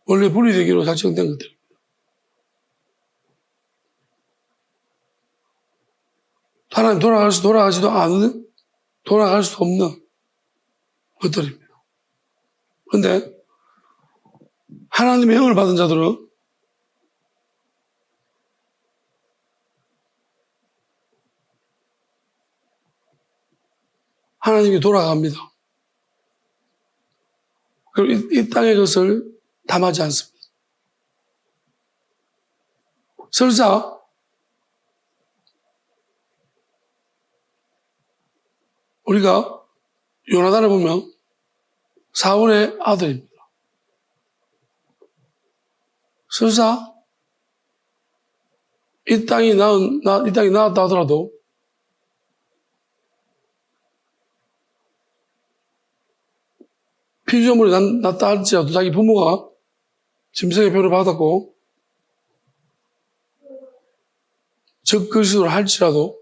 원래 분리되기로 작정된 것들입니다. 하나님 돌아가지도 않는, 돌아갈 수 없는 것들입니다. 그런데 하나님의 영을 받은 자들은 하나님이 돌아갑니다. 그리고 이 땅의 것을 담하지 않습니다. 설사 우리가 요나단을 보면 사울의 아들입니다. 설사 이 땅이 나왔다 하더라도 피조물이 났다 할지라도 자기 부모가 짐승의 표를 받았고 적그리스도를 할지라도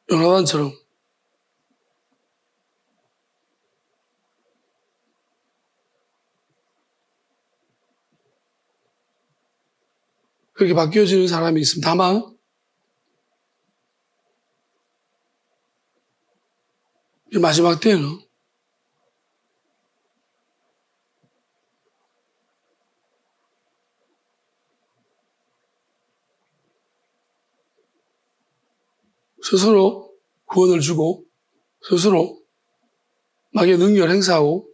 요나단처럼 그렇게 바뀌어지는 사람이 있습니다. 다만 마지막 때에는 스스로 구원을 주고 스스로 마귀의 능력을 행사하고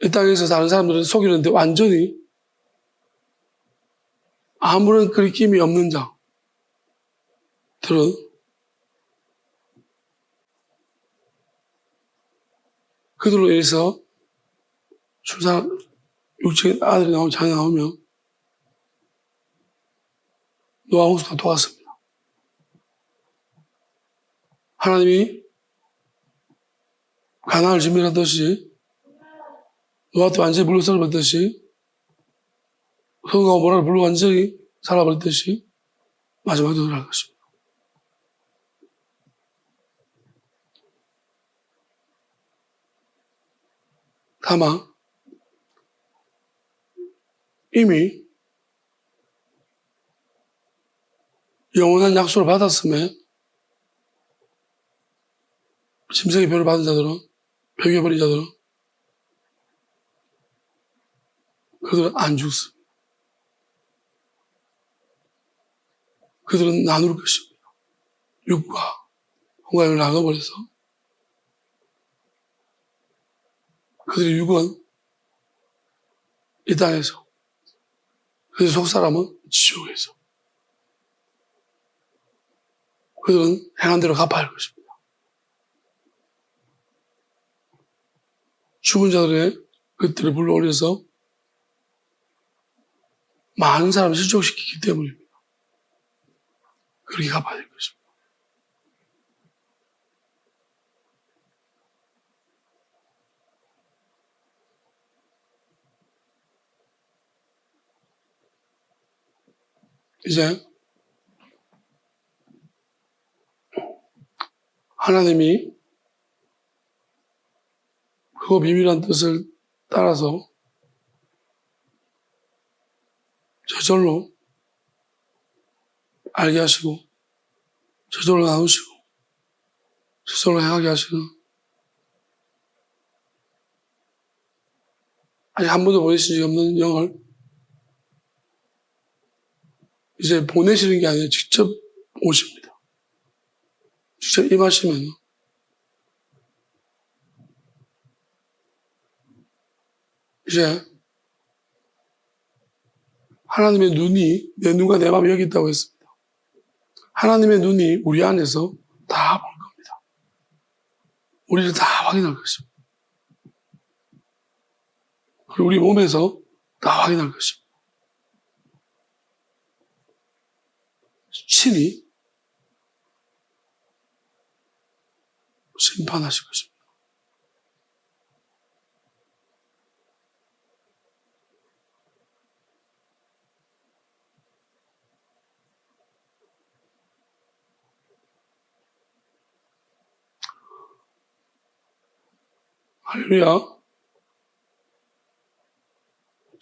이 땅에서 다른 사람들을 속이는데 완전히 아무런 거리낌이 없는 자들은 그들로 인해서 육체의 아들이 나오고 자녀가 나오면 노아 홍수가 도왔습니다. 하나님이 가나안을 진멸하듯이 노아도 완전히 물로 썰어버렸듯이 소돔과 고모라를 물로 완전히 살아버렸듯이 마지막에 일어날 것입니다. 다만 이미 영원한 약속을 받았음에 짐승의 표를 받은 자들은, 배교해버린 자들은 그들은 안 죽습니다. 그들은 나눌 것입니다. 육과 홍가를 나눠버려서 그들의 육은 이 땅에서, 그들의 속사람은 지옥에서, 그들은 행한 대로 갚아야 할 것입니다. 죽은 자들의 그들을 불러올려서 많은 사람을 실족시키기 때문입니다. 그렇게 갚아야 될 것입니다. 이제 하나님이 그 비밀한 뜻을 따라서 저절로 알게 하시고 저절로 나누시고 저절로 행하게 하시는, 아직 한 번도 보내신 적이 없는 영을 이제 보내시는 게 아니라 직접 오십니다. 직접 임하시면 이제 하나님의 눈이 내 눈과 내 마음이 여기 있다고 했습니다. 하나님의 눈이 우리 안에서 다 볼 겁니다. 우리를 다 확인할 것입니다. 그리고 우리 몸에서 다 확인할 것입니다. 친히 심판하실 것입니다. 할렐루야.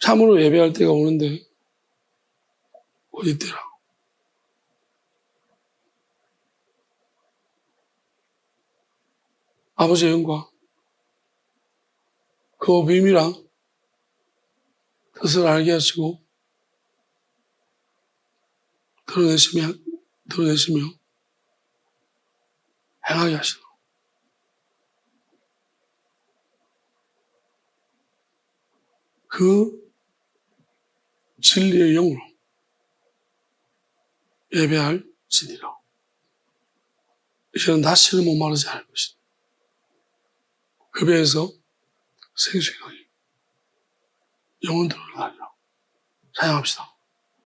참으로 예배할 때가 오는데 어디 때라. 아버지의 영광, 그 비밀한 뜻을 알게 하시고 드러내시며 행하게 하시고 그 진리의 영으로 예배할 진리라. 이제는 다시는 목마르지 않을 것이다. 그 배에서 생수의 강이 영원토록 나리라. 찬양합시다.